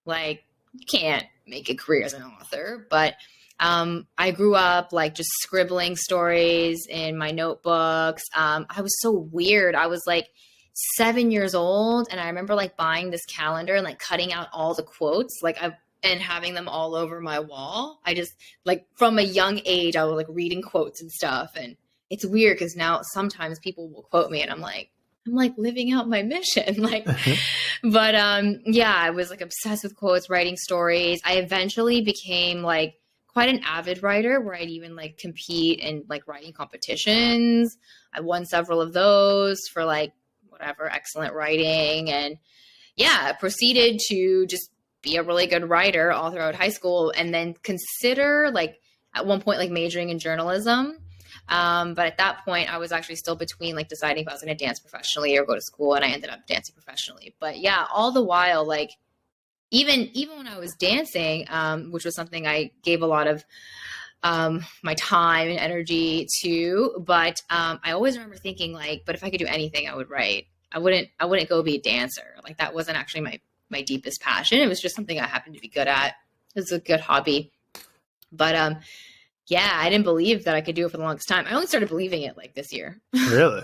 Like you can't make a career as an author, but I grew up like just scribbling stories in my notebooks. I was so weird. I was like 7 years old and I remember like buying this calendar and like cutting out all the quotes and having them all over my wall. I just like from a young age, I was like reading quotes and stuff. And it's weird because now sometimes people will quote me and I'm like, I'm like living out my mission. Like, but yeah, I was like obsessed with quotes, writing stories. I eventually became like quite an avid writer where I'd even like compete in like writing competitions. I won several of those for like whatever, excellent writing. And yeah, proceeded to just be a really good writer all throughout high school, and then consider like at one point like majoring in journalism. But at that point I was actually still between like deciding if I was going to dance professionally or go to school, and I ended up dancing professionally. But yeah, all the while, like even when I was dancing, which was something I gave a lot of my time and energy to, but I always remember thinking like, but if I could do anything, I would write. I wouldn't go be a dancer. Like that wasn't actually my deepest passion. It was just something I happened to be good at. It was a good hobby. But yeah, I didn't believe that I could do it for the longest time. I only started believing it like this year. Really?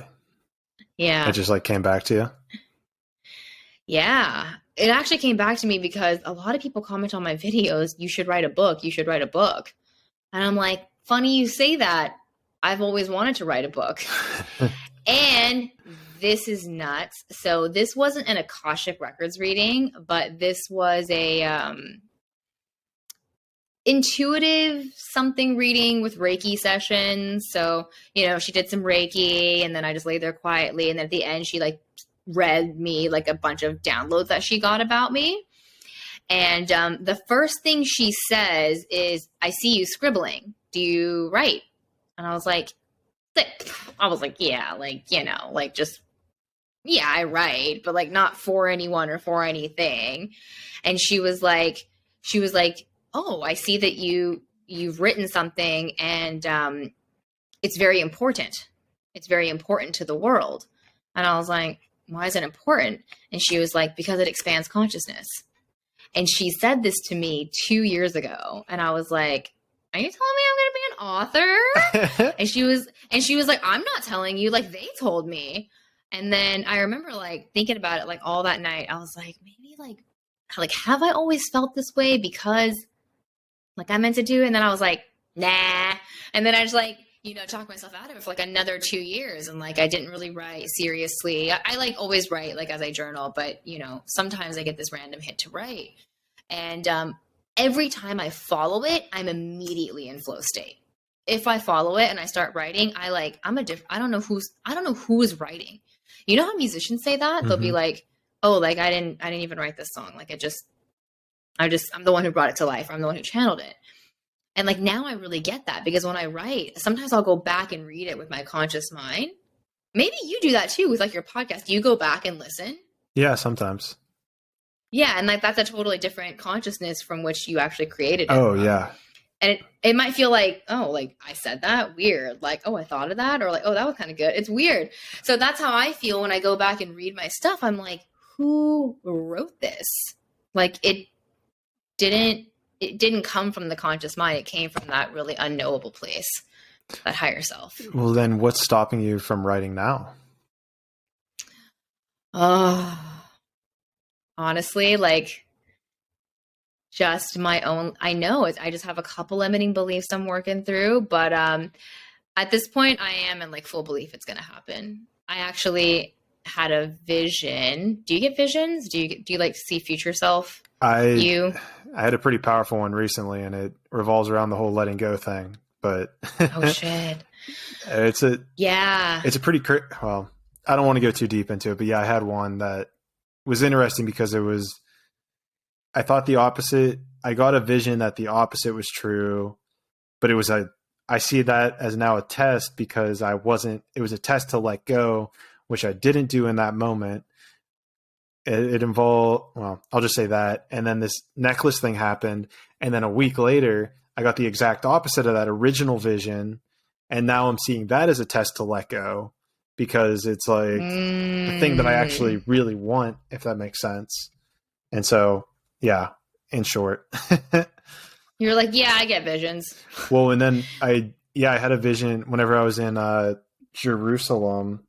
Yeah. It just like came back to you? Yeah. It actually came back to me because a lot of people comment on my videos, you should write a book. You should write a book. And I'm like, funny you say that. I've always wanted to write a book. And this is nuts. So this wasn't an Akashic Records reading, but this was a intuitive something reading with Reiki sessions. So, you know, she did some Reiki, and then I just lay there quietly. And then at the end, she like read me like a bunch of downloads that she got about me. And the first thing she says is, I see you scribbling. Do you write? And I was like, yeah, like, you know, like just, yeah, I write, but like not for anyone or for anything. And she was like, oh, I see that you've written something, and it's very important. It's very important to the world. And I was like, why is it important? And she was like, because it expands consciousness. And she said this to me 2 years ago. And I was like, are you telling me I'm going to be an author? and she was like, I'm not telling you, like they told me. And then I remember like thinking about it like all that night. I was like, maybe like, have I always felt this way because like I meant to do? And then I was like, nah. And then I just like, you know, talked myself out of it for like another 2 years. And like, I didn't really write seriously. I like always write like as I journal, but you know, sometimes I get this random hit to write. And every time I follow it, I'm immediately in flow state. If I follow it and I start writing, I don't know who is writing. You know how musicians say that? Mm-hmm. They'll be like, oh, like I didn't even write this song. Like I'm the one who brought it to life. I'm the one who channeled it. And like now I really get that, because when I write, sometimes I'll go back and read it with my conscious mind. Maybe you do that too with like your podcast. Do you go back and listen? Yeah, sometimes. Yeah, and like that's a totally different consciousness from which you actually created it. Oh, yeah. And it might feel like, oh, like I said that, weird. Like, oh, I thought of that, or like, oh, that was kind of good. It's weird. So that's how I feel when I go back and read my stuff. I'm like, who wrote this? Like it didn't come from the conscious mind. It came from that really unknowable place, that higher self. Well, then what's stopping you from writing now? Honestly, like just my own, I know I just have a couple limiting beliefs I'm working through, but at this point I am in like full belief it's going to happen. I actually had a vision. Do you get visions? Do you like see future self? I had a pretty powerful one recently, and it revolves around the whole letting go thing, but oh shit. It's a pretty, well, I don't want to go too deep into it, but yeah, I had one that was interesting because I thought the opposite. I got a vision that the opposite was true, but I see that as now a test because it was a test to let go, which I didn't do in that moment. It involved, well, I'll just say that. And then this necklace thing happened. And then a week later, I got the exact opposite of that original vision. And now I'm seeing that as a test to let go, because it's like the thing that I actually really want, if that makes sense. And so, yeah, in short. You're like, yeah, I get visions. Well, and then I had a vision whenever I was in Jerusalem,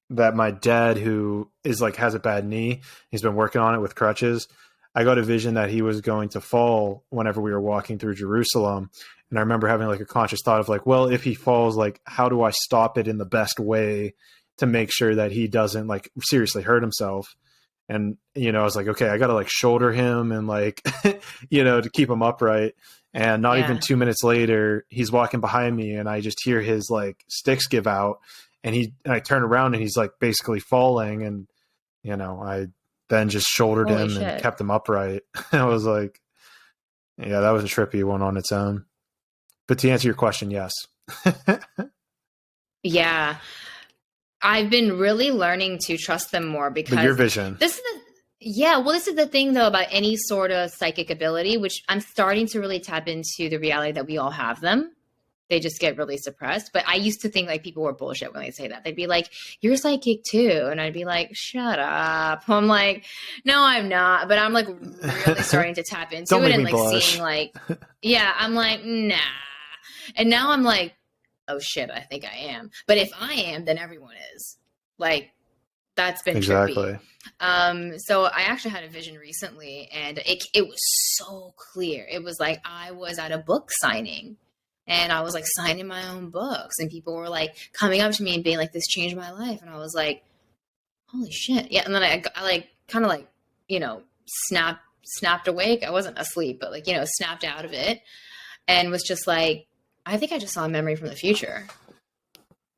that my dad, who is like has a bad knee, he's been working on it with crutches. I got a vision that he was going to fall whenever we were walking through Jerusalem. And I remember having like a conscious thought of like, well, if he falls, like, how do I stop it in the best way to make sure that he doesn't like seriously hurt himself. And, I was like, okay, I got to like shoulder him and like, to keep him upright. And not even 2 minutes later, he's walking behind me and I just hear his like sticks give out and I turn around and he's like basically falling. And, I then just shouldered Holy him shit. and kept him upright. I was like, yeah, that was a trippy one on its own. But to answer your question, yes. Yeah. I've been really learning to trust them more because but your vision. This is the thing though about any sort of psychic ability, which I'm starting to really tap into the reality that we all have them. They just get really suppressed. But I used to think like people were bullshit when they say that. They'd be like, "You're psychic too," and I'd be like, "Shut up." I'm like, "No, I'm not." But I'm like really starting to tap into it and like blush. Seeing like, yeah, I'm like, nah. And now I'm like, oh shit, I think I am. But if I am, then everyone is. Like, that's been exactly. Trippy. So I actually had a vision recently, and it was so clear. It was like I was at a book signing, and I was like signing my own books, and people were like coming up to me and being like, "This changed my life," and I was like, "Holy shit!" Yeah, and then I like kind of like snapped awake. I wasn't asleep, but like snapped out of it, and was just like, I think I just saw a memory from the future.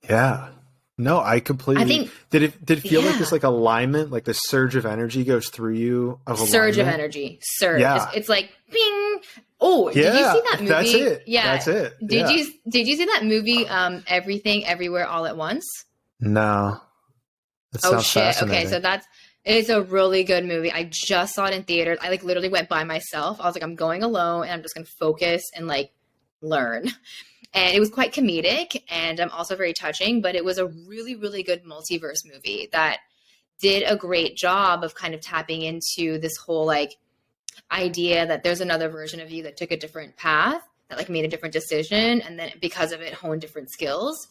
Yeah. No, I completely. Did it feel like this like alignment, like the surge of energy goes through you of alignment? Surge of energy. Surge. Yeah. It's like ping. Oh, did you see that movie? That's it. Yeah. That's it. Did you see that movie Everything Everywhere All at Once? No. That sounds fascinating. Okay, so it's a really good movie. I just saw it in theaters. I like literally went by myself. I was like, I'm going alone and I'm just going to focus and like learn. And it was quite comedic and also very touching, but it was a really, really good multiverse movie that did a great job of kind of tapping into this whole like idea that there's another version of you that took a different path, that like made a different decision, and then because of it honed different skills.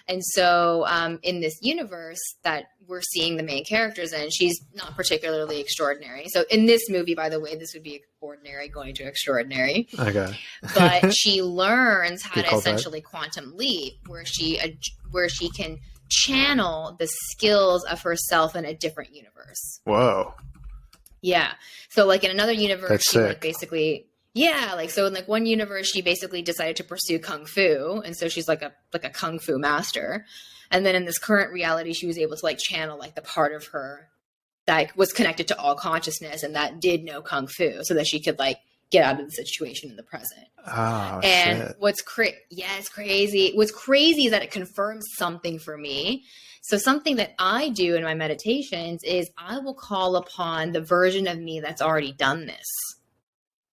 And so in this universe that we're seeing the main characters in, she's not particularly extraordinary. So in this movie, by the way, this would be ordinary going to extraordinary. Okay. But she learns how to essentially quantum leap, where she can channel the skills of herself in a different universe. Whoa. Yeah. So like in another universe, that's she sick. like basically... Yeah, like so in like one universe, she basically decided to pursue kung fu, and so she's like a kung fu master. And then in this current reality, she was able to like channel like the part of her that was connected to all consciousness and that did know kung fu, so that she could like get out of the situation in the present. Oh, and shit. It's crazy. What's crazy is that it confirms something for me. So something that I do in my meditations is I will call upon the version of me that's already done this.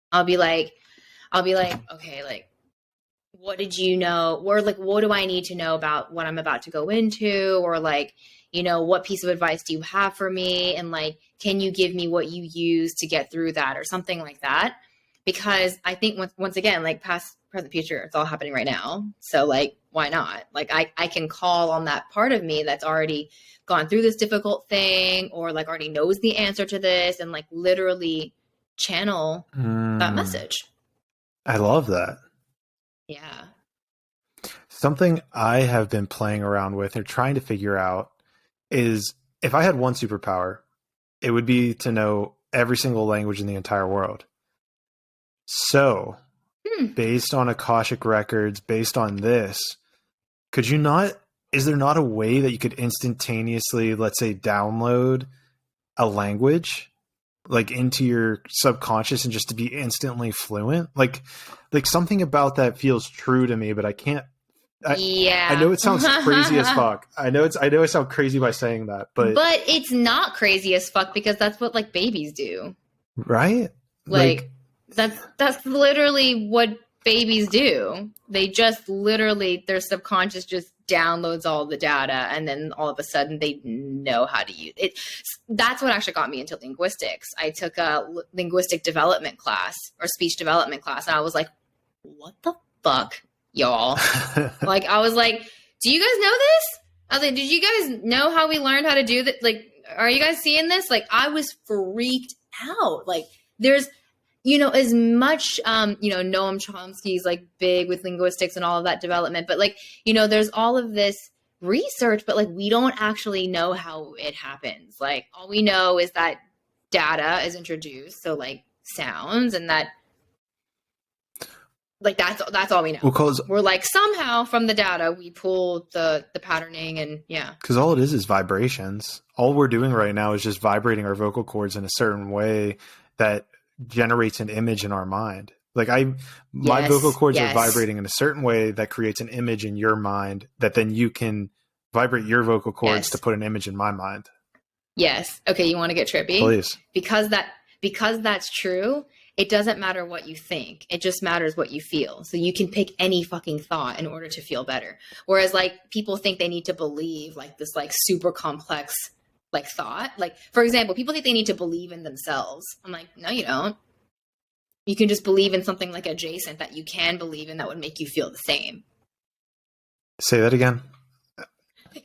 I'll be like, okay, like, what did you know? Or like, what do I need to know about what I'm about to go into? Or like, what piece of advice do you have for me? And like, can you give me what you use to get through that or something like that? Because I think once again, like past, present, future, it's all happening right now. So like, why not? Like I can call on that part of me that's already gone through this difficult thing or like already knows the answer to this and like literally channel that message. I love that. Yeah. Something I have been playing around with or trying to figure out is if I had one superpower, it would be to know every single language in the entire world. So, based on Akashic records, based on this, is there not a way that you could instantaneously, let's say, download a language like into your subconscious and just to be instantly fluent? Like something about that feels true to me, but I can't. I know it sounds crazy as fuck. I know I sound crazy by saying that, but it's not crazy as fuck because that's what like babies do, right? Like that's literally what babies do. They just literally their subconscious just downloads all the data and then all of a sudden they know how to use it. That's what actually got me into linguistics. I took a linguistic development class or speech development class and I was like, what the fuck, y'all? Like, I was like, do you guys know this? I was like, did you guys know how we learned how to do that? Like, are you guys seeing this? Like, I was freaked out. Like, there's, as much, Noam Chomsky's like big with linguistics and all of that development, but like, there's all of this research, but like we don't actually know how it happens. Like all we know is that data is introduced, so like sounds, and that like that's all we know. Well, We're like somehow from the data we pull the patterning, and yeah. Because all it is vibrations. All we're doing right now is just vibrating our vocal cords in a certain way that generates an image in our mind. Like my vocal cords are vibrating in a certain way that creates an image in your mind that then you can vibrate your vocal cords to put an image in my mind. Yes. Okay. You want to get trippy? Please. Because that's true. It doesn't matter what you think. It just matters what you feel. So you can pick any fucking thought in order to feel better. Whereas like people think they need to believe like this like super complex like thought. Like for example, people think they need to believe in themselves. I'm like, no, you don't. You can just believe in something like adjacent that you can believe in that would make you feel the same. Say that again.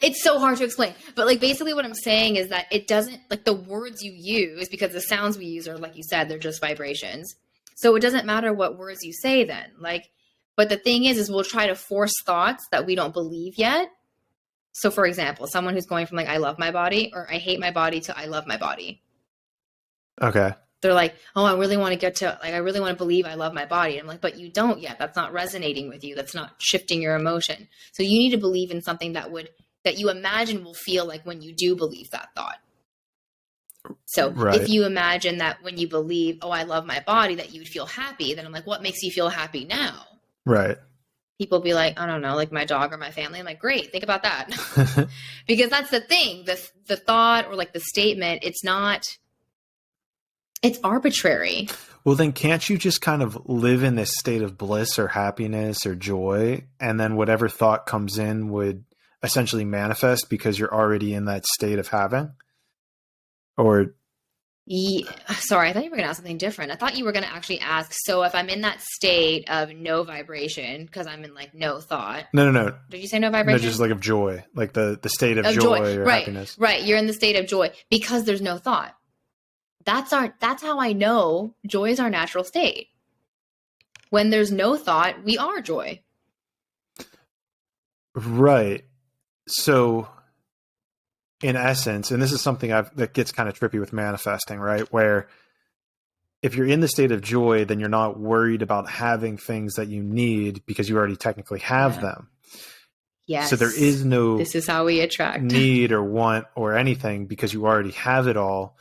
It's so hard to explain, but like basically what I'm saying is that it doesn't like the words you use, because the sounds we use are, like you said, they're just vibrations. So it doesn't matter what words you say then. Like, but the thing is we'll try to force thoughts that we don't believe yet. So for example, someone who's going from like, I love my body or I hate my body to I love my body. Okay. They're like, oh, I really want to get to like, I really want to believe I love my body. I'm like, but you don't yet. That's not resonating with you. That's not shifting your emotion. So you need to believe in something that you imagine will feel like when you do believe that thought. So if you imagine that when you believe, oh, I love my body, that you would feel happy, then I'm like, what makes you feel happy now? Right. People be like, I don't know, like my dog or my family. I'm like, great, think about that. Because that's the thing, the thought or like the statement, it's arbitrary. Well, then can't you just kind of live in this state of bliss or happiness or joy, and then whatever thought comes in would essentially manifest because you're already in that state of having? Or sorry, I thought you were going to ask something different. I thought you were going to actually ask, so if I'm in that state of no vibration because I'm in like no thought. No. Did you say no vibration? No, just like of joy, like the state of joy or happiness. Right. You're in the state of joy because there's no thought. That's how I know joy is our natural state. When there's no thought, we are joy. Right. So in essence, and this is something that gets kind of trippy with manifesting, right? Where if you're in the state of joy, then you're not worried about having things that you need because you already technically have them. Yes. So there is no this is how we attract need or want or anything because you already have it all.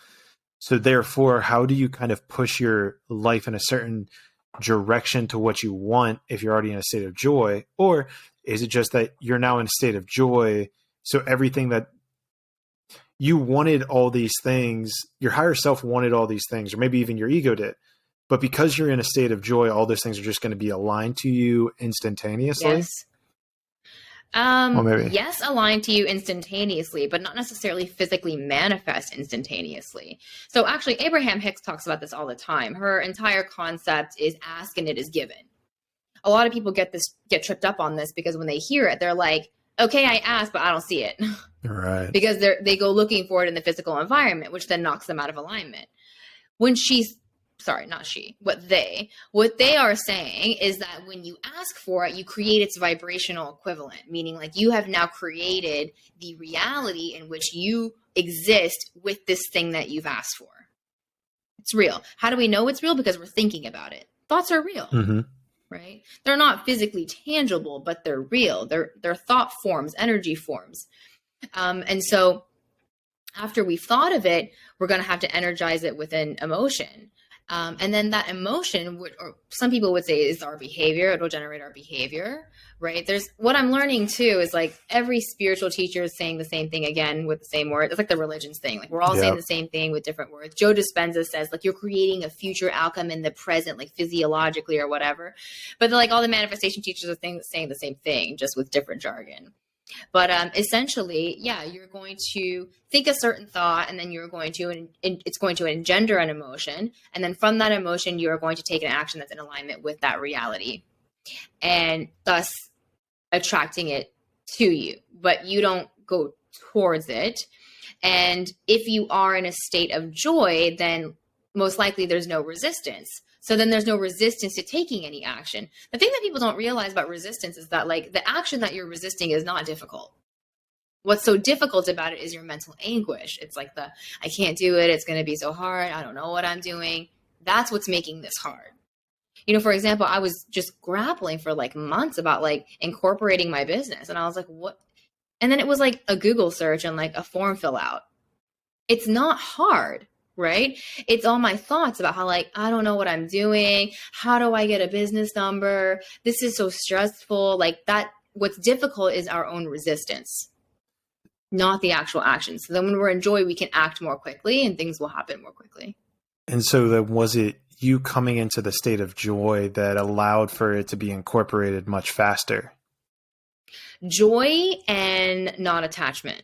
So therefore, how do you kind of push your life in a certain direction to what you want if you're already in a state of joy? Or is it just that you're now in a state of joy, so everything that you wanted, all these things, your higher self wanted all these things, or maybe even your ego did, but because you're in a state of joy, all those things are just going to be aligned to you instantaneously? Yes. Yes, aligned to you instantaneously, but not necessarily physically manifest instantaneously. So actually, Abraham Hicks talks about this all the time. Her entire concept is ask and it is given. A lot of people get tripped up on this because when they hear it, they're like, okay, I asked, but I don't see it. Right. Because they go looking for it in the physical environment, which then knocks them out of alignment. What they are saying is that when you ask for it, you create its vibrational equivalent, meaning like you have now created the reality in which you exist with this thing that you've asked for. It's real. How do we know it's real? Because we're thinking about it. Thoughts are real, right? They're not physically tangible, but they're real. They're thought forms, energy forms. And so after we've thought of it, we're going to have to energize it with an emotion. And then that emotion or some people would say is our behavior. It'll generate our behavior, right? What I'm learning too is like every spiritual teacher is saying the same thing again with the same word. It's like the religions thing. Like we're all saying the same thing with different words. Joe Dispenza says like you're creating a future outcome in the present, like physiologically or whatever. But like all the manifestation teachers are saying the same thing, just with different jargon. But essentially, you're going to think a certain thought, and then it's going to engender an emotion. And then from that emotion, you're going to take an action that's in alignment with that reality and thus attracting it to you. But you don't go towards it. And if you are in a state of joy, then most likely there's no resistance. So then there's no resistance to taking any action. The thing that people don't realize about resistance is that like the action that you're resisting is not difficult. What's so difficult about it is your mental anguish. It's like I can't do it. It's going to be so hard. I don't know what I'm doing. That's what's making this hard. For example, I was just grappling for like months about like incorporating my business. And I was like, what? And then it was like a Google search and like a form fill out. It's not hard, right? It's all my thoughts about how like, I don't know what I'm doing. How do I get a business number? This is so stressful. Like that, what's difficult is our own resistance, not the actual action. So then when we're in joy, we can act more quickly and things will happen more quickly. And so then was it you coming into the state of joy that allowed for it to be incorporated much faster? Joy and non-attachment.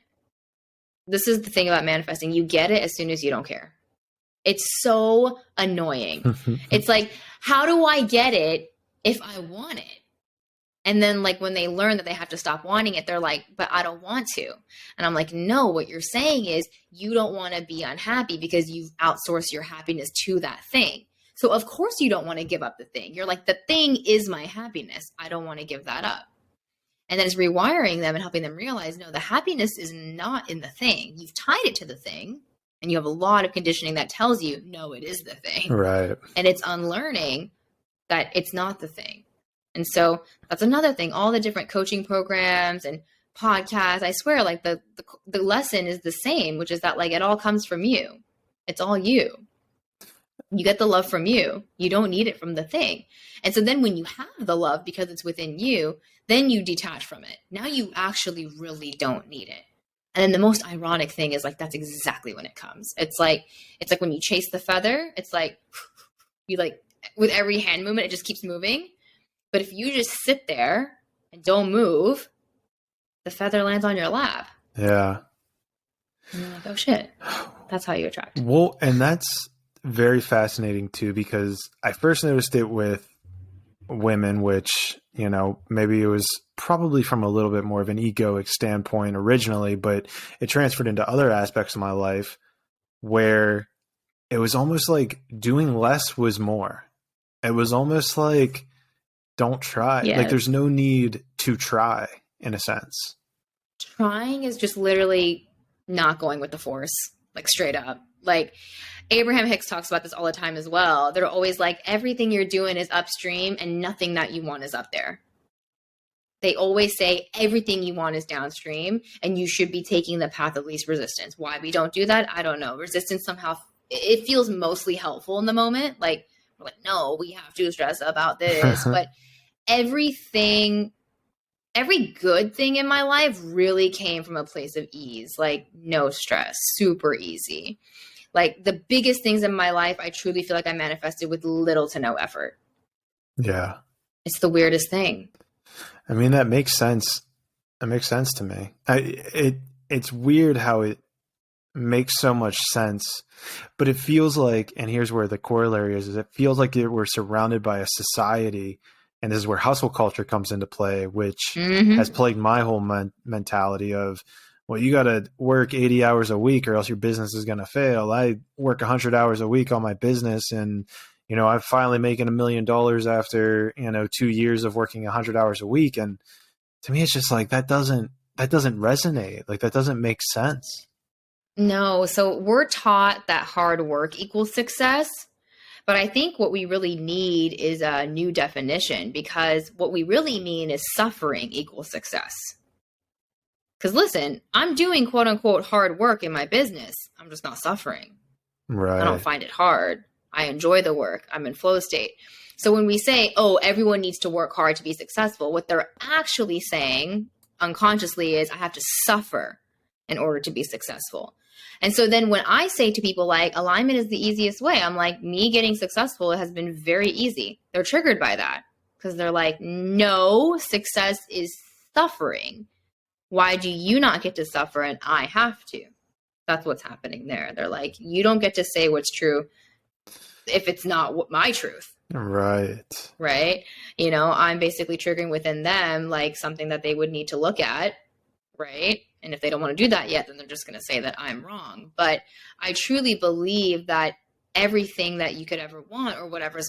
This is the thing about manifesting. You get it as soon as you don't care. It's so annoying. It's like, how do I get it if I want it? And then like when they learn that they have to stop wanting it, they're like, but I don't want to. And I'm like, no, what you're saying is you don't want to be unhappy because you've outsourced your happiness to that thing. So of course you don't want to give up the thing. You're like, the thing is my happiness. I don't want to give that up. And then it's rewiring them and helping them realize, no, the happiness is not in the thing. You've tied it to the thing. And you have a lot of conditioning that tells you, no, it is the thing. Right. And it's unlearning that it's not the thing. And so that's another thing. All the different coaching programs and podcasts, I swear, like the lesson is the same, which is that like it all comes from you. It's all you. You get the love from you. You don't need it from the thing. And so then when you have the love because it's within you, then you detach from it. Now you actually really don't need it. And then the most ironic thing is like, that's exactly when it comes. It's like when you chase the feather, it's like, you like, with every hand movement, it just keeps moving. But if you just sit there and don't move, the feather lands on your lap. Yeah. And you're like, oh shit, that's how you attract. Well, and that's very fascinating too, because I first noticed it with women, which, maybe it was probably from a little bit more of an egoic standpoint originally, but it transferred into other aspects of my life where it was almost like doing less was more. It was almost like, don't try. Yes. Like there's no need to try in a sense. Trying is just literally not going with the force, like straight up. Like Abraham Hicks talks about this all the time as well. They're always like, everything you're doing is upstream and nothing that you want is up there. They always say everything you want is downstream and you should be taking the path of least resistance. Why we don't do that, I don't know. Resistance somehow, it feels mostly helpful in the moment. Like, we're like, no, we have to stress about this. But every good thing in my life really came from a place of ease, like no stress, super easy. Like the biggest things in my life, I truly feel like I manifested with little to no effort. Yeah. It's the weirdest thing. I mean, that makes sense. It makes sense to me. It's weird how it makes so much sense, but it feels like, and here's where the corollary is it feels like we're surrounded by a society, and this is where hustle culture comes into play, which has plagued my whole mentality of, well, you got to work 80 hours a week or else your business is going to fail. I work 100 hours a week on my business, and I'm finally making $1 million after 2 years of working 100 hours a week. And to me, it's just like that doesn't resonate. Like that doesn't make sense. No. So we're taught that hard work equals success. But I think what we really need is a new definition, because what we really mean is suffering equals success. Because listen, I'm doing quote unquote hard work in my business. I'm just not suffering. Right. I don't find it hard. I enjoy the work. I'm in flow state. So when we say, oh, everyone needs to work hard to be successful, what they're actually saying unconsciously is I have to suffer in order to be successful. And so then when I say to people like alignment is the easiest way, I'm like, me getting successful has been very easy. They're triggered by that because they're like, no, success is suffering. Why do you not get to suffer and I have to? That's what's happening there. They're like, you don't get to say what's true if it's not my truth. Right. Right. I'm basically triggering within them like something that they would need to look at. Right. And if they don't want to do that yet, then they're just going to say that I'm wrong. But I truly believe that everything that you could ever want or whatever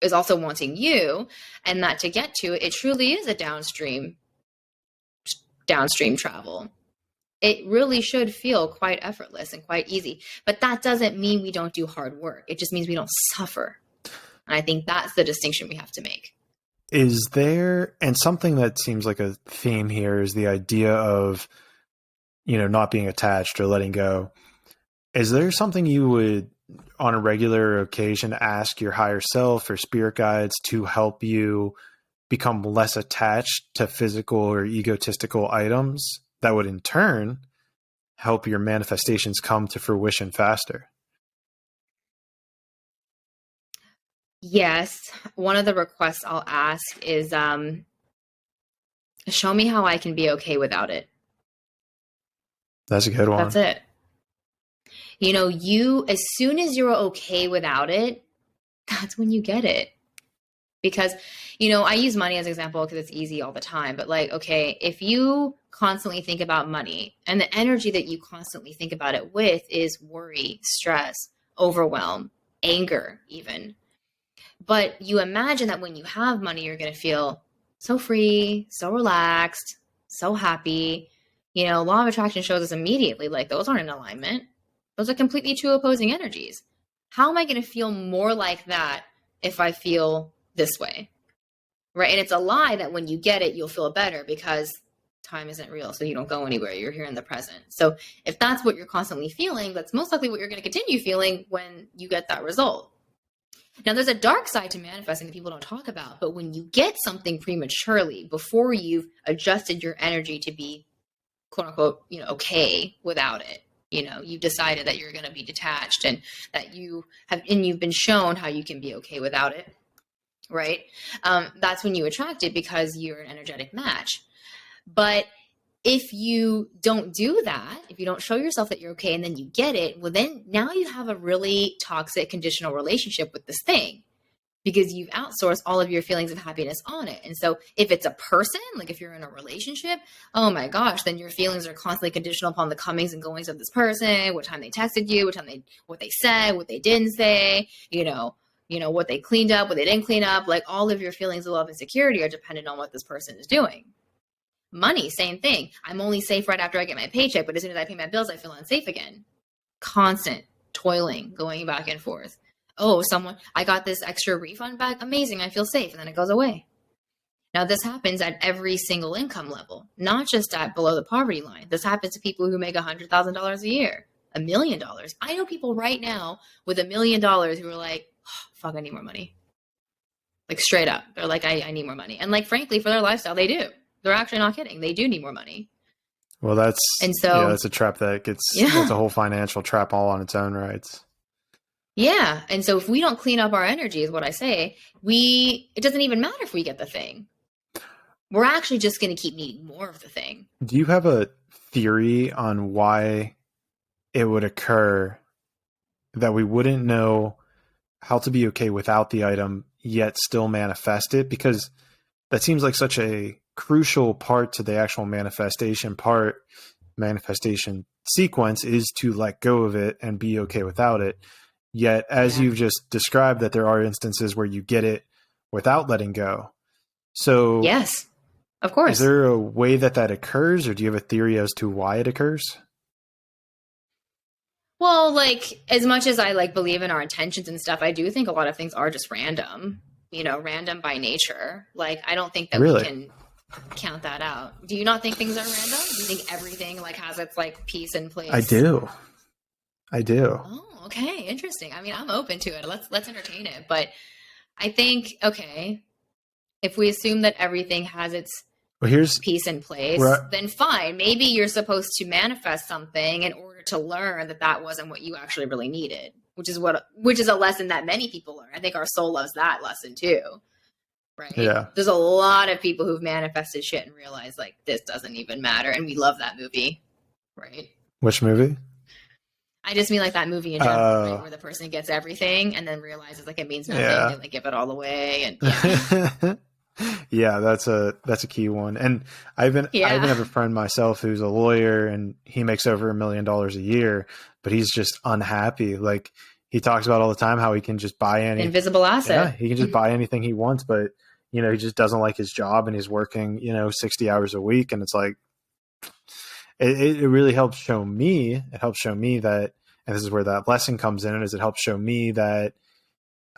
is also wanting you, and that to get to it, it truly is a downstream travel. it really should feel quite effortless and quite easy. But that doesn't mean we don't do hard work. It just means we don't suffer. And I think that's the distinction we have to make. Is there, and something that seems like a theme here is the idea of, not being attached or letting go. Is there something you would, on a regular occasion, ask your higher self or spirit guides to help you become less attached to physical or egotistical items that would in turn help your manifestations come to fruition faster? Yes. One of the requests I'll ask is, show me how I can be okay without it. That's a good one. That's it. As soon as you're okay without it, that's when you get it. Because, I use money as an example because it's easy all the time. But okay, if you constantly think about money and the energy that you constantly think about it with is worry, stress, overwhelm, anger, even. But you imagine that when you have money, you're going to feel so free, so relaxed, so happy. Law of attraction shows us immediately, those aren't in alignment. Those are completely two opposing energies. How am I going to feel more like that if I feel this way? Right? And it's a lie that when you get it, you'll feel better because time isn't real. So you don't go anywhere. You're here in the present. So if that's what you're constantly feeling, that's most likely what you're going to continue feeling when you get that result. Now, there's a dark side to manifesting that people don't talk about. But when you get something prematurely, before you've adjusted your energy to be, quote unquote, okay without it, you've decided that you're going to be detached and that you've been shown how you can be okay without it. Right? That's when you attract it because you're an energetic match. But if you don't do that, if you don't show yourself that you're okay and then you get it, well, then now you have a really toxic conditional relationship with this thing because you've outsourced all of your feelings of happiness on it. And so if it's a person, if you're in a relationship, oh my gosh, then your feelings are constantly conditional upon the comings and goings of this person, what time they texted you, what they said, what they didn't say, what they cleaned up, what they didn't clean up. All of your feelings of love and security are dependent on what this person is doing. Money, same thing. I'm only safe right after I get my paycheck, but as soon as I pay my bills, I feel unsafe again. Constant toiling, going back and forth. Oh, I got this extra refund back. Amazing. I feel safe. And then it goes away. Now, this happens at every single income level, not just at below the poverty line. This happens to people who make $100,000 a year, $1 million. I know people right now with $1 million who are like, oh, fuck, I need more money. Straight up. They're like, I need more money. And frankly, for their lifestyle, they do. They're actually not kidding. They do need more money. Well, that's a trap that it's a whole financial trap all on its own rights. Yeah. And so if we don't clean up our energy is what I say, it doesn't even matter if we get the thing. We're actually just going to keep needing more of the thing. Do you have a theory on why it would occur that we wouldn't know how to be okay without the item yet still manifest it? Because that seems like such a crucial part to the actual manifestation sequence is to let go of it and be okay without it. Yet, as you've just described, that there are instances where you get it without letting go. So yes, of course. Is there a way that occurs, or do you have a theory as to why it occurs? Well, as much as I believe in our intentions and stuff, I do think a lot of things are just random, random by nature. I don't think that we can count that out. Do you not think things are random? Do you think everything has its piece and place? I do. Oh, okay. Interesting. I mean, I'm open to it. Let's entertain it. But I think, okay, if we assume that everything has its piece in place, then fine. Maybe you're supposed to manifest something in order to learn that wasn't what you actually really needed, which is a lesson that many people learn. I think our soul loves that lesson too. Right? Yeah. There's a lot of people who've manifested shit and realized this doesn't even matter. And we love that movie. Right? Which movie? I just mean that movie in general, right, where the person gets everything and then realizes it means nothing and they give it all away. And yeah, that's a key one. And I even have a friend myself who's a lawyer and he makes over $1 million a year, but he's just unhappy. He talks about all the time how he can just buy any invisible asset. Yeah, he can just buy anything he wants, but he just doesn't like his job and he's working, 60 hours a week. And it's it really helps show me. It helps show me that, and this is where that lesson comes in, is it helps show me that,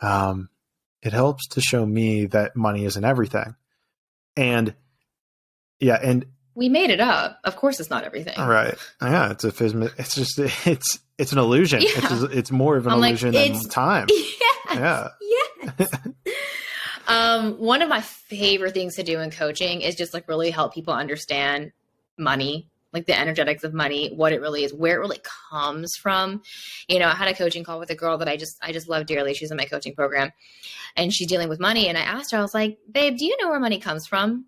it helps to show me that money isn't everything. And yeah, and we made it up. Of course, it's not everything. Right. Yeah, it's a physm. It's just it's an illusion. Yeah. It's more of an illusion than time. Yes, Yeah. Yes. One of my favorite things to do in coaching is just like really help people understand money, like the energetics of money, what it really is, where it really comes from. You know, I had a coaching call with a girl that I just love dearly. She's in my coaching program and she's dealing with money. And I asked her, I was like, babe, do you know where money comes from?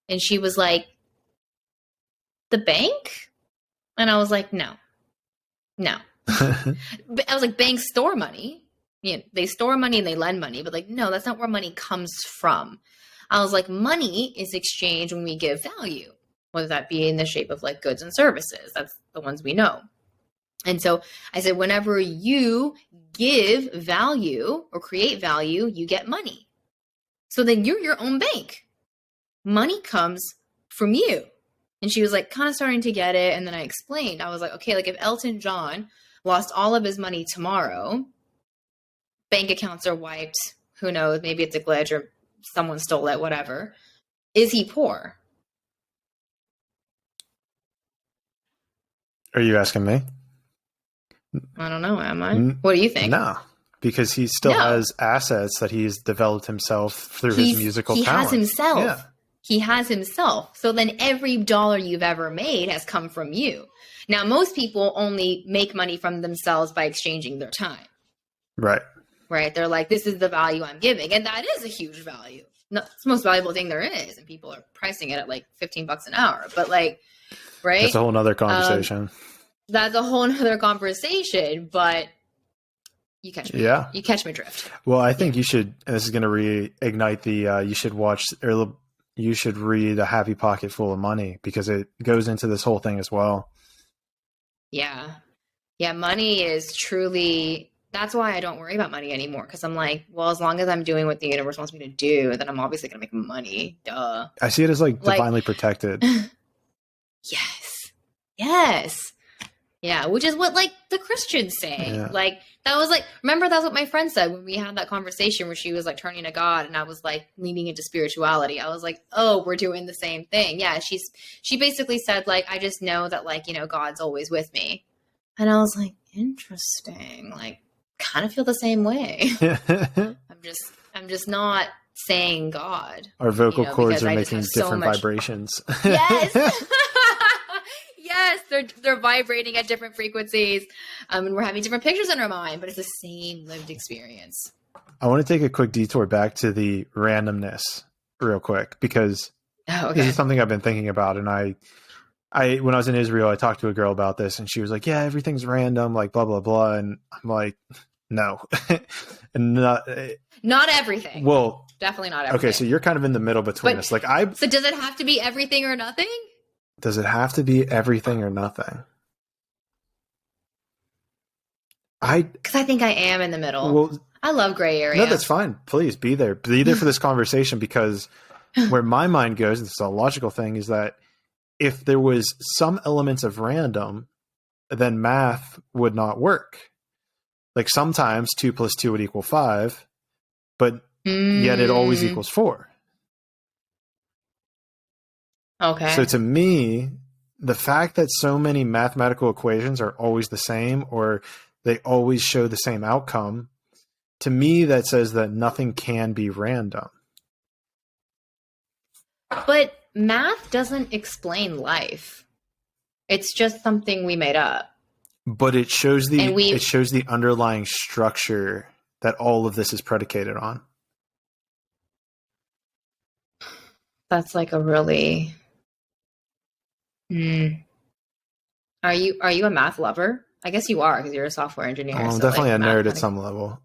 And she was like, the bank? And I was like, no. I was like, banks store money. You know, they store money and they lend money, but like, no, that's not where money comes from. I was like, money is exchanged when we give value, whether that be in the shape of like goods and services. That's the ones we know. And so I said, whenever you give value or create value, you get money. So then you're your own bank. Money comes from you. And she was like kind of starting to get it. And then I explained, I was like, okay, like if Elton John lost all of his money tomorrow, bank accounts are wiped. Who knows? Maybe it's a glitch or someone stole it, whatever. Is he poor? Are you asking me? I don't know. Am I? What do you think? No, because he still has assets that he's developed himself through his musical talent. He has himself. Yeah. He has himself. So then every dollar you've ever made has come from you. Now, most people only make money from themselves by exchanging their time. Right. Right. They're like, this is the value I'm giving. And that is a huge value. No, it's the most valuable thing there is. And people are pricing it at like $15 an hour. But like, right. That's a whole nother conversation. That's a whole nother conversation. But you catch me. Yeah. You catch my drift. Well, I think you should, and this is going to reignite the, you should watch, or you should read A Happy Pocket Full of Money, because it goes into this whole thing as well. Yeah. Yeah. Money is truly, that's why I don't worry about money anymore. Cause I'm like, well, as long as I'm doing what the universe wants me to do, then I'm obviously going to make money. Duh. I see it as like divinely protected. Yes. Yes. Yeah. Which is what like the Christians say. Yeah. Like that was like, remember that's what my friend said when we had that conversation where she was like turning to God and I was like leaning into spirituality. I was like, oh, we're doing the same thing. Yeah. She basically said like, I just know that like, you know, God's always with me. And I was like, interesting. Like kind of feel the same way. I'm just not saying God. Our vocal cords are making different vibrations. Yes. Yes, they're vibrating at different frequencies, and we're having different pictures in our mind, but it's the same lived experience. I want to take a quick detour back to the randomness real quick, because this is something I've been thinking about. And I when I was in Israel, I talked to a girl about this, and she was like, yeah, everything's random, like blah, blah, blah. And I'm like, no, and not everything. Well, definitely not everything. Okay. So you're kind of in the middle between us. Like so does it have to be everything or nothing? Does it have to be everything or nothing? Because I think I am in the middle. Well, I love gray area. No, that's fine. Please be there. Be there for this conversation, because where my mind goes, and this is a logical thing, is that if there was some elements of random, then math would not work. Like sometimes 2 + 2 would equal 5, but yet it always equals 4. Okay. So to me, the fact that so many mathematical equations are always the same, or they always show the same outcome, to me, that says that nothing can be random. But math doesn't explain life. It's just something we made up. But it shows the underlying structure that all of this is predicated on. That's like a really... Are you a math lover? I guess you are, because you're a software engineer. I'm so definitely like a nerd at some level.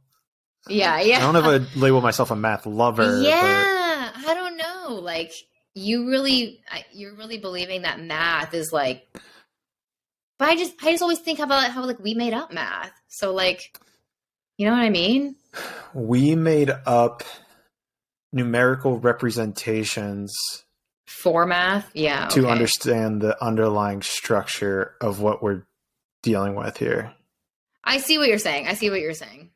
Yeah. I don't ever label myself a math lover. Yeah, but... I don't know. Like you're really believing that math is like. But I just always think about how like we made up math. So like, you know what I mean? We made up numerical representations For math? Yeah. to Okay. understand the underlying structure of what we're dealing with here. I see what you're saying. I see what you're saying.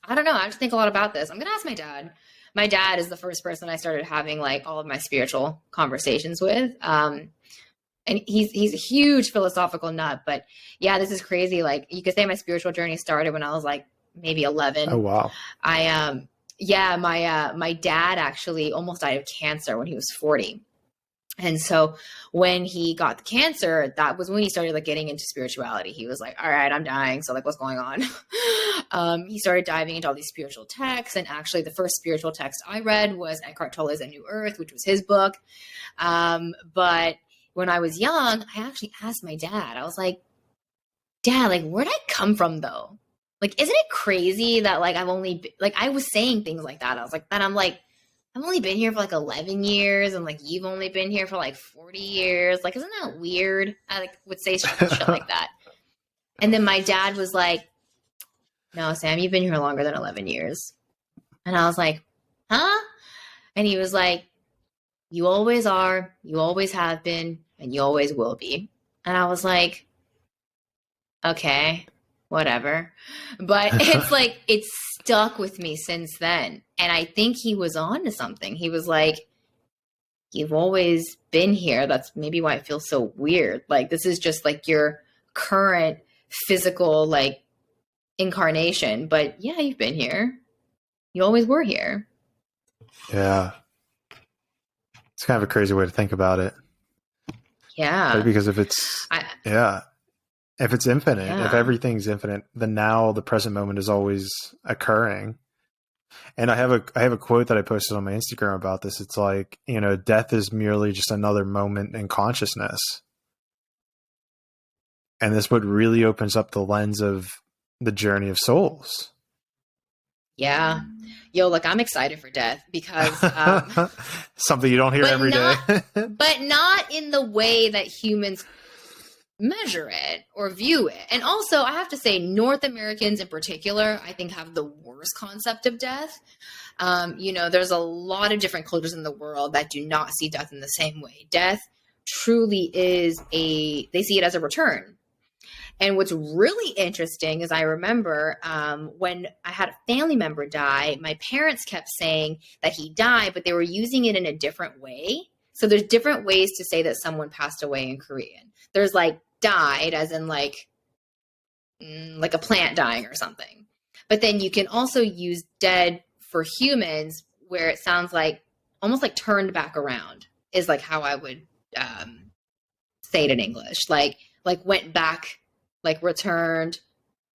I don't know. I just think a lot about this. I'm going to ask my dad. My dad is the first person I started having like all of my spiritual conversations with. And he's a huge philosophical nut, but yeah, this is crazy. Like you could say my spiritual journey started when I was like maybe 11. Oh, wow. Yeah, my dad actually almost died of cancer when he was 40. And so when he got the cancer, that was when he started like getting into spirituality. He was like, all right, I'm dying. So like, what's going on? He started diving into all these spiritual texts. And actually the first spiritual text I read was Eckhart Tolle's A New Earth, which was his book. But when I was young, I actually asked my dad, I was like, Dad, like, where'd I come from though? Like, isn't it crazy that like, I was saying things like that. I was like, then I'm like, I've only been here for like 11 years and like you've only been here for like 40 years. Like, isn't that weird? I like would say shit like that. And then my dad was like, no, Sam, you've been here longer than 11 years. And I was like, huh? And he was like, you always are, you always have been, and you always will be. And I was like, okay, whatever. But it's like, it's stuck with me since then. And I think he was on to something. He was like, you've always been here. That's maybe why it feels so weird. Like, this is just like your current physical, like, incarnation. But yeah, you've been here. You always were here. Yeah. It's kind of a crazy way to think about it. Yeah. Right? Because if it's, if it's infinite, if everything's infinite, then now the present moment is always occurring. And I have a quote that I posted on my Instagram about this. It's like, you know, death is merely just another moment in consciousness. And this what really opens up the lens of the journey of souls. Yeah. Yo, look, I'm excited for death because something you don't hear every day. But not in the way that humans measure it or view it. And also, I have to say, North Americans in particular, I think, have the worst concept of death. You know, there's a lot of different cultures in the world that do not see death in the same way. Death truly is they see it as a return. And what's really interesting is I remember when I had a family member die, my parents kept saying that he died, but they were using it in a different way. So there's different ways to say that someone passed away in Korean. There's like died as in like a plant dying or something. But then you can also use dead for humans where it sounds like almost like turned back around is like how I would say it in English. Like went back, like returned,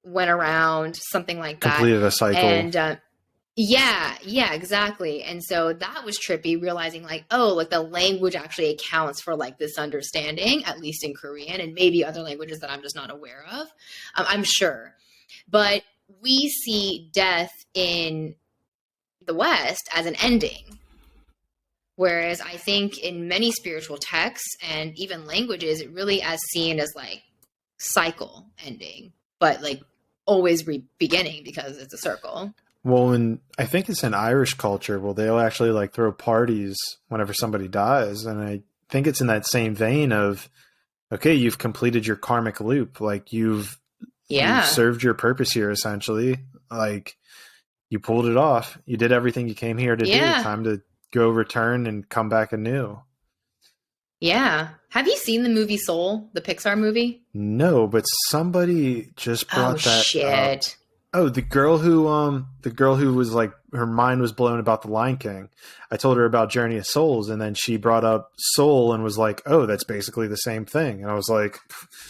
went around, something like that. Completed a cycle. And yeah, exactly. And so that was trippy, realizing like, oh, like the language actually accounts for like this understanding, at least in Korean and maybe other languages that I'm just not aware of. I'm sure. But we see death in the West as an ending. Whereas I think in many spiritual texts and even languages, it really is seen as like cycle ending, but like always beginning because it's a circle. Well, and I think it's in Irish culture. Well, they'll actually like throw parties whenever somebody dies. And I think it's in that same vein of, okay, you've completed your karmic loop. Like you've served your purpose here, essentially. Like you pulled it off. You did everything you came here to do. Time to go return and come back anew. Yeah. Have you seen the movie Soul, the Pixar movie? No, but somebody just brought that shit. up. Oh, the girl who was like, her mind was blown about the Lion King. I told her about Journey of Souls, and then she brought up Soul and was like, oh, that's basically the same thing. And I was like,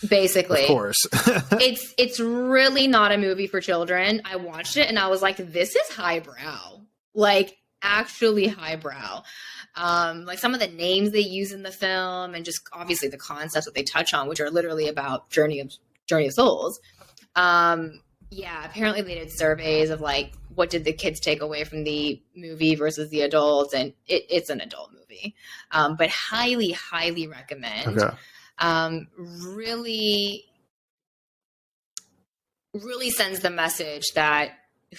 basically, of course. it's really not a movie for children. I watched it and I was like, this is highbrow, like actually highbrow. Like some of the names they use in the film and just obviously the concepts that they touch on, which are literally about Journey of Souls. Yeah, apparently they did surveys of like, what did the kids take away from the movie versus the adults? And it's an adult movie, but highly, highly recommend. Okay. Really, really sends the message that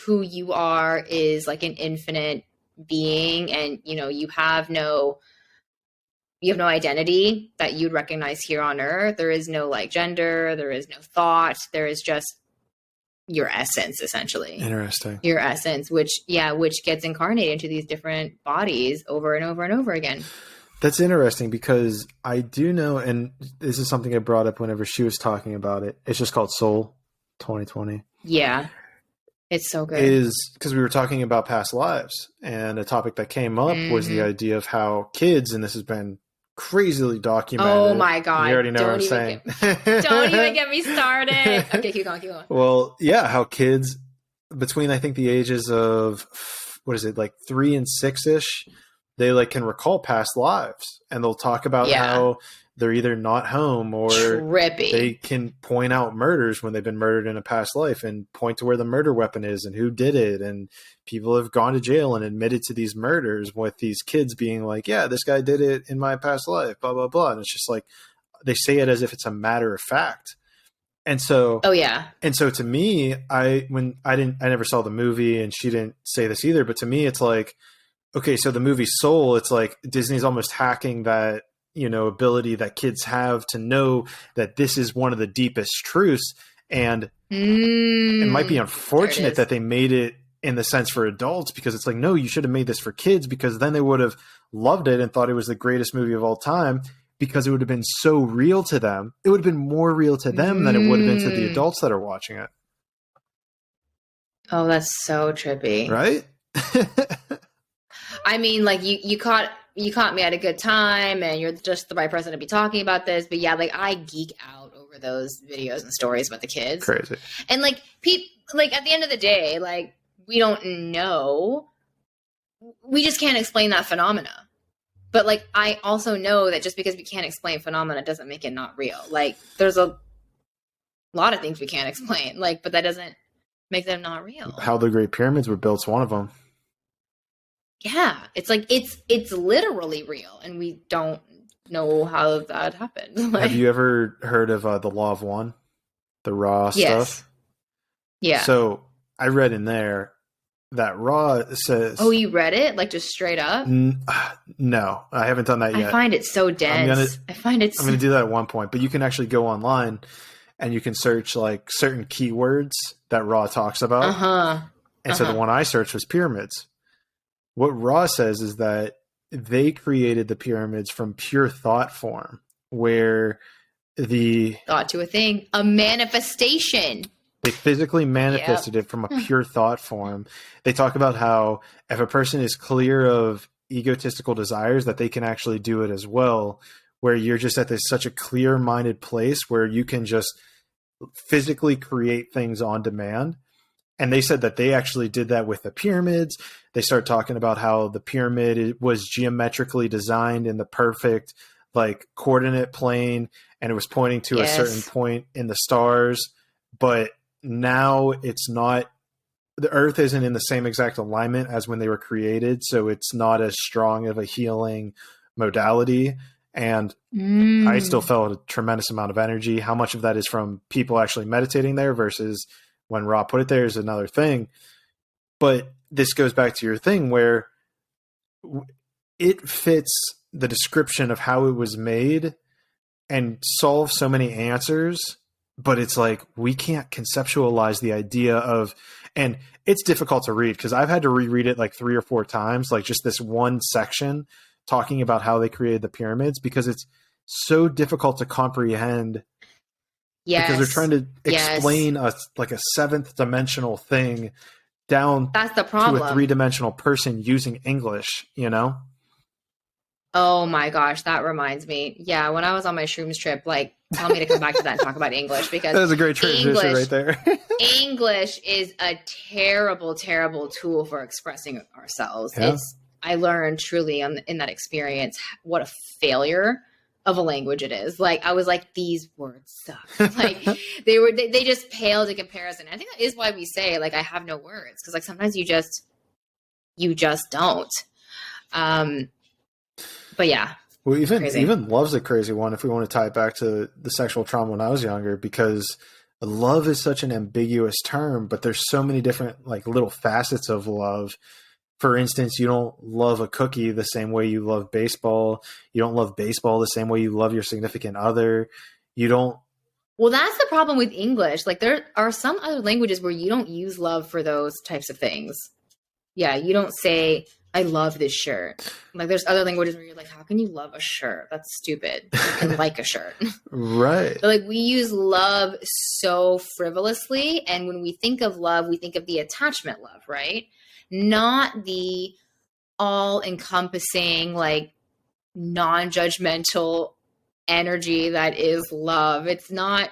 who you are is like an infinite being, and you know, you have no you have no identity that you'd recognize here on earth. There is no like gender. There is no thought. There is just your essence, essentially. Interesting. Your essence, which gets incarnated into these different bodies over and over and over again. That's interesting because I do know, and this is something I brought up whenever she was talking about it. It's just called Soul 2020. Yeah. It's so good. Is because we were talking about past lives, and a topic that came up was the idea of how kids, and this has been crazily documented. Oh my God. You already know what I'm saying. Don't even get me started. Okay, keep going. Well, yeah, how kids between, I think, the ages of, what is it, like 3 and 6-ish, they like can recall past lives, and they'll talk about how they're either not home or trippy. They can point out murders when they've been murdered in a past life and point to where the murder weapon is and who did it. And people have gone to jail and admitted to these murders with these kids being like, yeah, this guy did it in my past life, blah, blah, blah. And it's just like, they say it as if it's a matter of fact. And so, and so to me, I never saw the movie, and she didn't say this either, but to me, it's like, okay, so the movie Soul, it's like Disney's almost hacking that, ability that kids have to know that this is one of the deepest truths. And it might be unfortunate that they made it in the sense for adults, because it's like, no, you should have made this for kids, because then they would have loved it and thought it was the greatest movie of all time, because it would have been so real to them. It would have been more real to them than it would have been to the adults that are watching it. Oh, that's so trippy. Right? I mean, like you caught me at a good time, and you're just the right person to be talking about this. But yeah, like I geek out over those videos and stories about the kids. Crazy. And like like at the end of the day, like we don't know. We just can't explain that phenomena. But like I also know that just because we can't explain phenomena doesn't make it not real. Like there's a lot of things we can't explain. Like, but that doesn't make them not real. How the Great Pyramids were built is one of them. Yeah, it's like it's literally real, and we don't know how that happened. Like, have you ever heard of the Law of One, the Ra stuff? Yeah. So I read in there that Ra says. Oh, you read it like just straight up? No, I haven't done that yet. I find it so dense. I'm going to do that at one point, but you can actually go online and you can search like certain keywords that Ra talks about. And so the one I searched was pyramids. What Ra says is that they created the pyramids from pure thought form, where the thought to a thing, a manifestation. They physically manifested it from a pure thought form. They talk about how if a person is clear of egotistical desires, that they can actually do it as well, where you're just at this such a clear-minded place where you can just physically create things on demand. And they said that they actually did that with the pyramids. They start talking about how the pyramid was geometrically designed in the perfect like coordinate plane, and it was pointing to a certain point in the stars. But now it's not, the earth isn't in the same exact alignment as when they were created. So it's not as strong of a healing modality. And I still felt a tremendous amount of energy. How much of that is from people actually meditating there versus when Ra put it there is another thing. But this goes back to your thing where it fits the description of how it was made and solves so many answers. But it's like, we can't conceptualize the idea of, and it's difficult to read because I've had to reread it like 3 or 4 times, like just this one section talking about how they created the pyramids, because it's so difficult to comprehend. Because they're trying to explain a 7th dimensional thing down That's the problem. to a 3-dimensional person using English, Oh my gosh, that reminds me. Yeah, when I was on my shrooms trip, like, tell me to come back to that and talk about English, because that was a great transition right there. English is a terrible, terrible tool for expressing ourselves. Yeah. I learned truly in that experience what a failure of a language it is. Like, I was like, these words suck. Like, they just paled in comparison. I think that is why we say, like, I have no words, because like sometimes you just don't. But yeah. Well, even love's a crazy one if we want to tie it back to the sexual trauma when I was younger, because love is such an ambiguous term, but there's so many different like little facets of love. for instance, you don't love a cookie the same way you love baseball. You don't love baseball the same way you love your significant other. You don't. Well, that's the problem with English. Like there are some other languages where you don't use love for those types of things. Yeah, you don't say, I love this shirt. Like there's other languages where you're like, how can you love a shirt? That's stupid. You can like a shirt. Right. But like we use love so frivolously. And when we think of love, we think of the attachment love, right? Not the all encompassing, like non-judgmental energy that is love. It's not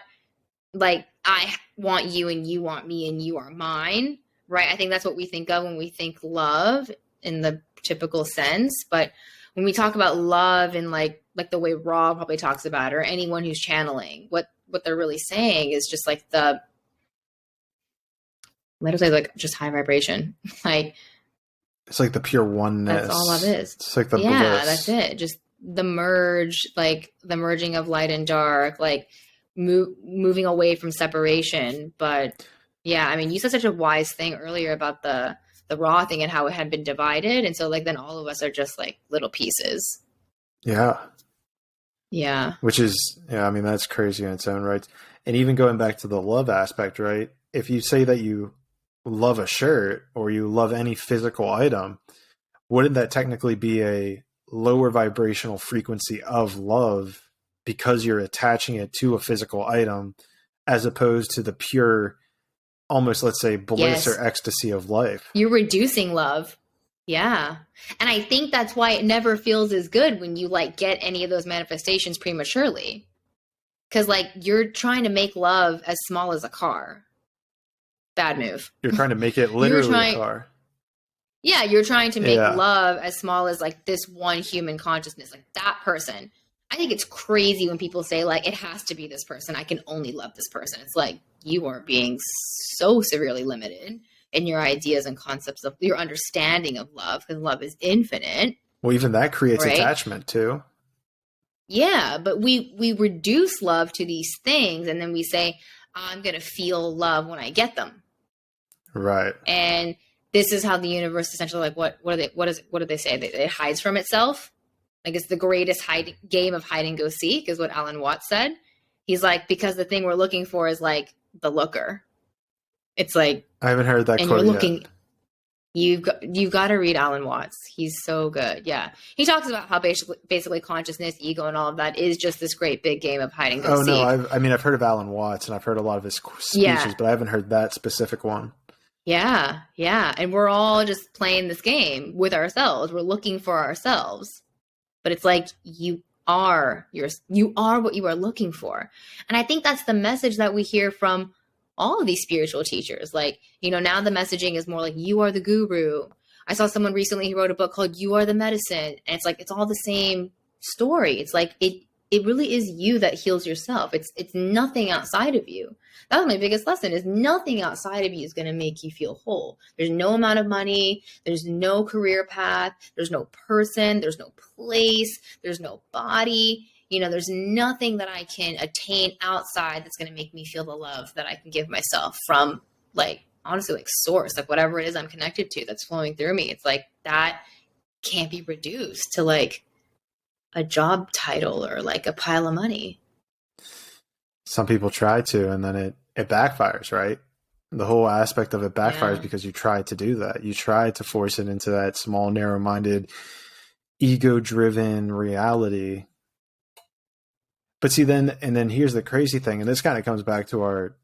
like I want you and you want me and you are mine, right? I think that's what we think of when we think love in the typical sense. But when we talk about love in like the way Rob probably talks about it, or anyone who's channeling, what they're really saying is just like let us say like just high vibration. Like it's like the pure oneness. that's all love is. It's like the bliss. That's it. Just the merge, like the merging of light and dark, like moving away from separation. But yeah, I mean, you said such a wise thing earlier about the raw thing and how it had been divided. And so like, then all of us are just like little pieces. Yeah. Yeah. Which is, yeah, I mean, that's crazy in its own right. And even going back to the love aspect, right? If you say that you love a shirt or you love any physical item, wouldn't that technically be a lower vibrational frequency of love because you're attaching it to a physical item as opposed to the pure, almost, let's say, bliss or ecstasy of life? You're reducing love. Yeah. And I think that's why it never feels as good when you like get any of those manifestations prematurely. Because like you're trying to make love as small as a car. Bad move. You're trying to make it literally a car. Yeah, you're trying to make love as small as like this one human consciousness, like that person. I think it's crazy when people say like, it has to be this person. I can only love this person. It's like, you are being so severely limited in your ideas and concepts of your understanding of love, because love is infinite. Well, even that creates attachment too. Yeah, but we reduce love to these things, and then we say, I'm going to feel love when I get them. Right. And this is how the universe essentially, like, what do they say? It hides from itself. Like it's the greatest game of hide and go seek is what Alan Watts said. He's like, because the thing we're looking for is like the looker. It's like, I haven't heard that quote yet. You've got to read Alan Watts. He's so good. Yeah. He talks about how basically consciousness, ego, and all of that is just this great big game of hide and go seek. Oh no, I've heard of Alan Watts and I've heard a lot of his speeches, but I haven't heard that specific one. Yeah. Yeah. And we're all just playing this game with ourselves. We're looking for ourselves, but it's like, you are what you are looking for. And I think that's the message that we hear from all of these spiritual teachers. Like, you know, now the messaging is more like, you are the guru. I saw someone recently who wrote a book called You Are the Medicine. And it's like, it's all the same story. It's like, it really is you that heals yourself. It's nothing outside of you. That was my biggest lesson, is nothing outside of you is going to make you feel whole. There's no amount of money. There's no career path. There's no person. There's no place. There's no body. You know, there's nothing that I can attain outside that's going to make me feel the love that I can give myself from, like, honestly, like source, like whatever it is I'm connected to that's flowing through me. It's like that can't be reduced to like a job title or like a pile of money. Some people try to, and then it backfires, right? The whole aspect of it backfires because you try to do that. You try to force it into that small, narrow-minded, ego-driven reality. But see, then here's the crazy thing, and this kind of comes back to our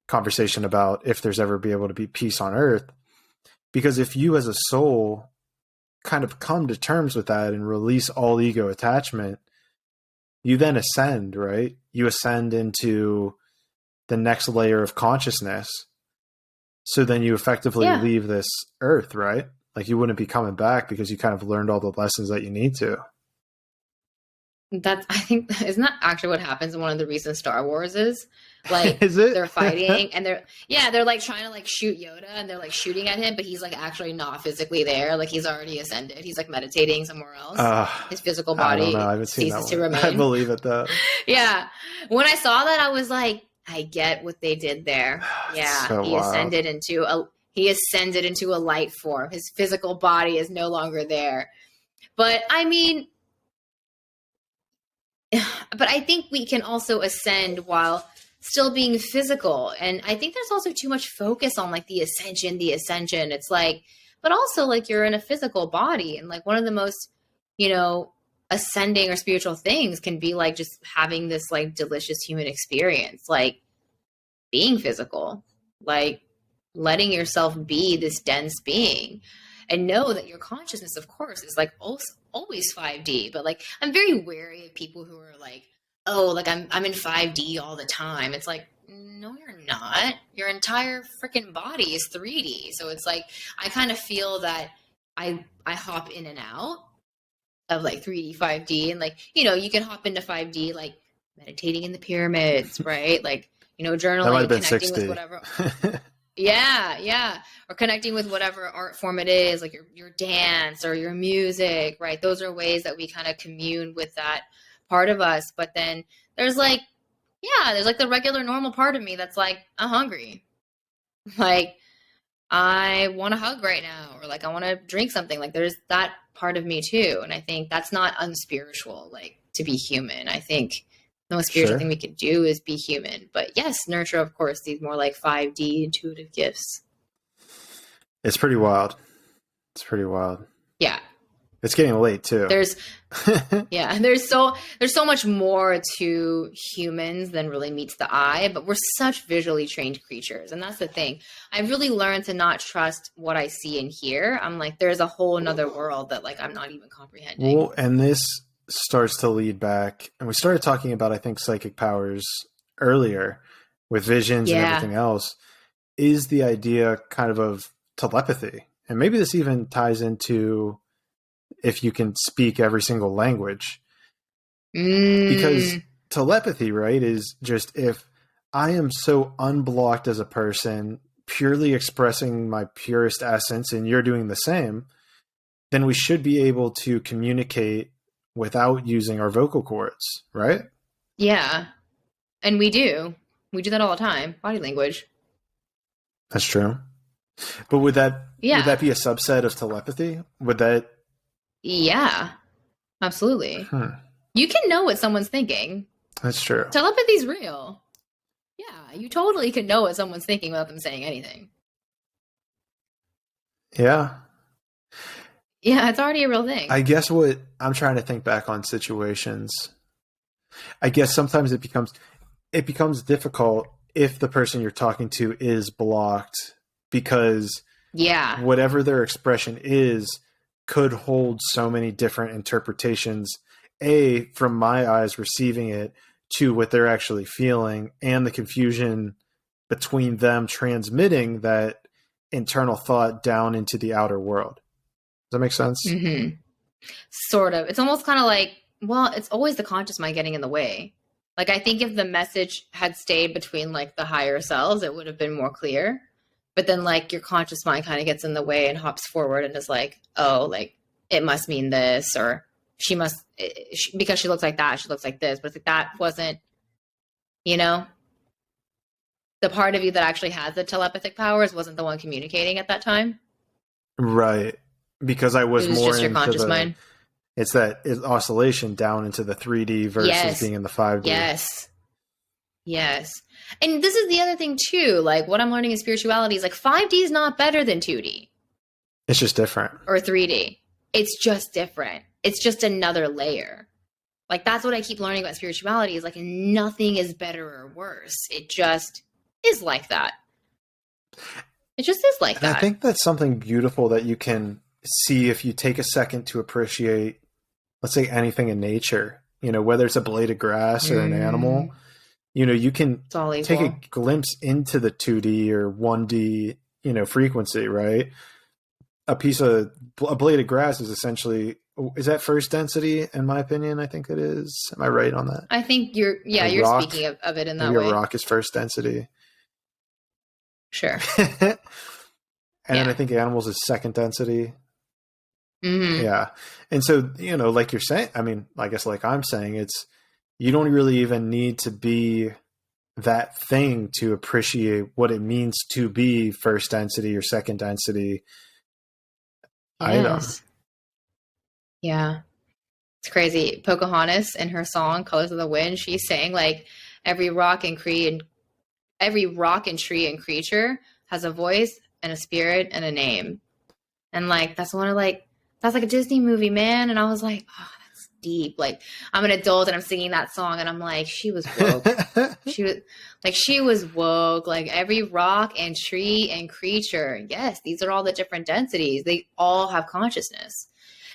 conversation about if there's ever be able to be peace on earth. Because if you as a soul kind of come to terms with that and release all ego attachment, you then ascend, right? You ascend into the next layer of consciousnness. So then you effectively leave this earth, right? Like you wouldn't be coming back because you kind of learned all the lessons that you need to. I think, isn't that actually what happens in one of the recent Star Wars is? Like, is it? They're fighting and they're like trying to like shoot Yoda and they're like shooting at him, but he's like actually not physically there. Like he's already ascended. He's like meditating somewhere else. His physical body ceases to remain. I believe it though. Yeah. When I saw that, I was like, I get what they did there. Yeah. So he ascended into He ascended into a light form. His physical body is no longer there. But I mean, but I think we can also ascend while still being physical. And I think there's also too much focus on like the ascension. It's like, but also like you're in a physical body. And like one of the most, you know, ascending or spiritual things can be like just having this like delicious human experience, like being physical, like letting yourself be this dense being. And know that your consciousness, of course, is like always 5D. But like, I'm very wary of people who are like, oh, like I'm in 5D all the time. It's like, no, you're not. Your entire freaking body is 3D. So it's like, I kind of feel that I hop in and out of like 3D, 5D. And like, you know, you can hop into 5D, like meditating in the pyramids, right? Like, you know, journaling, connecting 6D. with whatever. Yeah. Or connecting with whatever art form it is, like your dance or your music, right? Those are ways that we kind of commune with that part of us. But then there's like, there's like the regular normal part of me that's like, I'm hungry. Like, I want a hug right now, or like, I want to drink something. Like, there's that part of me too. And I think that's not unspiritual, like to be human. I think the most spiritual thing we could do is be human. But yes, nurture, of course, these more like 5D intuitive gifts. It's pretty wild. Yeah. It's getting late too. There's so much more to humans than really meets the eye, but we're such visually trained creatures. And that's the thing. I've really learned to not trust what I see and hear. I'm like, there's a whole another world that like I'm not even comprehending. Well, and this starts to lead back, and we started talking about, I think, psychic powers earlier with visions and everything else, is the idea kind of telepathy. And maybe this even ties into if you can speak every single language. Because telepathy, right, is just if I am so unblocked as a person, purely expressing my purest essence, and you're doing the same, then we should be able to communicate without using our vocal cords, right? Yeah. And we do that all the time. Body language. That's true. But would that be a subset of telepathy? Would that? Yeah, absolutely. You can know what someone's thinking. That's true. Telepathy's real. Yeah, you totally can know what someone's thinking without them saying anything. Yeah. Yeah, it's already a real thing. I guess what I'm trying to think back on situations, I guess sometimes it becomes difficult if the person you're talking to is blocked, because whatever their expression is could hold so many different interpretations, from my eyes receiving it, to what they're actually feeling, and the confusion between them transmitting that internal thought down into the outer world. Does that make sense? Mm-hmm. Sort of. It's almost kind of like, well, it's always the conscious mind getting in the way. Like, I think if the message had stayed between like the higher selves, it would have been more clear. But then like your conscious mind kind of gets in the way and hops forward and is like, oh, like it must mean this, or she must, because she looks like that, she looks like this. But if that wasn't, you know, the part of you that actually has the telepathic powers wasn't the one communicating at that time. Right. Because I was more just your conscious mind. It's that oscillation down into the 3D versus being in the 5D. Yes. And this is the other thing too. Like what I'm learning in spirituality is like 5D is not better than 2D. It's just different. Or 3D. It's just different. It's just another layer. Like that's what I keep learning about spirituality is like nothing is better or worse. It just is like that. It just is like that. I think that's something beautiful that you can see if you take a second to appreciate, let's say, anything in nature, you know, whether it's a blade of grass or an animal, you know, you can take a glimpse into the 2D or 1D, you know, frequency, right? A blade of grass is essentially, is that first density? In my opinion, I think it is. Am I right on that? I think you're speaking of it in that way. A rock is first density. Sure. And then I think animals is second density. Mm-hmm. Yeah. And so, you know, like you're saying, I mean, I guess like I'm saying, it's, you don't really even need to be that thing to appreciate what it means to be first density or second density item. Yeah. It's crazy. Pocahontas in her song Colors of the Wind, she's saying like every rock and tree and creature has a voice and a spirit and a name. And like that's like a Disney movie, man. And I was like, oh, that's deep. Like I'm an adult and I'm singing that song and I'm like, she was woke. she was woke. Like every rock and tree and creature. Yes, these are all the different densities. They all have consciousness.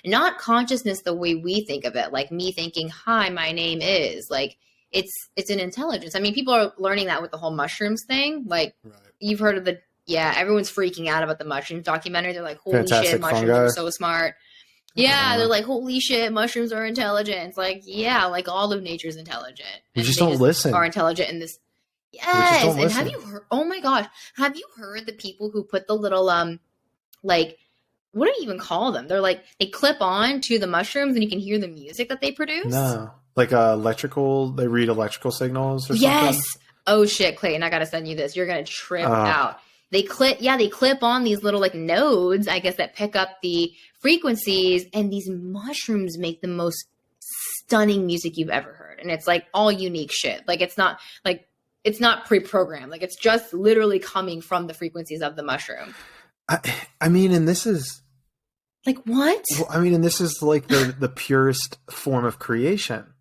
Not consciousness the way we think of it, like me thinking, hi, my name is. Like it's an intelligence. I mean, people are learning that with the whole mushrooms thing. Like you've heard of everyone's freaking out about the mushrooms documentary. They're like, holy Fantastic shit, mushrooms fungi. are so smart. Yeah, they're like, holy shit, mushrooms are intelligent. It's like, yeah, like all of nature's intelligent. You just don't listen. Are intelligent in this. Yes. And have you heard, oh my gosh, have you heard the people who put the little, like, what do you even call them? They're like, they clip on to the mushrooms and you can hear the music that they produce. No. Like they read electrical signals or something? Yes. Oh shit, Clayton, I got to send you this. You're going to trip out. They clip on these little like nodes, I guess, that pick up the frequencies, and these mushrooms make the most stunning music you've ever heard. And it's like all unique shit. Like it's not pre-programmed. Like it's just literally coming from the frequencies of the mushroom. I mean, and this is like what? Well, I mean, and this is like the purest form of creation,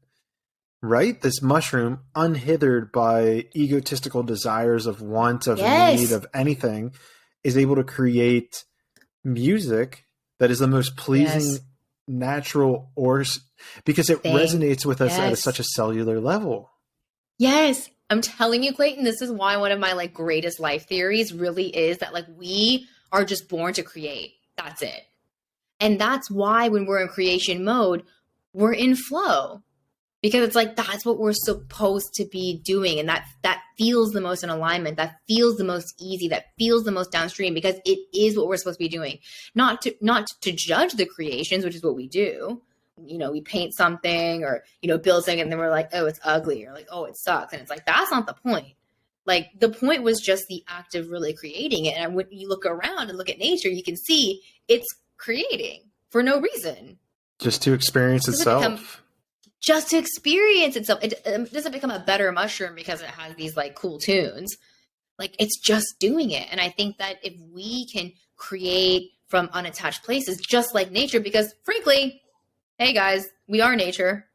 right? This mushroom, unhindered by egotistical desires of want, of need, of anything, is able to create music that is the most pleasing, natural, because it resonates with us at such a cellular level. Yes. I'm telling you, Clayton, this is why one of my like greatest life theories really is that like we are just born to create. That's it. And that's why when we're in creation mode, we're in flow, because it's like, that's what we're supposed to be doing. And that feels the most in alignment. That feels the most easy. That feels the most downstream, because it is what we're supposed to be doing. Not to judge the creations, which is what we do. You know, we paint something or, you know, build something and then we're like, oh, it's ugly, or like, oh, it sucks. And it's like, that's not the point. Like the point was just the act of really creating it. And when you look around and look at nature, you can see it's creating for no reason. Just to experience itself. Just to experience itself. It doesn't become a better mushroom because it has these like cool tunes. Like it's just doing it. And I think that if we can create from unattached places, just like nature, because frankly, hey guys, we are nature.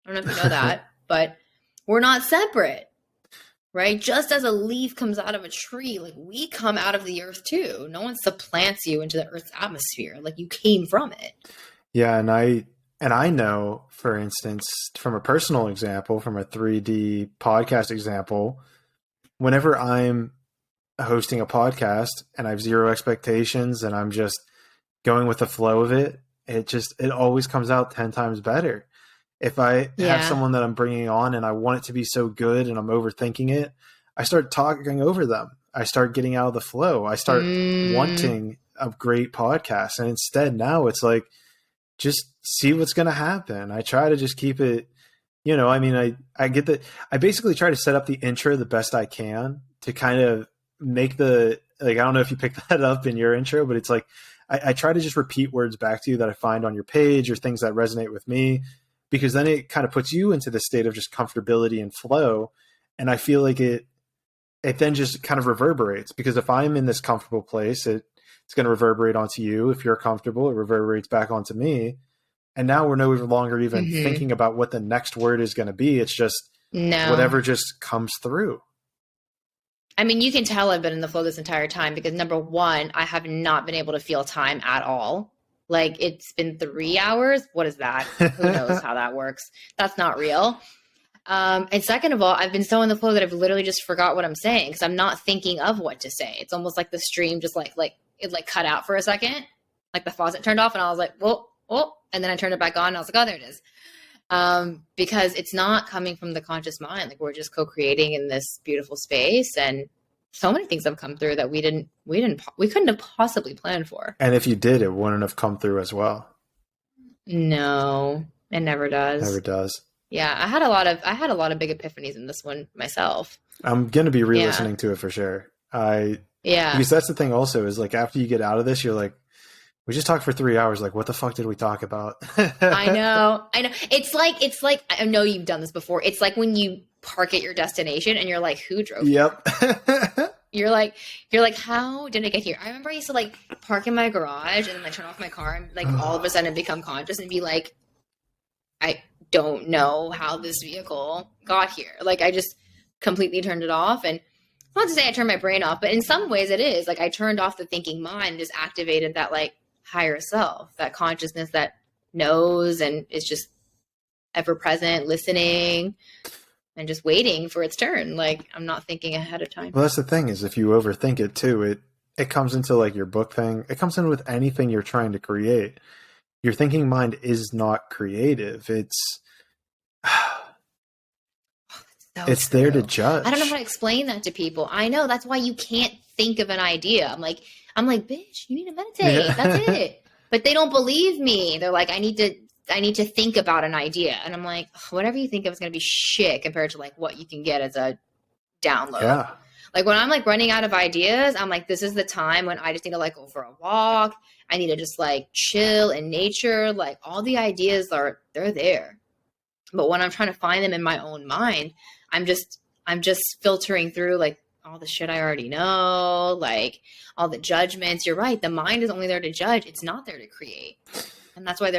I don't know if you know that, but we're not separate, right? Just as a leaf comes out of a tree, like we come out of the earth too. No one supplants you into the earth's atmosphere. Like you came from it. Yeah. And I know, for instance, from a personal example, from a 3D podcast example, whenever I'm hosting a podcast and I have zero expectations and I'm just going with the flow of it, it always comes out 10 times better. If I have someone that I'm bringing on and I want it to be so good and I'm overthinking it, I start talking over them. I start getting out of the flow. I start wanting a great podcast. And instead now it's like, just see what's going to happen. I try to just keep it, you know, I mean, I get that. I basically try to set up the intro the best I can to kind of make I don't know if you picked that up in your intro, but it's like, I try to just repeat words back to you that I find on your page or things that resonate with me, because then it kind of puts you into the state of just comfortability and flow. And I feel like it then just kind of reverberates, because if I'm in this comfortable place, it's going to reverberate onto you. If you're comfortable, it reverberates back onto me. And now we're no longer even thinking about what the next word is going to be. It's just whatever just comes through. I mean, you can tell I've been in the flow this entire time, because number one, I have not been able to feel time at all. Like it's been 3 hours. What is that? Who knows how that works? That's not real. And second of all, I've been so in the flow that I've literally just forgot what I'm saying, because I'm not thinking of what to say. It's almost like the stream just like it cut out for a second, like the faucet turned off and I was like, well, and then I turned it back on and I was like, oh, there it is. Because it's not coming from the conscious mind. Like we're just co-creating in this beautiful space, and so many things have come through that we couldn't have possibly planned for. And if you did, it wouldn't have come through as well. No, it never does. Never does. Yeah. I had a lot of big epiphanies in this one myself. I'm going to be Yeah. re-listening to it for sure. Yeah. Because that's the thing also is like, after you get out of this, you're like, we just talked for 3 hours. Like, what the fuck did we talk about? I know. I know. It's like I know you've done this before. It's like when you park at your destination and you're like, who drove here? Yep. You're like, how did I get here? I remember I used to like park in my garage and then like turn off my car and like all of a sudden become conscious and be like, I don't know how this vehicle got here. Like I just completely turned it off. And not to say I turned my brain off, but in some ways it is. Like I turned off the thinking mind, just activated that like higher self, that consciousness that knows and is just ever present, listening and just waiting for its turn. Like I'm not thinking ahead of time. Well, that's the thing is if you overthink it too, it comes into like your book thing. It comes in with anything you're trying to create. Your thinking mind is not creative. It's So it's true. there to judge. I don't know how to explain that to people. I know that's why you can't think of an idea. I'm like, bitch, you need to meditate. Yeah. That's it. But they don't believe me. They're like, I need to think about an idea. And I'm like, whatever you think of is going to be shit compared to like what you can get as a download. Yeah. Like when I'm like running out of ideas, I'm like, this is the time when I just need to like go for a walk. I need to just like chill in nature. Like all the ideas they're there. But when I'm trying to find them in my own mind, I'm just filtering through like all the shit I already know, like all the judgments. You're right. The mind is only there to judge. It's not there to create. And that's why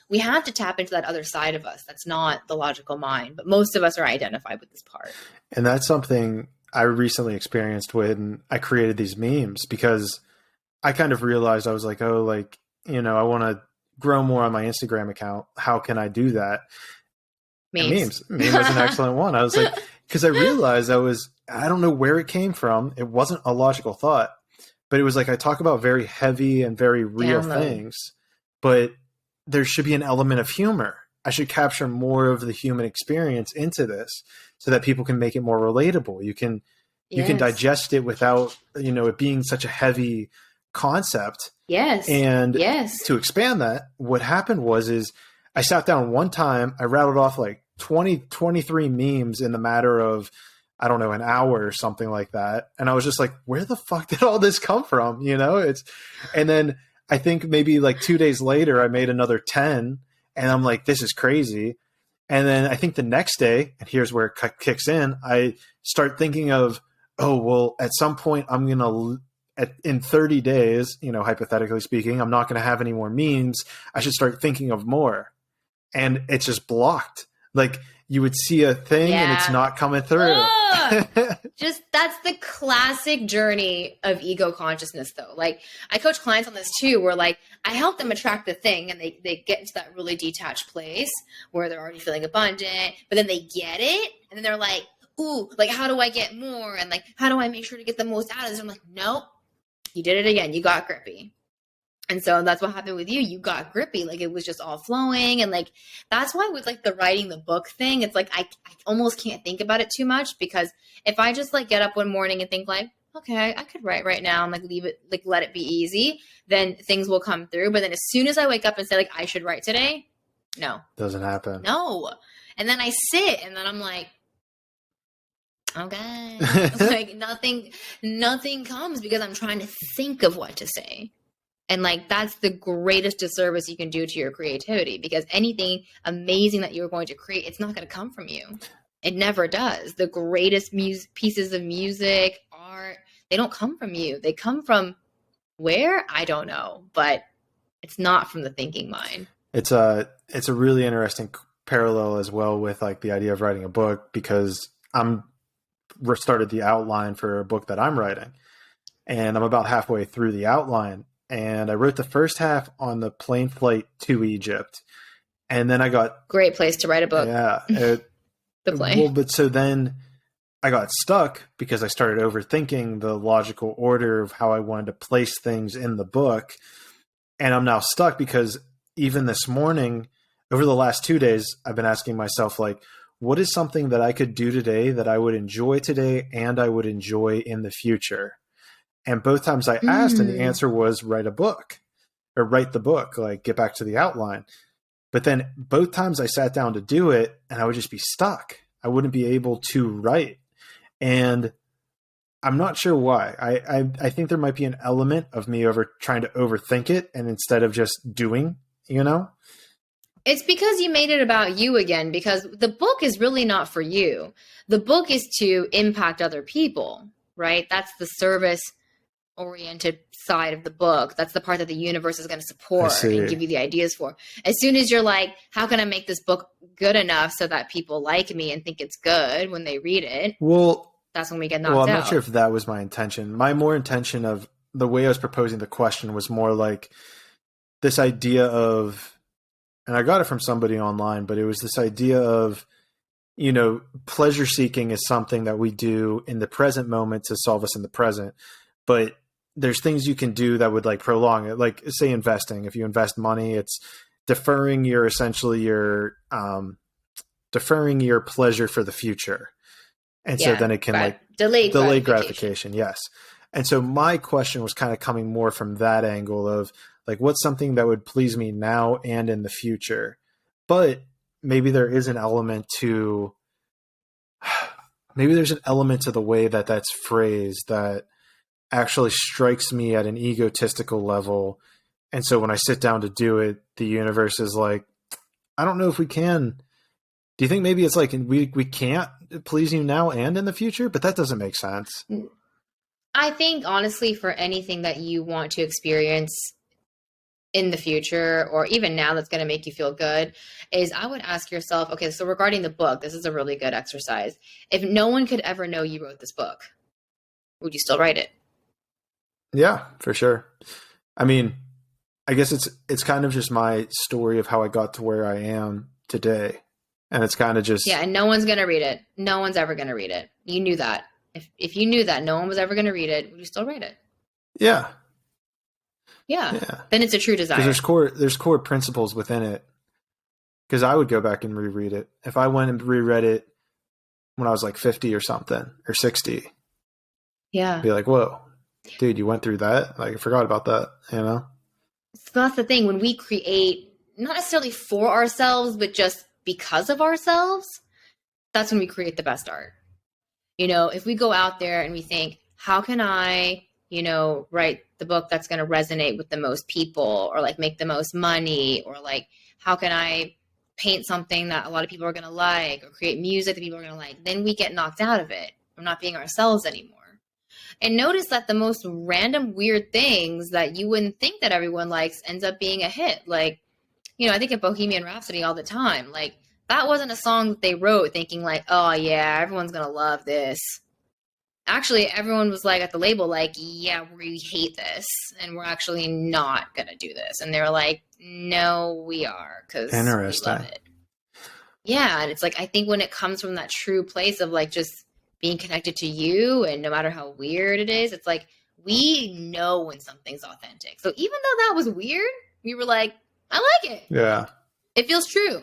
we have to tap into that other side of us. That's not the logical mind, but most of us are identified with this part. And that's something I recently experienced when I created these memes, because I kind of realized I was like, oh, like, I want to grow more on my Instagram account. How can I do that? Memes. Meme was an excellent one. I was like, because I realized I don't know where it came from. It wasn't a logical thought, but it was like, I talk about very heavy and very real things, but there should be an element of humor. I should capture more of the human experience into this so that people can make it more relatable. You can digest it without, it being such a heavy concept. Yes. And to expand that, what happened is I sat down one time, I rattled off like 23 memes in the matter of, I don't know, an hour or something like that. And I was just like, where the fuck did all this come from? And then I think maybe like 2 days later, I made another 10 and I'm like, this is crazy. And then I think the next day, and here's where it kicks in, I start thinking of, oh, well, at some point I'm going to, in 30 days, hypothetically speaking, I'm not going to have any more memes. I should start thinking of more. And it's just blocked. Like you would see a thing and it's not coming through. Just that's the classic journey of ego consciousness though. Like I coach clients on this too, where like I help them attract the thing and they get into that really detached place where they're already feeling abundant, but then they get it and then they're like, ooh, like how do I get more? And like, how do I make sure to get the most out of this? I'm like, nope, you did it again. You got grippy. And so that's what happened with you. You got grippy. Like it was just all flowing. And like, that's why with like the writing the book thing, it's like, I almost can't think about it too much, because if I just like get up one morning and think like, okay, I could write right now and like leave it, like let it be easy, then things will come through. But then as soon as I wake up and say like, I should write today. No, doesn't happen. No. And then I sit and then I'm like, okay, like nothing comes because I'm trying to think of what to say. And like, that's the greatest disservice you can do to your creativity, because anything amazing that you're going to create, it's not going to come from you. It never does. The greatest pieces of music, art, they don't come from you. They come from where? I don't know, but it's not from the thinking mind. It's a really interesting parallel as well with like the idea of writing a book, because I'm started the outline for a book that I'm writing and I'm about halfway through the outline. And I wrote the first half on the plane flight to Egypt. And then I got... Great place to write a book. Yeah. The plane. Well, but so then I got stuck because I started overthinking the logical order of how I wanted to place things in the book. And I'm now stuck because even this morning, over the last 2 days, I've been asking myself, like, what is something that I could do today that I would enjoy today and I would enjoy in the future? And both times I asked, and the answer was write a book or write the book, like get back to the outline. But then both times I sat down to do it and I would just be stuck. I wouldn't be able to write. And I'm not sure why. I think there might be an element of me trying to overthink it, and instead of just doing, you know? It's because you made it about you again, because the book is really not for you. The book is to impact other people, right? That's the service oriented side of the book. That's the part that the universe is going to support and give you the ideas for. As soon as you're like, how can I make this book good enough so that people like me and think it's good when they read it? Well, that's when we get knocked out. Well, I'm not sure if that was my intention. My more intention of the way I was proposing the question was more like this idea of, and I got it from somebody online, but it was this idea of, you know, pleasure seeking is something that we do in the present moment to solve us in the present. But there's things you can do that would like prolong it. Like say investing. If you invest money, it's deferring your deferring your pleasure for the future. And so then it can like delay gratification. Yes. And so my question was kind of coming more from that angle of like, what's something that would please me now and in the future? But maybe there is an element to, the way that that's phrased that actually strikes me at an egotistical level. And so when I sit down to do it, the universe is like, I don't know if we can. Do you think maybe it's like we can't please you now and in the future? But that doesn't make sense. I think honestly, for anything that you want to experience in the future or even now that's going to make you feel good, is I would ask yourself, okay, so regarding the book, this is a really good exercise. If no one could ever know you wrote this book, would you still write it? Yeah, for sure. I mean, I guess it's kind of just my story of how I got to where I am today. And it's kind of just... Yeah, and no one's going to read it. No one's ever going to read it. You knew that. If you knew that no one was ever going to read it, would you still write it? Yeah. Yeah. Then it's a true desire. Because there's core principles within it. Because I would go back and reread it. If I went and reread it when I was like 50 or something, or 60. Yeah. Be like, whoa, dude, you went through that? Like, I forgot about that, you know? So that's the thing. When we create, not necessarily for ourselves, but just because of ourselves, that's when we create the best art. You know, if we go out there and we think, how can I, you know, write the book that's going to resonate with the most people, or like make the most money, or like, how can I paint something that a lot of people are going to like, or create music that people are going to like, then we get knocked out of it. We're not being ourselves anymore. And notice that the most random weird things that you wouldn't think that everyone likes ends up being a hit. Like, you know, I think of Bohemian Rhapsody all the time. Like, that wasn't a song that they wrote thinking like, oh yeah, everyone's going to love this. Actually, everyone was like at the label, like, yeah, we hate this and we're actually not going to do this. And they're like, no, we are, because we love it. Yeah. And it's like, I think when it comes from that true place of like just being connected to you, and no matter how weird it is, it's like, we know when something's authentic. So even though that was weird, we were like, I like it. Yeah. It feels true.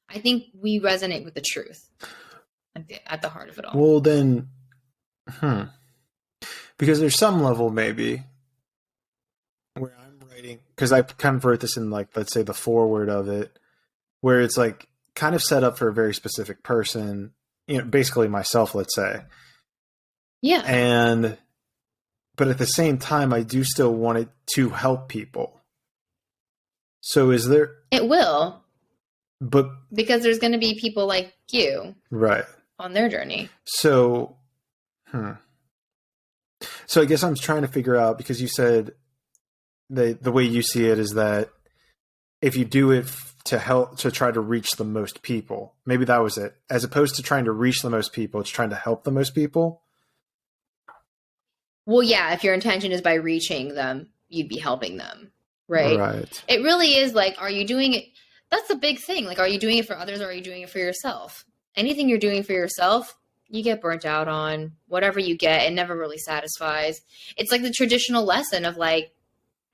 I think we resonate with the truth at the heart of it all. Well, then, because there's some level maybe where I'm writing, because I kind of wrote this in like, let's say the foreword of it, where it's like kind of set up for a very specific person, you know, basically myself, let's say. Yeah. But at the same time, I do still want it to help people. So is there... It will. But... Because there's going to be people like you. Right. On their journey. So... So I guess I'm trying to figure out, because you said the way you see it is that if you do it to help, to try to reach the most people, maybe that was it. As opposed to trying to reach the most people, it's trying to help the most people. Well, yeah, if your intention is by reaching them, you'd be helping them, right? Right. It really is like, are you doing it? That's the big thing. Like, are you doing it for others, or are you doing it for yourself? Anything you're doing for yourself, you get burnt out on. Whatever you get, it never really satisfies. It's like the traditional lesson of like,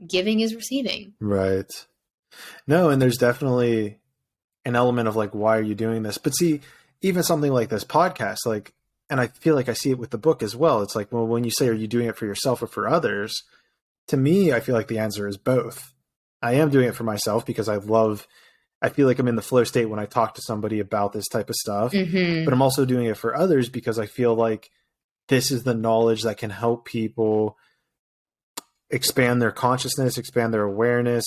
giving is receiving. Right. No, and there's definitely an element of like, why are you doing this? But see, even something like this podcast, like, and I feel like I see it with the book as well. It's like, well, when you say, are you doing it for yourself or for others? To me, I feel like the answer is both. I am doing it for myself because I feel like I'm in the flow state when I talk to somebody about this type of stuff, but I'm also doing it for others because I feel like this is the knowledge that can help people expand their consciousness, expand their awareness,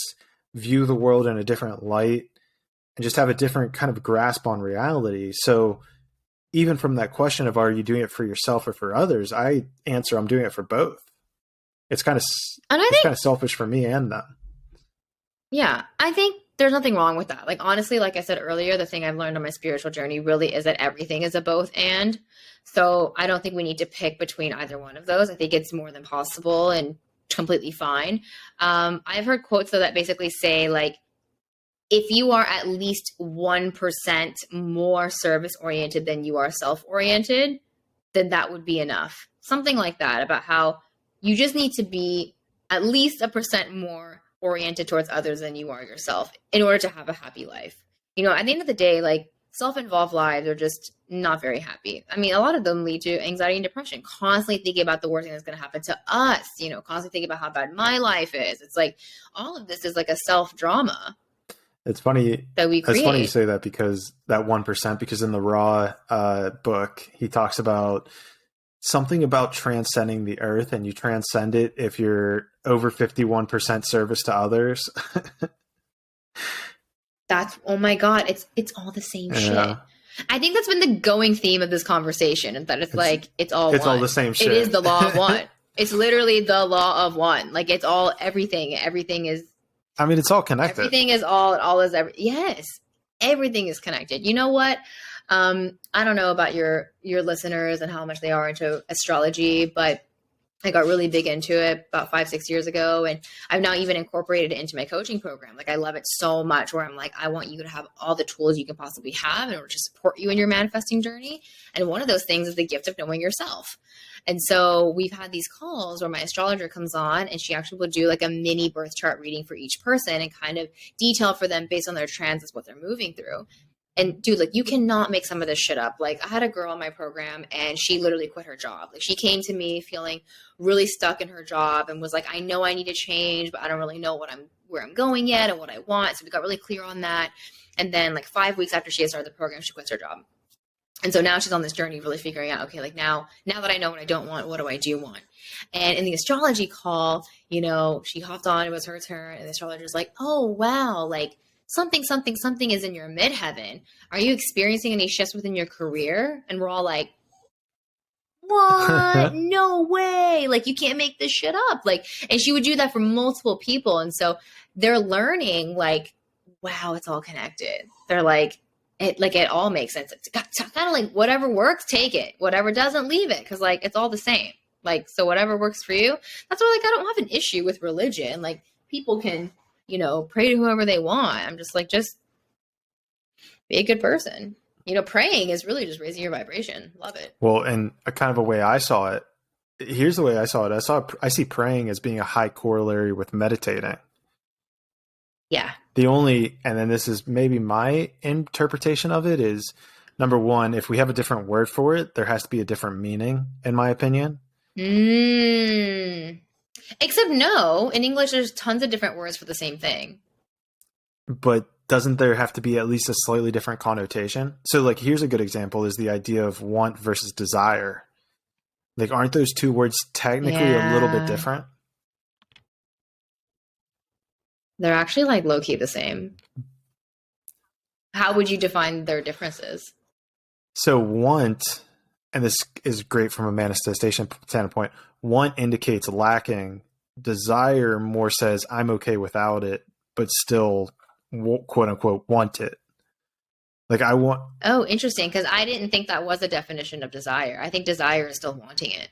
view the world in a different light, and just have a different kind of grasp on reality. So even from that question of, are you doing it for yourself or for others? I answer, I'm doing it for both. It's kind of selfish for me and them. Yeah, I think there's nothing wrong with that. Like, honestly, like I said earlier, the thing I've learned on my spiritual journey really is that everything is a both and. So I don't think we need to pick between either one of those. I think it's more than possible and completely fine. I've heard quotes though that basically say, like, if you are at least 1% more service oriented than you are self oriented, then that would be enough. Something like that, about how you just need to be at least 1% more oriented towards others than you are yourself in order to have a happy life. You know, at the end of the day, like, self-involved lives are just not very happy. I mean, a lot of them lead to anxiety and depression, constantly thinking about the worst thing that's going to happen to us, you know, constantly thinking about how bad my life is. It's like all of this is like a self-drama. It's funny that we create. It's funny you say that, because that 1%, because in the Raw book, he talks about something about transcending the earth, and you transcend it if you're over 51% service to others. That's, oh my God, it's all the same shit. I think that's been the going theme of this conversation, and that it's like, it's all the same shit. It is the law of one. It's literally the law of one. Like, it's all everything. Everything is, I mean, it's all connected. Everything is all is every. Yes, everything is connected. You know what? I don't know about your listeners and how much they are into astrology, but I got really big into it about 5-6 years ago, and I've now even incorporated it into my coaching program. Like, I love it so much, where I'm like, I want you to have all the tools you can possibly have in order to support you in your manifesting journey. And one of those things is the gift of knowing yourself. And so we've had these calls where my astrologer comes on, and she actually will do like a mini birth chart reading for each person and kind of detail for them based on their transits, what they're moving through. And dude, like, you cannot make some of this shit up. Like, I had a girl in my program, and she literally quit her job. Like, she came to me feeling really stuck in her job and was like, I know I need to change, but I don't really know where I'm going yet and what I want. So we got really clear on that. And then like 5 weeks after she had started the program, she quits her job. And so now she's on this journey really figuring out, okay, like now that I know what I don't want, what do I do want? And in the astrology call, you know, she hopped on, it was her turn, and the astrologer's like, oh, wow, like something is in your midheaven. Are you experiencing any shifts within your career? And we're all like, what? No way. Like, you can't make this shit up. Like, and she would do that for multiple people. And so they're learning, like, wow, it's all connected. They're like, it all makes sense. It's kind of like, whatever works, take it. Whatever doesn't, leave it. Cause like, it's all the same. Like, so whatever works for you. That's why, like, I don't have an issue with religion. Like, people can, you know, pray to whoever they want. I'm just like, just be a good person. You know, praying is really just raising your vibration. Love it. Well, and a kind of a way I saw it, here's the way I saw it. I see praying as being a high corollary with meditating. Yeah. And then this is maybe my interpretation of it, is number one, if we have a different word for it, there has to be a different meaning, in my opinion. Except no, in English, there's tons of different words for the same thing. But doesn't there have to be at least a slightly different connotation? So like, here's a good example, is the idea of want versus desire. Like, aren't those two words technically a little bit different? They're actually like low-key the same. How would you define their differences? So want, and this is great from a manifestation standpoint, want indicates lacking. Desire more says, I'm okay without it, but still, quote unquote, want it. Like, I want. Oh, interesting. Because I didn't think that was a definition of desire. I think desire is still wanting it.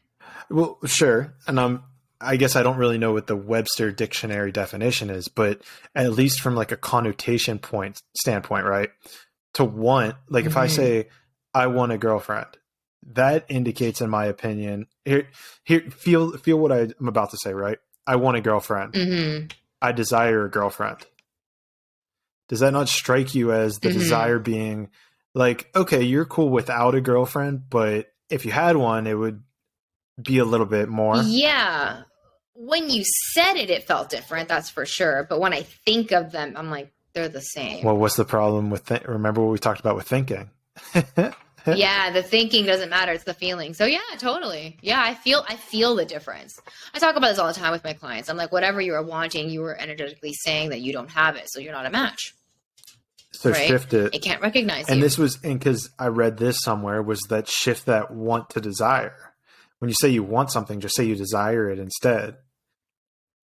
Well, sure. And I guess I don't really know what the Webster dictionary definition is, but at least from like a connotation standpoint, right? To want, like, if I say I want a girlfriend, that indicates, in my opinion, here, feel what I'm about to say, right? I want a girlfriend. I desire a girlfriend. Does that not strike you as the desire being like, okay, you're cool without a girlfriend, but if you had one, it would be a little bit more? Yeah. When you said it, it felt different. That's for sure. But when I think of them, I'm like, they're the same. Well, what's the problem with remember what we talked about with thinking? Yeah, the thinking doesn't matter. It's the feeling. So yeah, totally. Yeah, I feel the difference. I talk about this all the time with my clients. I'm like, whatever you are wanting, you are energetically saying that you don't have it. So you're not a match, So right? shift it. It can't recognize And you. this was, and because I read this somewhere, was that shift that want to desire. When you say you want something, just say you desire it instead.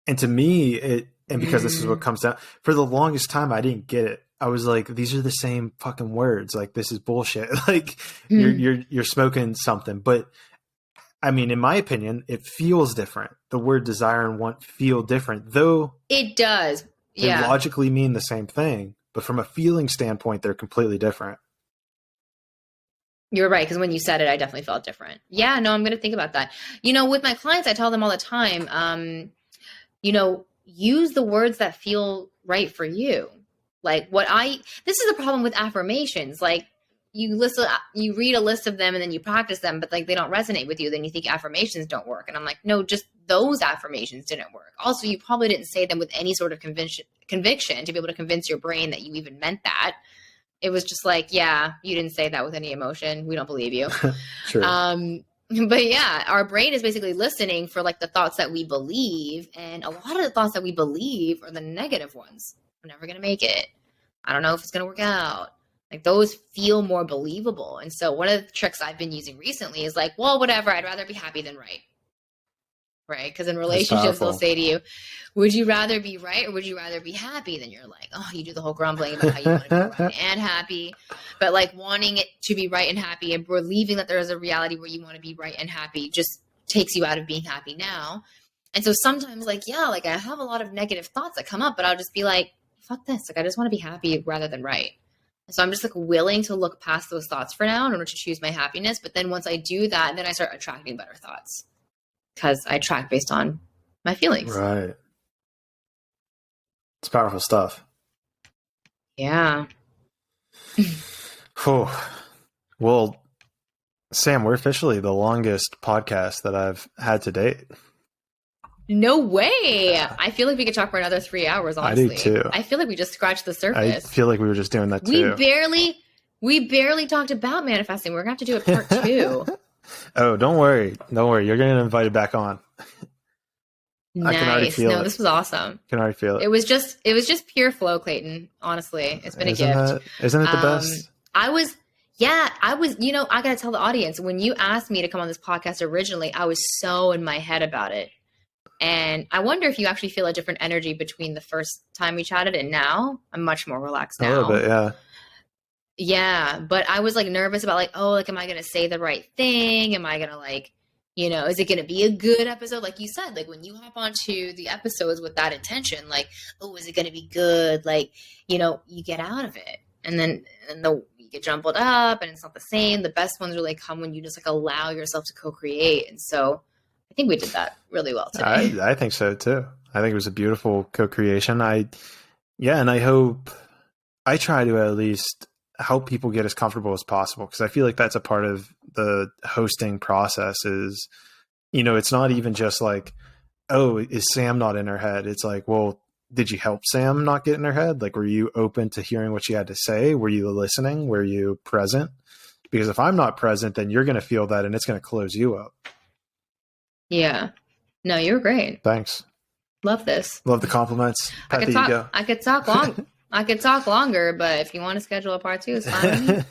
And to me, and because this is what comes down, for the longest time, I didn't get it. I was like, these are the same fucking words. Like, this is bullshit. Like, you're smoking something. But I mean, in my opinion, it feels different. The word desire and want feel different, though It does. they Yeah. logically mean the same thing. But from a feeling standpoint, they're completely different. You're right, because when you said it, I definitely felt different. Yeah, no, I'm going to think about that. With my clients, I tell them all the time, use the words that feel right for you. Like this is the problem with affirmations. Like you read a list of them and then you practice them, but like they don't resonate with you. Then you think affirmations don't work. And I'm like, no, just those affirmations didn't work. Also, you probably didn't say them with any sort of conviction to be able to convince your brain that you even meant that. It was just like, yeah, you didn't say that with any emotion. We don't believe you. True. But yeah, our brain is basically listening for like the thoughts that we believe. And a lot of the thoughts that we believe are the negative ones. I'm never going to make it. I don't know if it's going to work out. Like those feel more believable. And so one of the tricks I've been using recently is like, well, whatever, I'd rather be happy than right. Right? Because in relationships, they'll say to you, would you rather be right or would you rather be happy? Then you're like, oh, you do the whole grumbling about how you want to be right and happy. But like wanting it to be right and happy and believing that there is a reality where you want to be right and happy just takes you out of being happy now. And so sometimes like, yeah, like I have a lot of negative thoughts that come up, but I'll just be like, fuck this. Like I just want to be happy rather than right. And so I'm just like willing to look past those thoughts for now in order to choose my happiness. But then once I do that, then I start attracting better thoughts. Because I attract based on my feelings. Right. It's powerful stuff. Yeah. Well, Sam, we're officially the longest podcast that I've had to date. No way. I feel like we could talk for another 3 hours, honestly. I do too. I feel like we just scratched the surface. I feel like we were just doing that too. We barely talked about manifesting. We're going to have to do a part 2. Oh, don't worry. Don't worry. You're going to get invited back on. Nice. I can already feel it. This was awesome. I can already feel it. It was just pure flow, Clayton. Honestly, it's been a gift. Isn't it the best? I was, I got to tell the audience, when you asked me to come on this podcast originally, I was so in my head about it. And I wonder if you actually feel a different energy between the first time we chatted and now. I'm much more relaxed now. A little bit, yeah. Yeah, but I was like nervous about like, oh, like, am I going to say the right thing? Am I going to like, is it going to be a good episode? Like you said, like when you hop onto the episodes with that intention, like, oh, is it going to be good? Like, you get out of it and then you get jumbled up and it's not the same. The best ones really come when you just like allow yourself to co-create. And so I think we did that really well today. I think so too. I think it was a beautiful co-creation. And I hope I try to at least help people get as comfortable as possible, because I feel like that's a part of the hosting process is, it's not even just like, oh, is Sam not in her head? It's like, well, did you help Sam not get in her head? Like, were you open to hearing what she had to say? Were you listening? Were you present? Because if I'm not present, then you're going to feel that and it's going to close you up. Yeah. No, you're great. Thanks. Love this. Love the compliments. I could talk long. I could talk longer, but if you want to schedule a part 2, it's fine.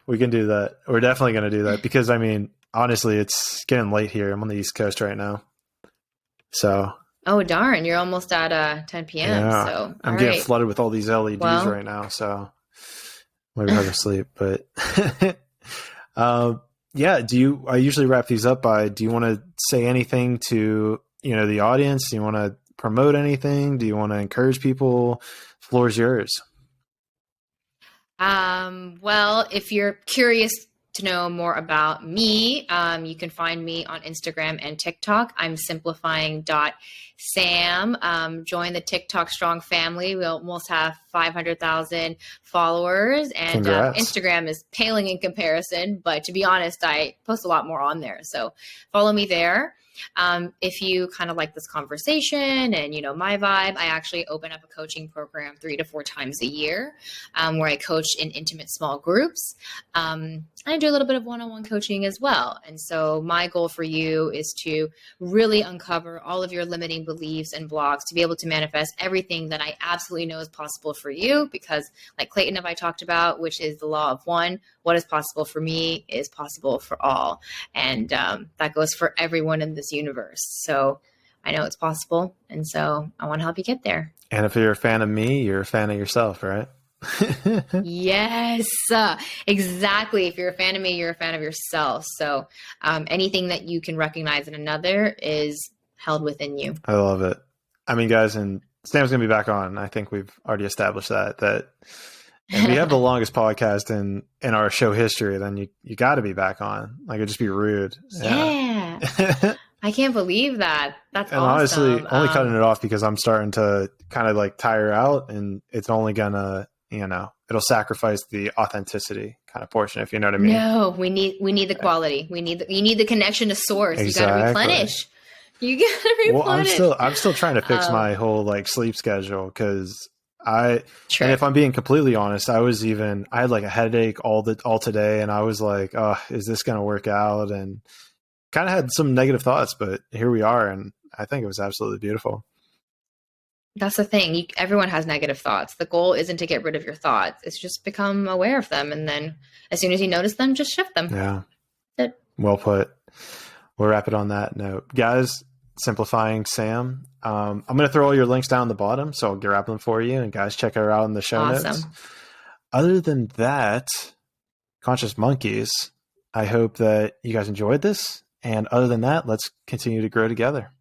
We can do that. We're definitely going to do that because, I mean, honestly, it's getting late here. I'm on the East Coast right now. So. Oh, darn. You're almost at 10 p.m. Yeah, so I'm getting flooded with all these LEDs right now. So maybe hard to sleep. But yeah, I usually wrap these up by, do you want to say anything to, the audience? Do you want to promote anything? Do you want to encourage people? Floor is yours. Well, if you're curious to know more about me, you can find me on Instagram and TikTok. I'm simplifying.sam. Join the TikTok strong family. We almost have 500,000 followers, and Instagram is paling in comparison. But to be honest, I post a lot more on there. So follow me there. If you kind of like this conversation and, my vibe, I actually open up a coaching program 3 to 4 times a year, where I coach in intimate small groups. I to do a little bit of one-on-one coaching as well. And so my goal for you is to really uncover all of your limiting beliefs and blocks to be able to manifest everything that I absolutely know is possible for you. Because like Clayton and I talked about, which is the law of one, what is possible for me is possible for all. And that goes for everyone in this universe. So I know it's possible. And so I want to help you get there. And if you're a fan of me, you're a fan of yourself, right? Yes, exactly. If you're a fan of me, you're a fan of yourself. So anything that you can recognize in another is held within you. I love it. I mean, guys, and Sam's going to be back on. I think we've already established that if you have the longest podcast in our show history, then you got to be back on. Like, it'd just be rude. Yeah. I can't believe that. That's and awesome. Honestly, only cutting it off because I'm starting to kind of like tire out, and it's only gonna, it'll sacrifice the authenticity kind of portion, if you know what I mean. No, we need the quality. You need the connection to source. Exactly. You got to replenish. Well, I'm still trying to fix my whole like sleep schedule because and if I'm being completely honest, I had like a headache all today, and I was like, oh, is this gonna work out? And kind of had some negative thoughts, but here we are, and I think it was absolutely beautiful. That's the thing. Everyone has negative thoughts. The goal isn't to get rid of your thoughts. It's just become aware of them, and then as soon as you notice them, just shift them. Yeah. Well put. We'll wrap it on that note. Guys, simplifying Sam. I'm going to throw all your links down the bottom, so I'll grab them for you, and guys, check her out in the show notes. Other than that, Conscious Monkeys, I hope that you guys enjoyed this. And other than that, let's continue to grow together.